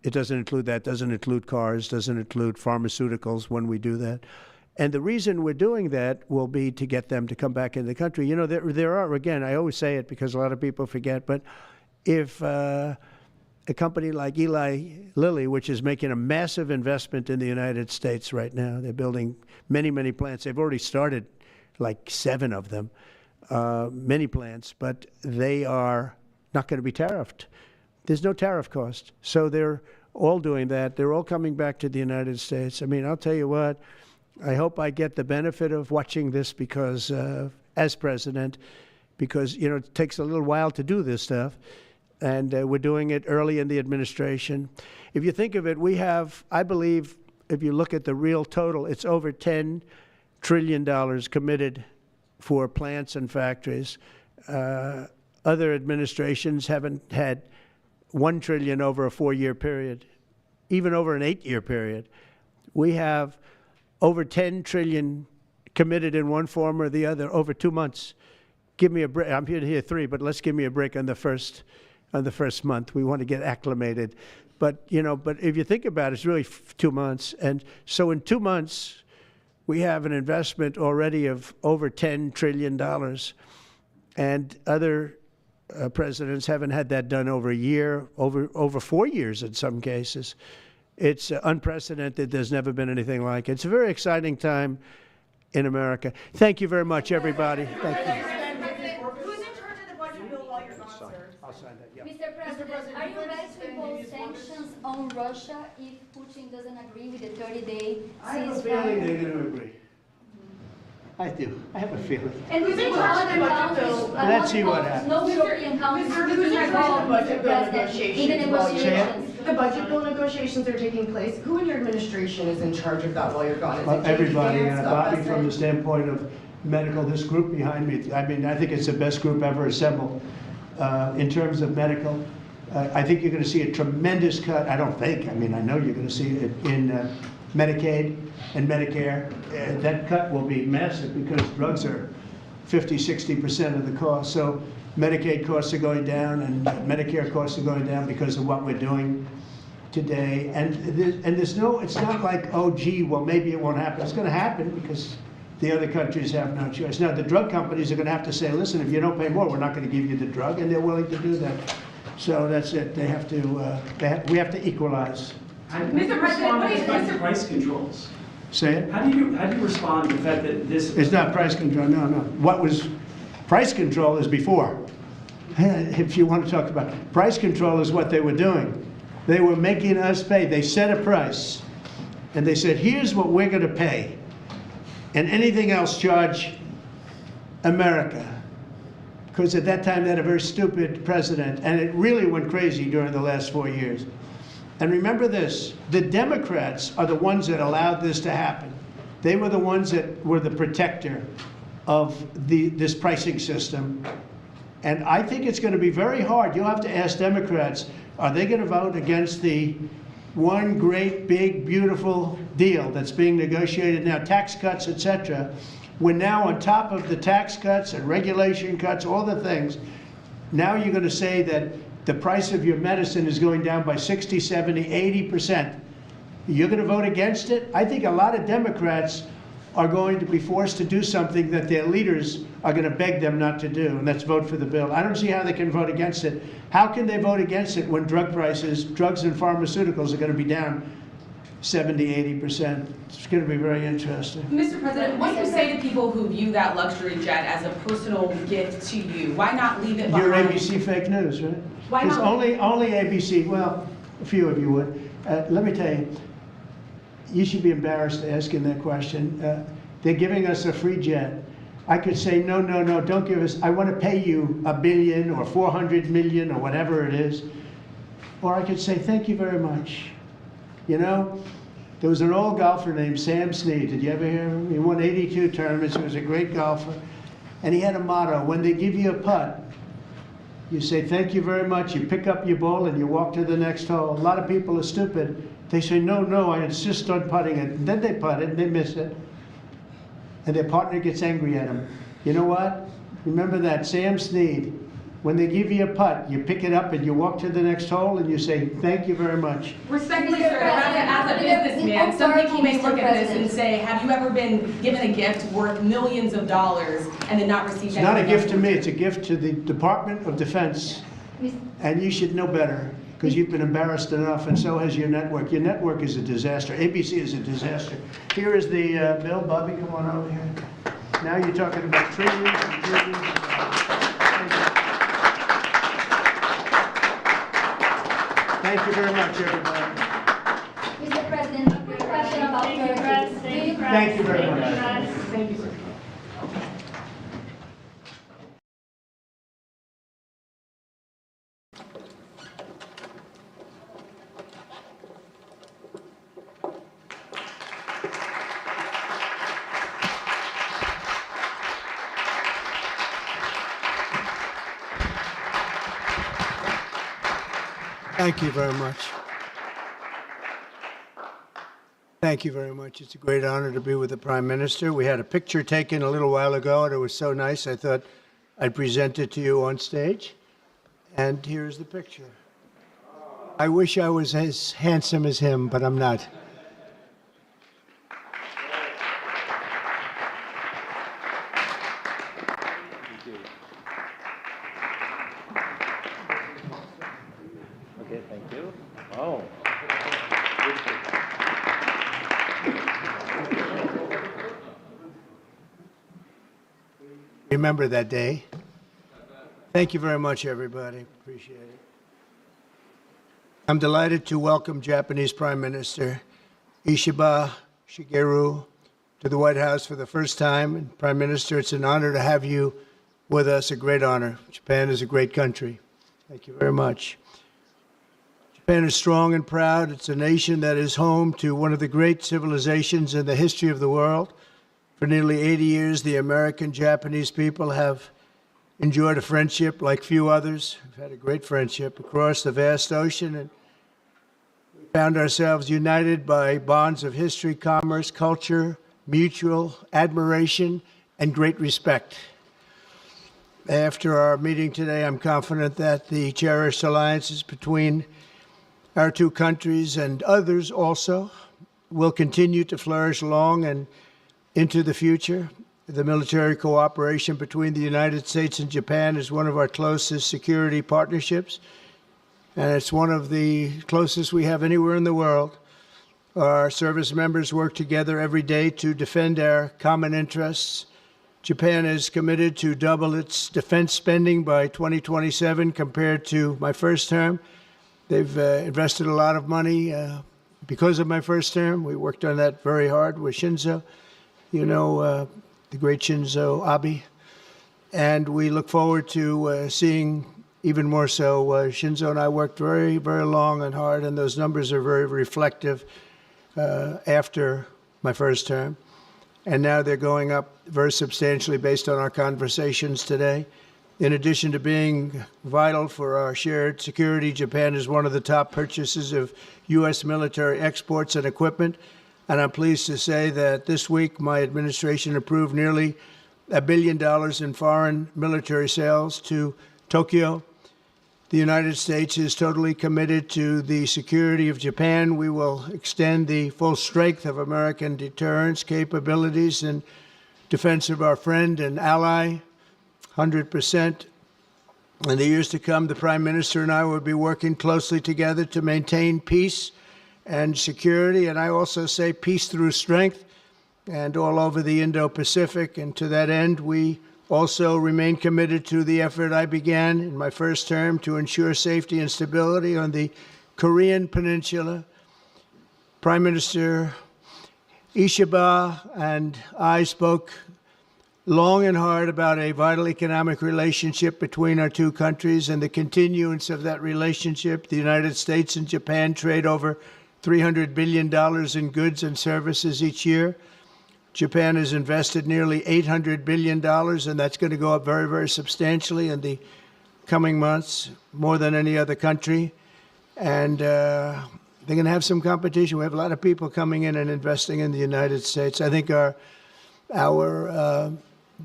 it doesn't include that, doesn't include cars, doesn't include pharmaceuticals when we do that. And the reason we're doing that will be to get them to come back in the country. You know, there are, again, I always say it because a lot of people forget, but if a company like Eli Lilly, which is making a massive investment in the United States right now. They're building many, many plants. They've already started like 7 of them, many plants, but they are not going to be tariffed. There's no tariff cost. So they're all doing that. They're all coming back to the United States. I mean, I'll tell you what, I hope I get the benefit of watching this because, as president, because, you know, it takes a little while to do this stuff. And we're doing it early in the administration. If you think of it, we have, I believe, if you look at the real total, it's over $10 trillion committed for plants and factories. Other administrations haven't had $1 trillion over a 4-year period, even over an 8-year period. We have over $10 trillion committed in one form or the other over 2 months. Give me a break. I'm here to hear 3, but let's give me a break on the first month. We want to get acclimated. But, you know, but if you think about it, it's really 2 months. And so in 2 months, we have an investment already of over $10 trillion. And other presidents haven't had that done over a year, over 4 years in some cases. It's unprecedented. There's never been anything like it. It's a very exciting time in America. Thank you very much, everybody. Thank you. Mr. President, are you ready to impose sanctions on Russia if Putin doesn't agree with the 30-day ceasefire? I have a feeling they're going to agree. I do. I have a feeling. And we think other countries, let's see what happens. No European countries will be involved, Mr. President, in the negotiations. The budget bill negotiations are taking place. Who in your administration is in charge of that while you're gone? Is it everybody, Bobby, from the standpoint of medical, this group behind me, I mean, I think it's the best group ever assembled. In terms of medical, I think you're going to see a tremendous cut. I don't think. I mean, I know you're going to see it in Medicaid and Medicare. That cut will be massive because drugs are 50–60% of the cost. So Medicaid costs are going down and Medicare costs are going down because of what we're doing today. And there's no. It's not like, oh, gee, well, maybe it won't happen. It's going to happen because the other countries have no choice. Now, the drug companies are going to have to say, listen, if you don't pay more, we're not going to give you the drug, and they're willing to do that. So that's it. They have to. We have to equalize. Mr. President, what is the price controls? Say it. How do you respond to the fact that this? It's not price control. No, no. What was price control is before. If you want to talk about price control, is what they were doing. They were making us pay. They set a price, and they said, here's what we're going to pay. And anything else, charge America. Because at that time, they had a very stupid president, and it really went crazy during the last 4 years. And remember this, the Democrats are the ones that allowed this to happen. They were the ones that were the protector of this pricing system. And I think it's going to be very hard. You'll have to ask Democrats, are they going to vote against the one great, big, beautiful deal that's being negotiated now, tax cuts, et cetera, when now on top of the tax cuts and regulation cuts, all the things, now you're going to say that the price of your medicine is going down by 60, 70, 80%. You're going to vote against it? I think a lot of Democrats are going to be forced to do something that their leaders are going to beg them not to do, and that's vote for the bill. I don't see how they can vote against it. How can they vote against it when drug prices, drugs and pharmaceuticals are going to be down 70, 80%? It's going to be very interesting. Mr. President, what do you say to people who view that luxury jet as a personal gift to you? Why not leave it behind? You're ABC fake news, right? Why Because not? only ABC, well, a few of you would. Let me tell you, you should be embarrassed asking that question. They're giving us a free jet. I could say, no, no, no, don't give us, I want to pay you $1 billion or 400 million or whatever it is. Or I could say, thank you very much. You know, there was an old golfer named Sam Snead. Did you ever hear of him? He won 82 tournaments. He was a great golfer. And he had a motto, when they give you a putt, you say, thank you very much. You pick up your ball and you walk to the next hole. A lot of people are stupid. They say, no, no, I insist on putting it. And then they putt it and they miss it. And their partner gets angry at them. You know what? Remember that, Sam Snead. When they give you a putt, you pick it up and you walk to the next hole and you say, thank you very much. Respectfully, sir, as a businessman, some people may look at this and say, have you ever been given a gift worth millions of dollars and then not received It's anything? not a gift to me, it's a gift to the Department of Defense. And you should know better, because you've been embarrassed enough, and so has your network. Your network is a disaster. ABC is a disaster. Here is the bill. Bobby, come on over here. Now you're talking about trillions and trillions of dollars. Thank you very much, everybody. Mr. President, a quick question about Turkey. Thank you very much. Thank you, sir. Thank you very much. Thank you very much. It's a great honor to be with the Prime Minister. We had a picture taken a little while ago, and it was so nice, I thought I'd present it to you on stage. And here's the picture. I wish I was as handsome as him, but I'm not. Okay, thank you. Oh. Remember that day. Thank you very much, everybody. Appreciate it. I'm delighted to welcome Japanese Prime Minister Ishiba Shigeru to the White House for the first time. And Prime Minister, it's an honor to have you with us, a great honor. Japan is a great country. Thank you very much. Japan is strong and proud. It's a nation that is home to one of the great civilizations in the history of the world. For nearly 80 years, the American-Japanese people have enjoyed a friendship like few others. We've had a great friendship across the vast ocean, and we found ourselves united by bonds of history, commerce, culture, mutual admiration, and great respect. After our meeting today, I'm confident that the cherished alliances between our two countries and others also will continue to flourish long and into the future. The military cooperation between the United States and Japan is one of our closest security partnerships, and it's one of the closest we have anywhere in the world. Our service members work together every day to defend our common interests. Japan is committed to double its defense spending by 2027 compared to my first term. They've invested a lot of money because of my first term. We worked on that very hard with Shinzo. You know, the great Shinzo Abe, and we look forward to seeing even more so. Shinzo and I worked very, very long and hard, and those numbers are very reflective after my first term. and now they're going up very substantially based on our conversations today. In addition to being vital for our shared security, Japan is one of the top purchasers of U.S. military exports and equipment. And I'm pleased to say that this week my administration approved nearly $1 billion in foreign military sales to Tokyo. The United States is totally committed to the security of Japan. We will extend the full strength of American deterrence capabilities in defense of our friend and ally, 100%. In the years to come, the Prime Minister and I will be working closely together to maintain peace and security, and I also say peace through strength, and all over the Indo-Pacific. And to that end, we also remain committed to the effort I began in my first term to ensure safety and stability on the Korean Peninsula. Prime Minister Ishiba and I spoke long and hard about a vital economic relationship between our two countries and the continuance of that relationship. The United States and Japan trade over $300 billion in goods and services each year. Japan has invested nearly $800 billion, and that's going to go up very, very substantially in the coming months, more than any other country. And they're going to have some competition. We have a lot of people coming in and investing in the United States. I think the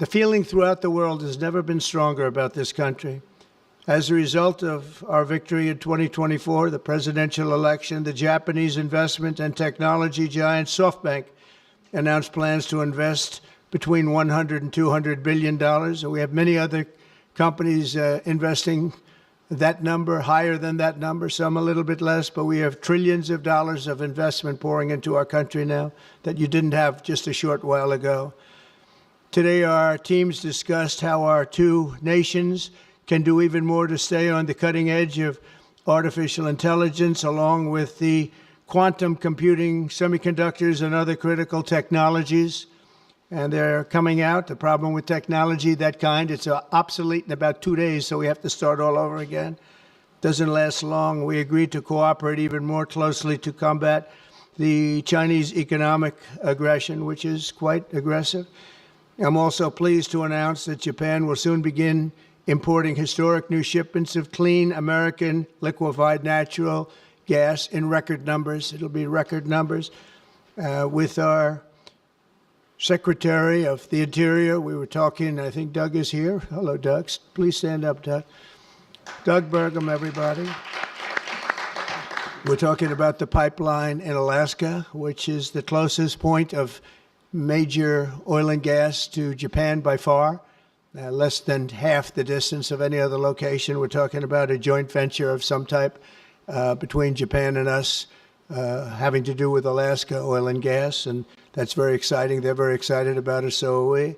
feeling throughout the world has never been stronger about this country. As a result of our victory in 2024, the presidential election, the Japanese investment and technology giant SoftBank announced plans to invest between $100 and $200 billion. And we have many other companies investing that number, higher than that number, some a little bit less, but we have trillions of dollars of investment pouring into our country now that you didn't have just a short while ago. Today, our teams discussed how our two nations can do even more to stay on the cutting edge of artificial intelligence, along with the quantum computing, semiconductors, and other critical technologies. And they're coming out. The problem with technology, that kind, it's obsolete in about 2 days, so we have to start all over again. Doesn't last long. We agreed to cooperate even more closely to combat the Chinese economic aggression, which is quite aggressive. I'm also pleased to announce that Japan will soon begin importing historic new shipments of clean American liquefied natural gas in record numbers. It'll be record numbers. With our Secretary of the Interior, we were talking, I think Doug is here. Hello, Doug. Please stand up, Doug. Doug Burgum, everybody. We're talking about the pipeline in Alaska, which is the closest point of major oil and gas to Japan by far, less than half the distance of any other location. We're talking about a joint venture of some type between Japan and us, having to do with Alaska oil and gas, and that's very exciting. They're very excited about it, so are we.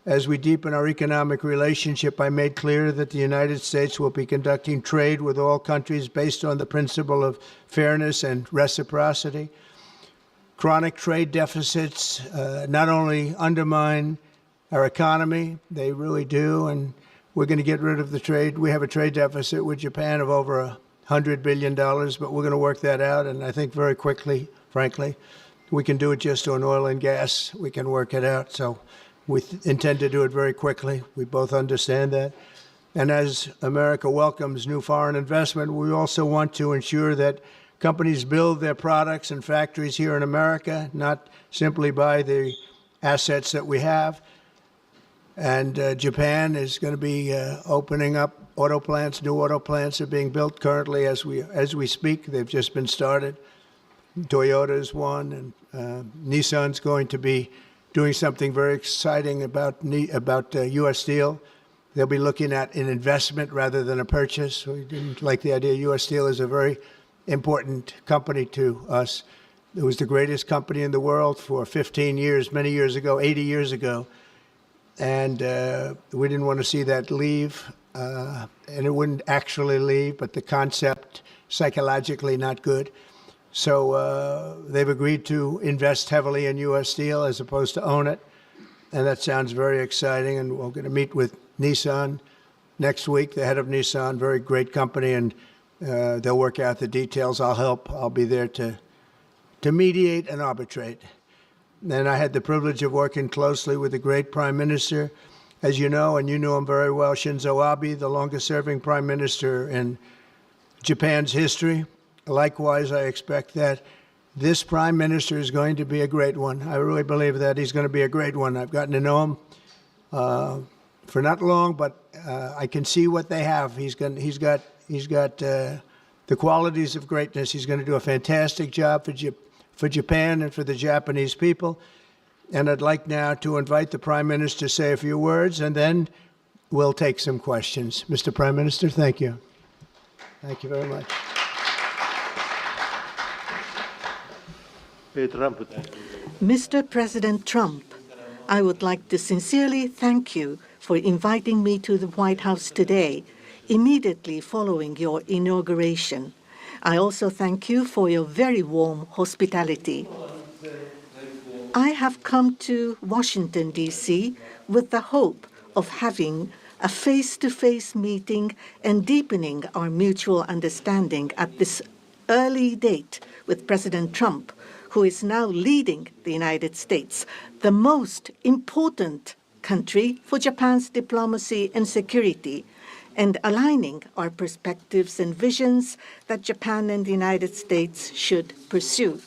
As we deepen our economic relationship, I made clear that the United States will be conducting trade with all countries based on the principle of fairness and reciprocity. Chronic trade deficits not only undermine our economy, they really do, and we're going to get rid of the trade. We have a trade deficit with Japan of over $100 billion, but we're going to work that out, and I think very quickly, frankly. We can do it just on oil and gas. We can work it out, so we intend to do it very quickly. We both understand that. And as America welcomes new foreign investment, we also want to ensure that companies build their products and factories here in America, not simply buy the assets that we have. And Japan is going to be opening up auto plants. New auto plants are being built currently as we speak. They've just been started. Toyota is one, and Nissan's going to be doing something very exciting about U.S. Steel. They'll be looking at an investment rather than a purchase. We didn't like the idea. U.S. Steel is a very important company to us. It was the greatest company in the world for 15 years, many years ago, 80 years ago. And we didn't want to see that leave. And it wouldn't actually leave, but the concept, psychologically not good. So they've agreed to invest heavily in U.S. Steel as opposed to own it. And that sounds very exciting. And we're going to meet with Nissan next week, the head of Nissan, very great company, and they'll work out the details. I'll help. I'll be there to mediate and arbitrate. and I had the privilege of working closely with the great Prime Minister, as you know, and you know him very well, Shinzo Abe, the longest-serving Prime Minister in Japan's history. Likewise, I expect that this Prime Minister is going to be a great one. I really believe that he's going to be a great one. I've gotten to know him for not long, but I can see what they have. He's got the qualities of greatness. He's going to do a fantastic job for Japan and for the Japanese people. And I'd like now to invite the Prime Minister to say a few words, and then we'll take some questions. Mr. Prime Minister, thank you. Thank you very much. Mr. President Trump, I would like to sincerely thank you for inviting me to the White House today, immediately following your inauguration. I also thank you for your very warm hospitality. I have come to Washington, D.C. with the hope of having a face-to-face meeting and deepening our mutual understanding at this early date with President Trump, who is now leading the United States, the most important country for Japan's diplomacy and security, and aligning our perspectives and visions that Japan and the United States should pursue.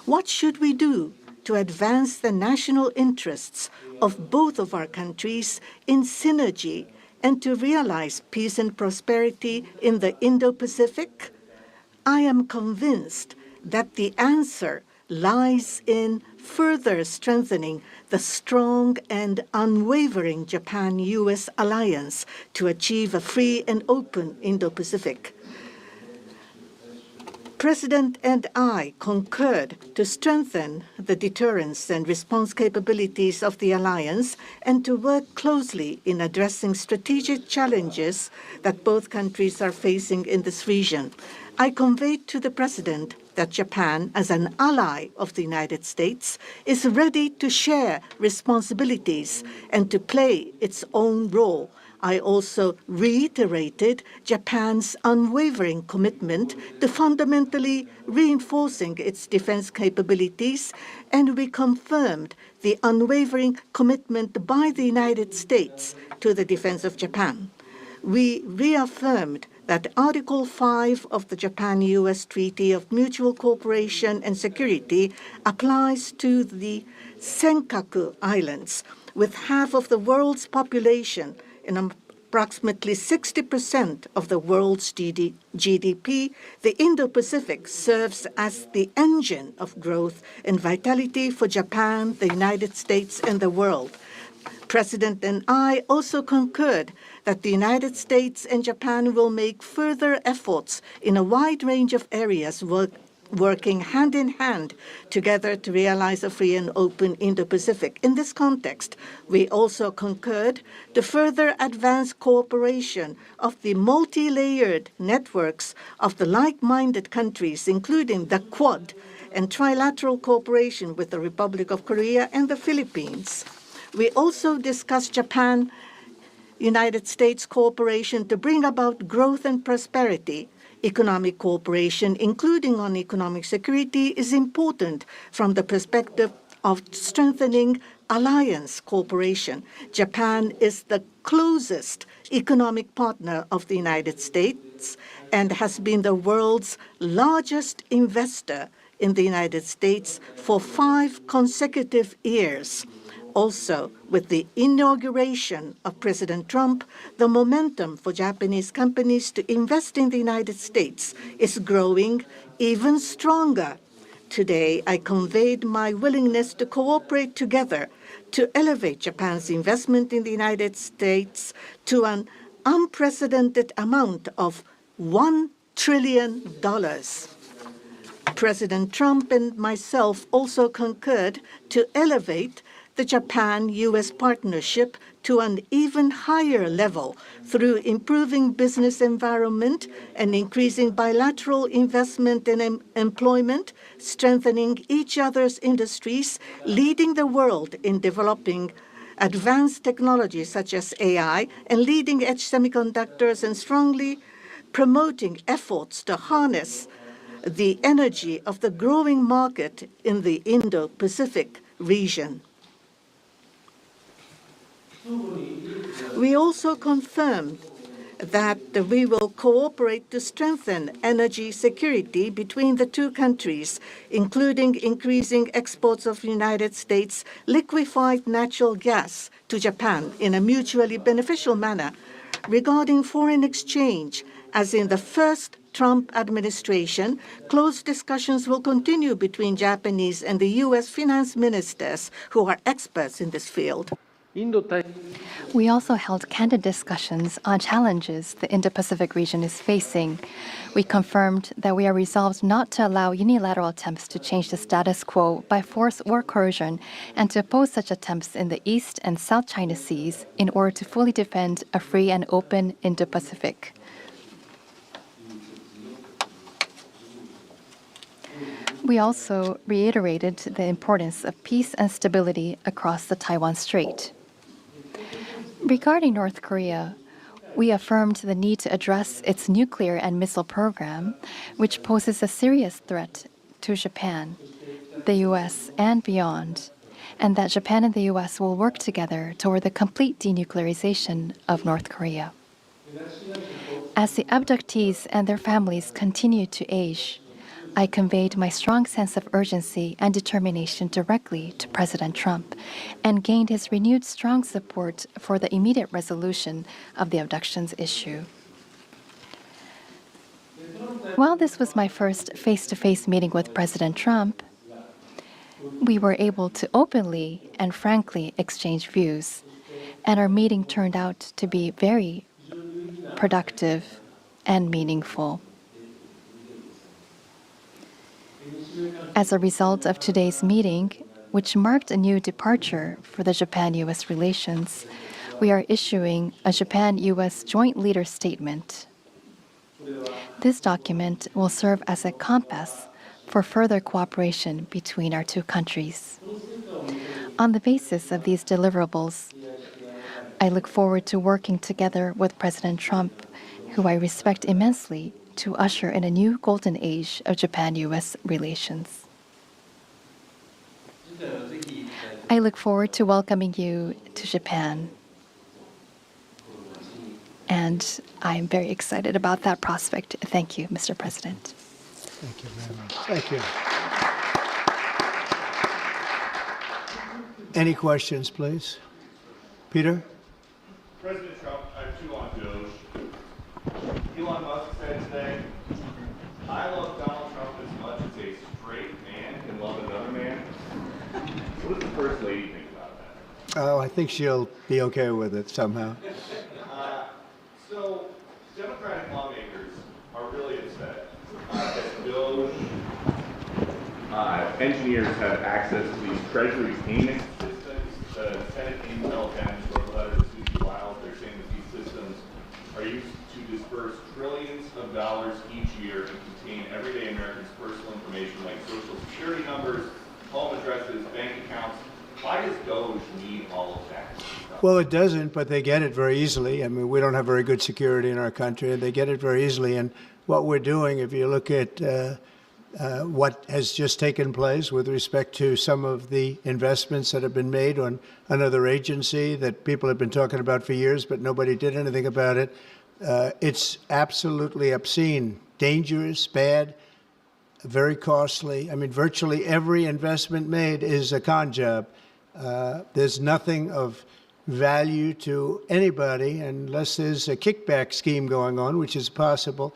What should we do to advance the national interests of both of our countries in synergy and to realize peace and prosperity in the Indo-Pacific? I am convinced that the answer lies in further strengthening the strong and unwavering Japan-U.S. alliance to achieve a free and open Indo-Pacific. President and I concurred to strengthen the deterrence and response capabilities of the alliance and to work closely in addressing strategic challenges that both countries are facing in this region. I conveyed to the President that Japan, as an ally of the United States, is ready to share responsibilities and to play its own role. I also reiterated Japan's unwavering commitment to fundamentally reinforcing its defense capabilities, and we confirmed the unwavering commitment by the United States to the defense of Japan. We reaffirmed that Article 5 of the Japan-U.S. Treaty of Mutual Cooperation and Security applies to the Senkaku Islands, with half of the world's population and approximately 60% of the world's GDP. The Indo-Pacific serves as the engine of growth and vitality for Japan, the United States, and the world. President and I also concurred that the United States and Japan will make further efforts in a wide range of areas, working hand in hand together to realize a free and open Indo-Pacific. In this context, we also concurred to further advance cooperation of the multi-layered networks of the like-minded countries, including the Quad, and trilateral cooperation with the Republic of Korea and the Philippines. We also discussed Japan-United States cooperation to bring about growth and prosperity. Economic cooperation, including on economic security, is important from the perspective of strengthening alliance cooperation. Japan is the closest economic partner of the United States and has been the world's largest investor in the United States for 5 consecutive years. Also, with the inauguration of President Trump, the momentum for Japanese companies to invest in the United States is growing even stronger. Today, I conveyed my willingness to cooperate together to elevate Japan's investment in the United States to an unprecedented amount of $1 trillion. President Trump and myself also concurred to elevate the Japan-U.S. partnership to an even higher level through improving business environment and increasing bilateral investment and employment, strengthening each other's industries, leading the world in developing advanced technologies such as AI and leading-edge semiconductors, and strongly promoting efforts to harness the energy of the growing market in the Indo-Pacific region. We also confirmed that we will cooperate to strengthen energy security between the two countries, including increasing exports of United States liquefied natural gas to Japan in a mutually beneficial manner. Regarding foreign exchange, as in the first Trump administration, close discussions will continue between Japanese and the U.S. finance ministers, who are experts in this field. We also held candid discussions on challenges the Indo-Pacific region is facing. We confirmed that we are resolved not to allow unilateral attempts to change the status quo by force or coercion, and to oppose such attempts in the East and South China Seas in order to fully defend a free and open Indo-Pacific. We also reiterated the importance of peace and stability across the Taiwan Strait. Regarding North Korea, we affirmed the need to address its nuclear and missile program, which poses a serious threat to Japan, the U.S., and beyond, and that Japan and the U.S. will work together toward the complete denuclearization of North Korea. As the abductees and their families continue to age, I conveyed my strong sense of urgency and determination directly to President Trump and gained his renewed strong support for the immediate resolution of the abductions issue. While this was my first face-to-face meeting with President Trump, we were able to openly and frankly exchange views, and our meeting turned out to be very productive and meaningful. As a result of today's meeting, which marked a new departure for the Japan-U.S. relations, we are issuing a Japan-U.S. Joint Leader Statement. This document will serve as a compass for further cooperation between our two countries. On the basis of these deliverables, I look forward to working together with President Trump, who I respect immensely, to usher in a new golden age of Japan-U.S. relations. I look forward to welcoming you to Japan, and I'm very excited about that prospect. Thank you, Mr. President. Thank you very much. Thank you. Any questions, please? Peter? President Trump, I have two on DOGE. Elon Musk said today, I love Donald Trump as much as a straight man can love another man. What does the First Lady think about that? Oh, I think she'll be okay with it somehow. So, Democratic lawmakers are really upset that DOGE engineers have access to these Treasury payment systems. The Senate Intel Dems wrote a letter to Susan Wiles. They're saying that these systems are used to disperse trillions of dollars each year and contain everyday Americans' personal information like social security numbers, home addresses, bank accounts. Why does DOGE need all of that? Well, it doesn't, but they get it very easily. I mean, we don't have very good security in our country, and they get it very easily. And what we're doing, if you look at what has just taken place with respect to some of the investments that have been made on another agency that people have been talking about for years, but nobody did anything about it, it's absolutely obscene, dangerous, bad, very costly. I mean, virtually every investment made is a con job. There's nothing of value to anybody unless there's a kickback scheme going on, which is possible.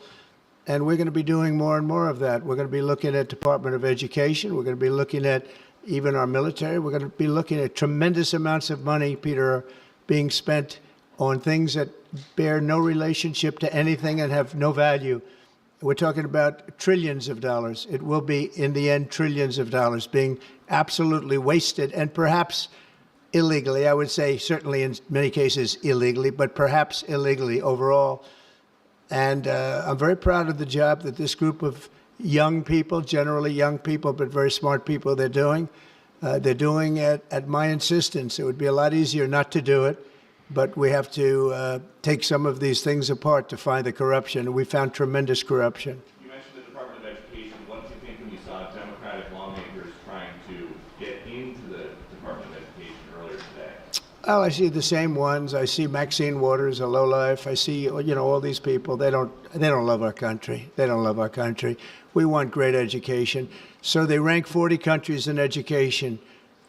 And we're going to be doing more and more of that. We're going to be looking at Department of Education. We're going to be looking at even our military. We're going to be looking at tremendous amounts of money, Peter, being spent on things that bear no relationship to anything and have no value. We're talking about trillions of dollars. It will be, in the end, trillions of dollars being absolutely wasted, and perhaps illegally. I would say certainly in many cases illegally, but perhaps illegally overall. And I'm very proud of the job that this group of young people, generally young people, but very smart people, they're doing. They're doing it at my insistence. It would be a lot easier not to do it, but we have to take some of these things apart to find the corruption. And we found tremendous corruption. You mentioned the Department of Education. Well, I see the same ones. I see Maxine Waters, a lowlife. I see, all these people. They don't love our country. They don't love our country. We want great education. So they rank 40 countries in education.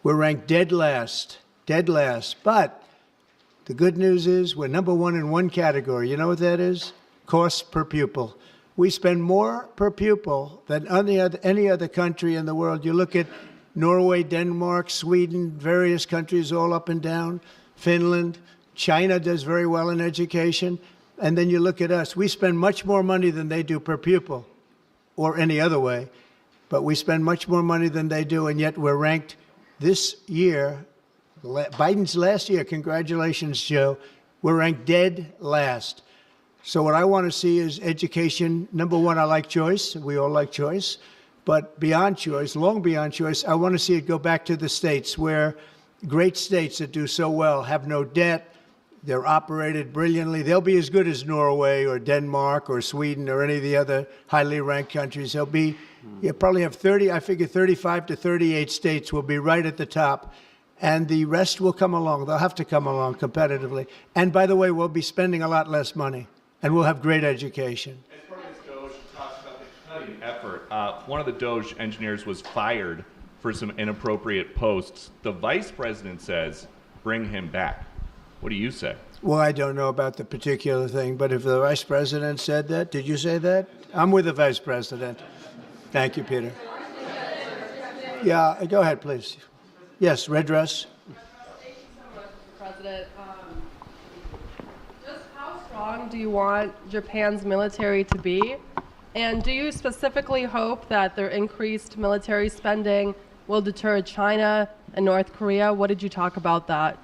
We're ranked dead last. But the good news is we're number one in one category. You know what that is? Cost per pupil. We spend more per pupil than any other country in the world. You look at Norway, Denmark, Sweden, various countries all up and down, Finland, China does very well in education. And then you look at us. We spend much more money than they do per pupil or any other way. But we spend much more money than they do, and yet we're ranked this year, Biden's last year, congratulations, Joe, we're ranked dead last. So what I want to see is education. Number one, I like choice. We all like choice. But beyond choice, long beyond choice, I want to see it go back to the states where great states that do so well have no debt. They're operated brilliantly. They'll be as good as Norway or Denmark or Sweden or any of the other highly ranked countries. They'll be, you probably have 35 to 38 states will be right at the top. And the rest will come along. They'll have to come along competitively. And by the way, we'll be spending a lot less money. And we'll have great education. As part of this DOGE talks about the cutting effort, one of the DOGE engineers was fired for some inappropriate posts. The vice president says, bring him back. What do you say? Well, I don't know about the particular thing, but if the vice president said that, did you say that? I'm with the vice president. Thank you, Peter. Yeah, go ahead, please. Yes, red dress. Thank you so much, Mr. President. Just how strong do you want Japan's military to be? And do you specifically hope that their increased military spending will deter China and North Korea? What did you talk about that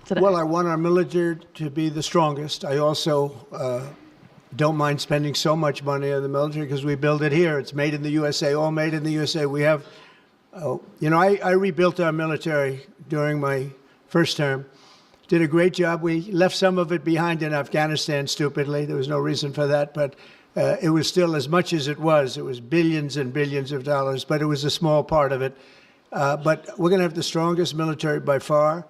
today? Well, I want our military to be the strongest. I also don't mind spending so much money on the military because we build it here. It's made in the USA, all made in the USA. We have, I rebuilt our military during my first term. Did a great job. We left some of it behind in Afghanistan, stupidly. There was no reason for that, but it was still as much as it was. It was billions and billions of dollars, but it was a small part of it. But we're going to have the strongest military by far.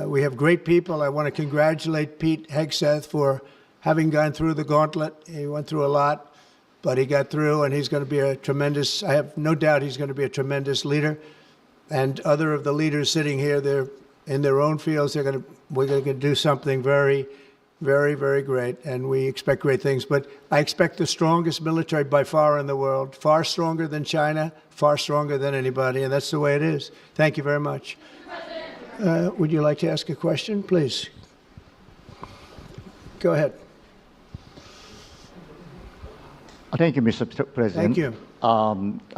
We have great people. I want to congratulate Pete Hegseth for having gone through the gauntlet. He went through a lot, but he got through, and he's going to be a tremendous, I have no doubt he's going to be a tremendous leader. And other of the leaders sitting here, they're in their own fields. We're going to do something very, very, very great, and we expect great things. But I expect the strongest military by far in the world, far stronger than China, far stronger than anybody, and that's the way it is. Thank you very much. Would you like to ask a question, please? Go ahead. Thank you, Mr. President. Thank you.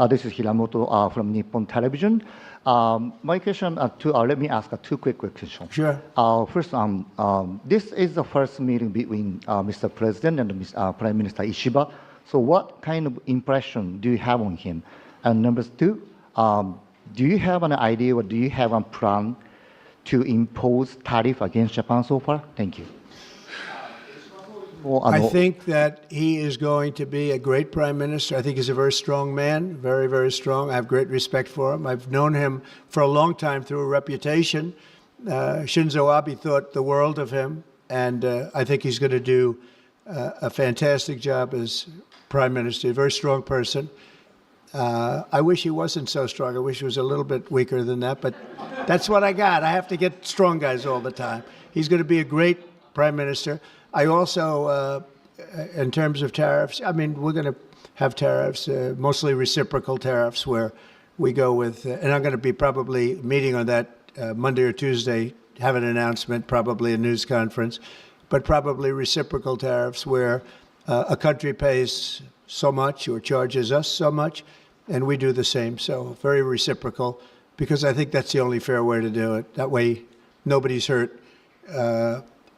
This is Hiramoto from Nippon Television. My question, let me ask two quick questions. Sure. First, this is the first meeting between Mr. President and Prime Minister Ishiba. So what kind of impression do you have on him? And number two, do you have an idea or do you have a plan to impose tariff against Japan so far? Thank you. I think that he is going to be a great prime minister. I think he's a very strong man, very, very strong. I have great respect for him. I've known him for a long time through a reputation. Shinzo Abe thought the world of him, and I think he's going to do a fantastic job as prime minister. A very strong person. I wish he wasn't so strong. I wish he was a little bit weaker than that, but that's what I got. I have to get strong guys all the time. He's going to be a great prime minister. I also, in terms of tariffs, I mean, we're going to have tariffs, mostly reciprocal tariffs, where we go with, and I'm going to be probably meeting on that Monday or Tuesday, have an announcement, probably a news conference, but probably reciprocal tariffs where a country pays so much or charges us so much, and we do the same. So very reciprocal, because I think that's the only fair way to do it. That way, nobody's hurt.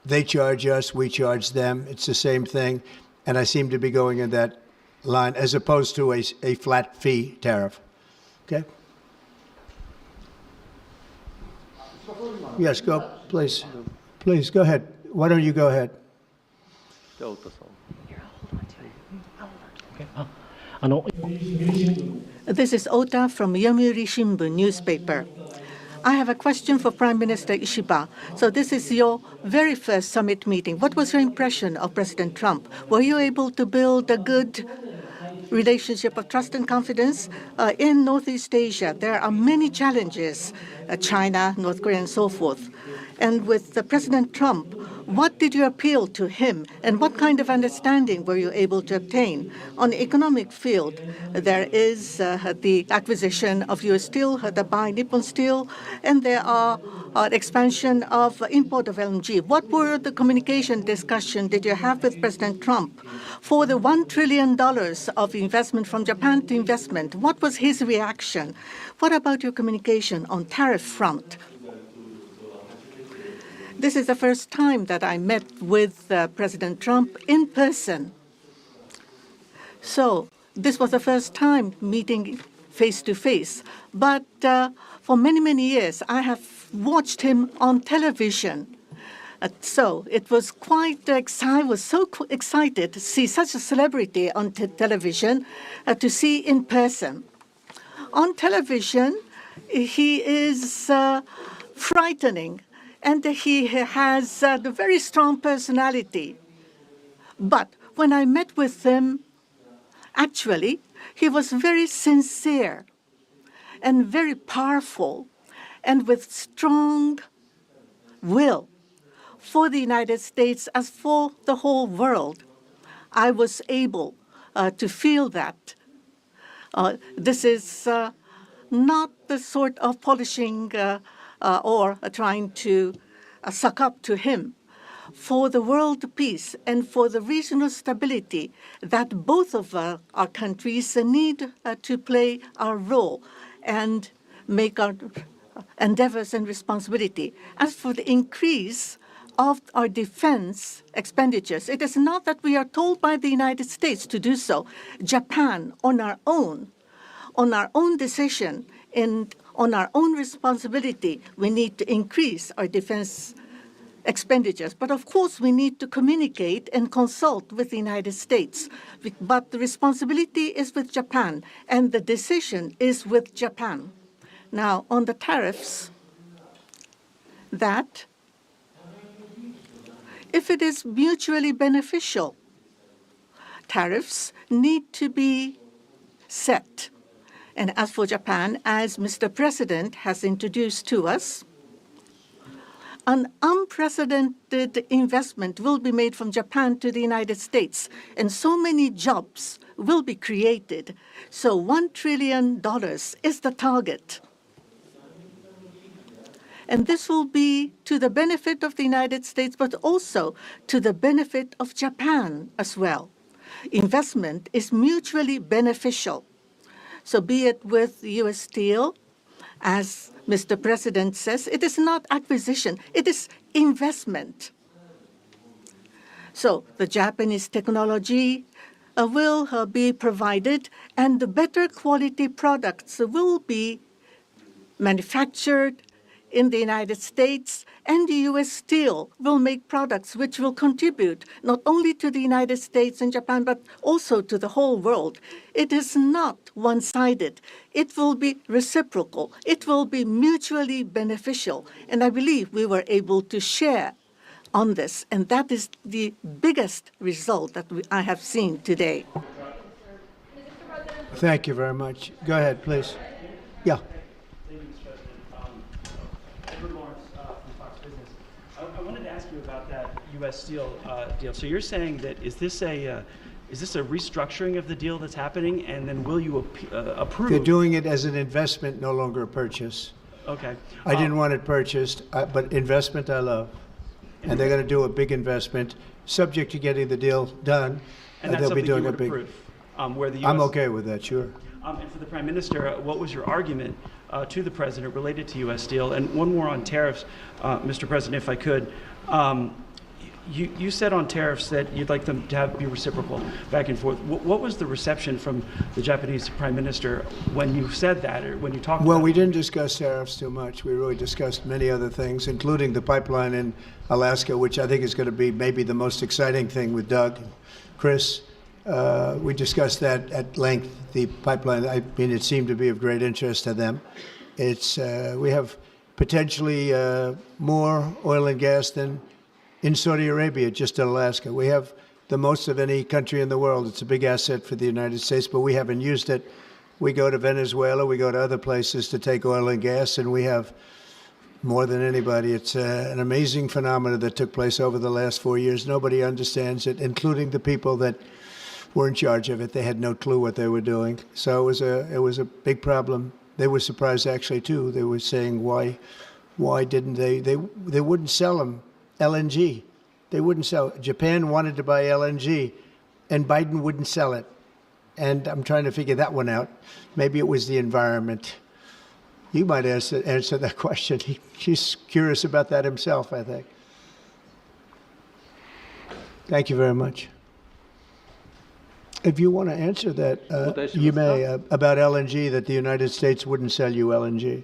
They charge us, we charge them. It's the same thing. And I seem to be going in that line as opposed to a flat fee tariff. Okay? Yes, go, please. Please, go ahead. Why don't you go ahead? This is Ota from Yomiuri Shimbun newspaper. I have a question for Prime Minister Ishiba. So this is your very first summit meeting. What was your impression of President Trump? Were you able to build a good relationship of trust and confidence? In Northeast Asia, there are many challenges, China, North Korea, and so forth. And with President Trump, what did you appeal to him, and what kind of understanding were you able to obtain? On the economic field, there is the acquisition of U.S. Steel, the buy Nippon Steel, and there are expansion of import of LNG. What were the communication discussion did you have with President Trump for the $1 trillion of investment from Japan to investment? What was his reaction? What about your communication on tariff front? This is the first time that I met with President Trump in person. So this was the first time meeting face to face. But for many, many years, I have watched him on television. So it was quite I was so excited to see such a celebrity on television, to see in person. On television, he is frightening. And he has a very strong personality. But when I met with him, actually, he was very sincere and very powerful and with strong will for the United States as for the whole world. I was able to feel that. This is not the sort of polishing or trying to suck up to him. For the world peace and for the regional stability that both of our countries need to play our role and make our endeavors and responsibility. As for the increase of our defense expenditures, it is not that we are told by the United States to do so. Japan, on our own decision, and on our own responsibility, we need to increase our defense expenditures. But of course, we need to communicate and consult with the United States. But the responsibility is with Japan, and the decision is with Japan. Now, on the tariffs, that if it is mutually beneficial, tariffs need to be set. And as for Japan, as Mr. President has introduced to us, an unprecedented investment will be made from Japan to the United States, and so many jobs will be created. So $1 trillion is the target. And this will be to the benefit of the United States, but also to the benefit of Japan as well. Investment is mutually beneficial. So be it with U.S. Steel, as Mr. President says, it is not acquisition, it is investment. So the Japanese technology will be provided, and the better quality products will be manufactured in the United States, and the U.S. Steel will make products which will contribute not only to the United States and Japan, but also to the whole world. It is not one-sided. It will be reciprocal. It will be mutually beneficial. And I believe we were able to share on this, and that is the biggest result that I have seen today. Thank you very much. Go ahead, please. Yeah. I wanted to ask you about that U.S. Steel deal. So you're saying that is this a restructuring of the deal that's happening, and then will you approve? They're doing it as an investment, no longer a purchase. Okay. I didn't want it purchased, but investment I love. And they're going to do a big investment, subject to getting the deal done. And that's they'll be doing you a would big. Approve, where the U.S. I'm okay with that, sure. And for the Prime Minister, what was your argument to the President related to U.S. Steel? And one more on tariffs, Mr. President, if I could. You said on tariffs that you'd like them to be reciprocal back and forth. What was the reception from the Japanese Prime Minister when you said that, or when you talked about it? Well, we didn't discuss tariffs too much. We really discussed many other things, including the pipeline in Alaska, which I think is going to be maybe the most exciting thing with Doug and Chris. We discussed that at length, the pipeline. I mean, it seemed to be of great interest to them. It's we have potentially more oil and gas than in Saudi Arabia, just in Alaska. We have the most of any country in the world. It's a big asset for the United States, but we haven't used it. We go to Venezuela, we go to other places to take oil and gas, and we have more than anybody. It's an amazing phenomenon that took place over the last 4 years. Nobody understands it, including the people that were in charge of it. They had no clue what they were doing. So it was a big problem. They were surprised actually too. They were saying why didn't they wouldn't sell them LNG. They wouldn't sell. Japan wanted to buy LNG, and Biden wouldn't sell it. And I'm trying to figure that one out. Maybe it was the environment. You might answer that question. He's curious about that himself, I think. Thank you very much. If you want to answer that, you may, about LNG, that the United States wouldn't sell you LNG.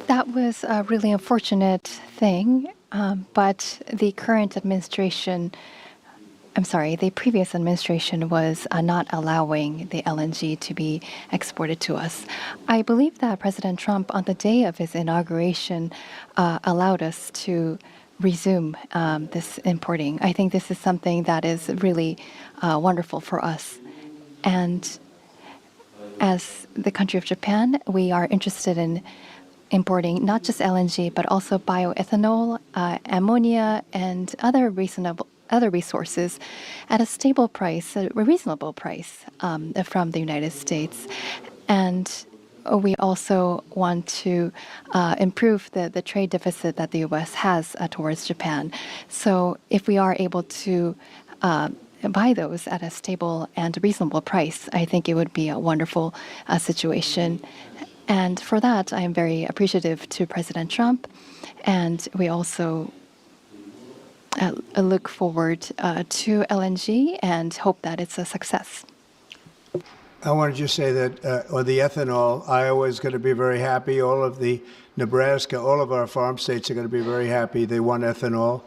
That was a really unfortunate thing, but the previous administration was not allowing the LNG to be exported to us. I believe that President Trump, on the day of his inauguration, allowed us to resume this importing. I think this is something that is really wonderful for us. And as the country of Japan, we are interested in importing not just LNG, but also bioethanol, ammonia, and other resources at a stable price, a reasonable price from the United States. And we also want to improve the trade deficit that the U.S. has towards Japan. So if we are able to buy those at a stable and reasonable price, I think it would be a wonderful situation. And for that, I am very appreciative to President Trump. And we also look forward to LNG and hope that it's a success. I want to just say that on the ethanol, Iowa is going to be very happy. All of the Nebraska, all of our farm states are going to be very happy. They want ethanol,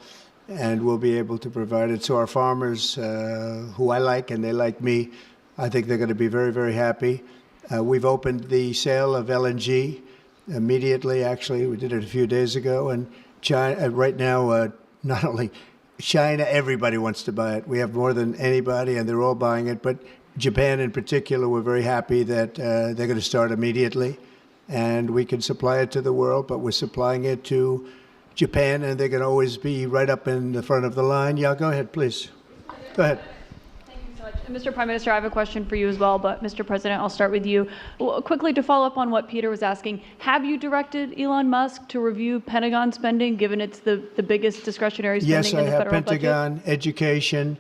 and we'll be able to provide it. So our farmers, who I like and they like me, I think they're going to be very, very happy. We've opened the sale of LNG immediately. Actually, we did it a few days ago. And China, right now, not only China, everybody wants to buy it. We have more than anybody, and they're all buying it. But Japan in particular, we're very happy that they're going to start immediately. And we can supply it to the world, but we're supplying it to Japan, and they're going to always be right up in the front of the line. Yeah, go ahead, please. Go ahead. Mr. Prime Minister, I have a question for you as well, but Mr. President, I'll start with you. Quickly to follow up on what Peter was asking, have you directed Elon Musk to review Pentagon spending, given it's the biggest discretionary spending in the federal budget? Yes, I have Pentagon, education,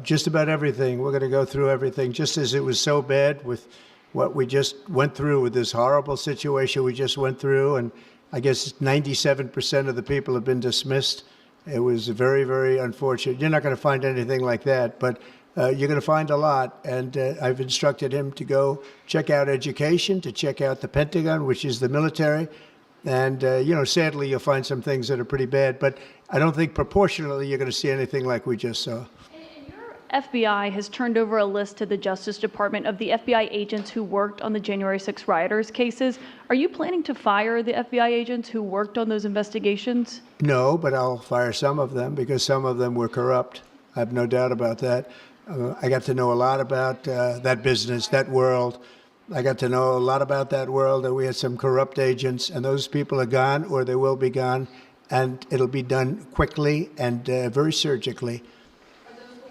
just about everything. We're going to go through everything, just as it was so bad with what we just went through with this horrible situation we just went through, and I guess 97% of the people have been dismissed. It was very, very unfortunate. You're not going to find anything like that, but you're going to find a lot, and I've instructed him to go check out education, to check out the Pentagon, which is the military, and sadly you'll find some things that are pretty bad, but I don't think proportionally you're going to see anything like we just saw. FBI has turned over a list to the Justice Department of the FBI agents who worked on the January 6 rioters cases. Are you planning to fire the FBI agents who worked on those investigations? No, but I'll fire some of them because some of them were corrupt. I have no doubt about that. I got to know a lot about that business, that world. I got to know a lot about that world, and we had some corrupt agents, and those people are gone, or they will be gone, and it'll be done quickly and very surgically.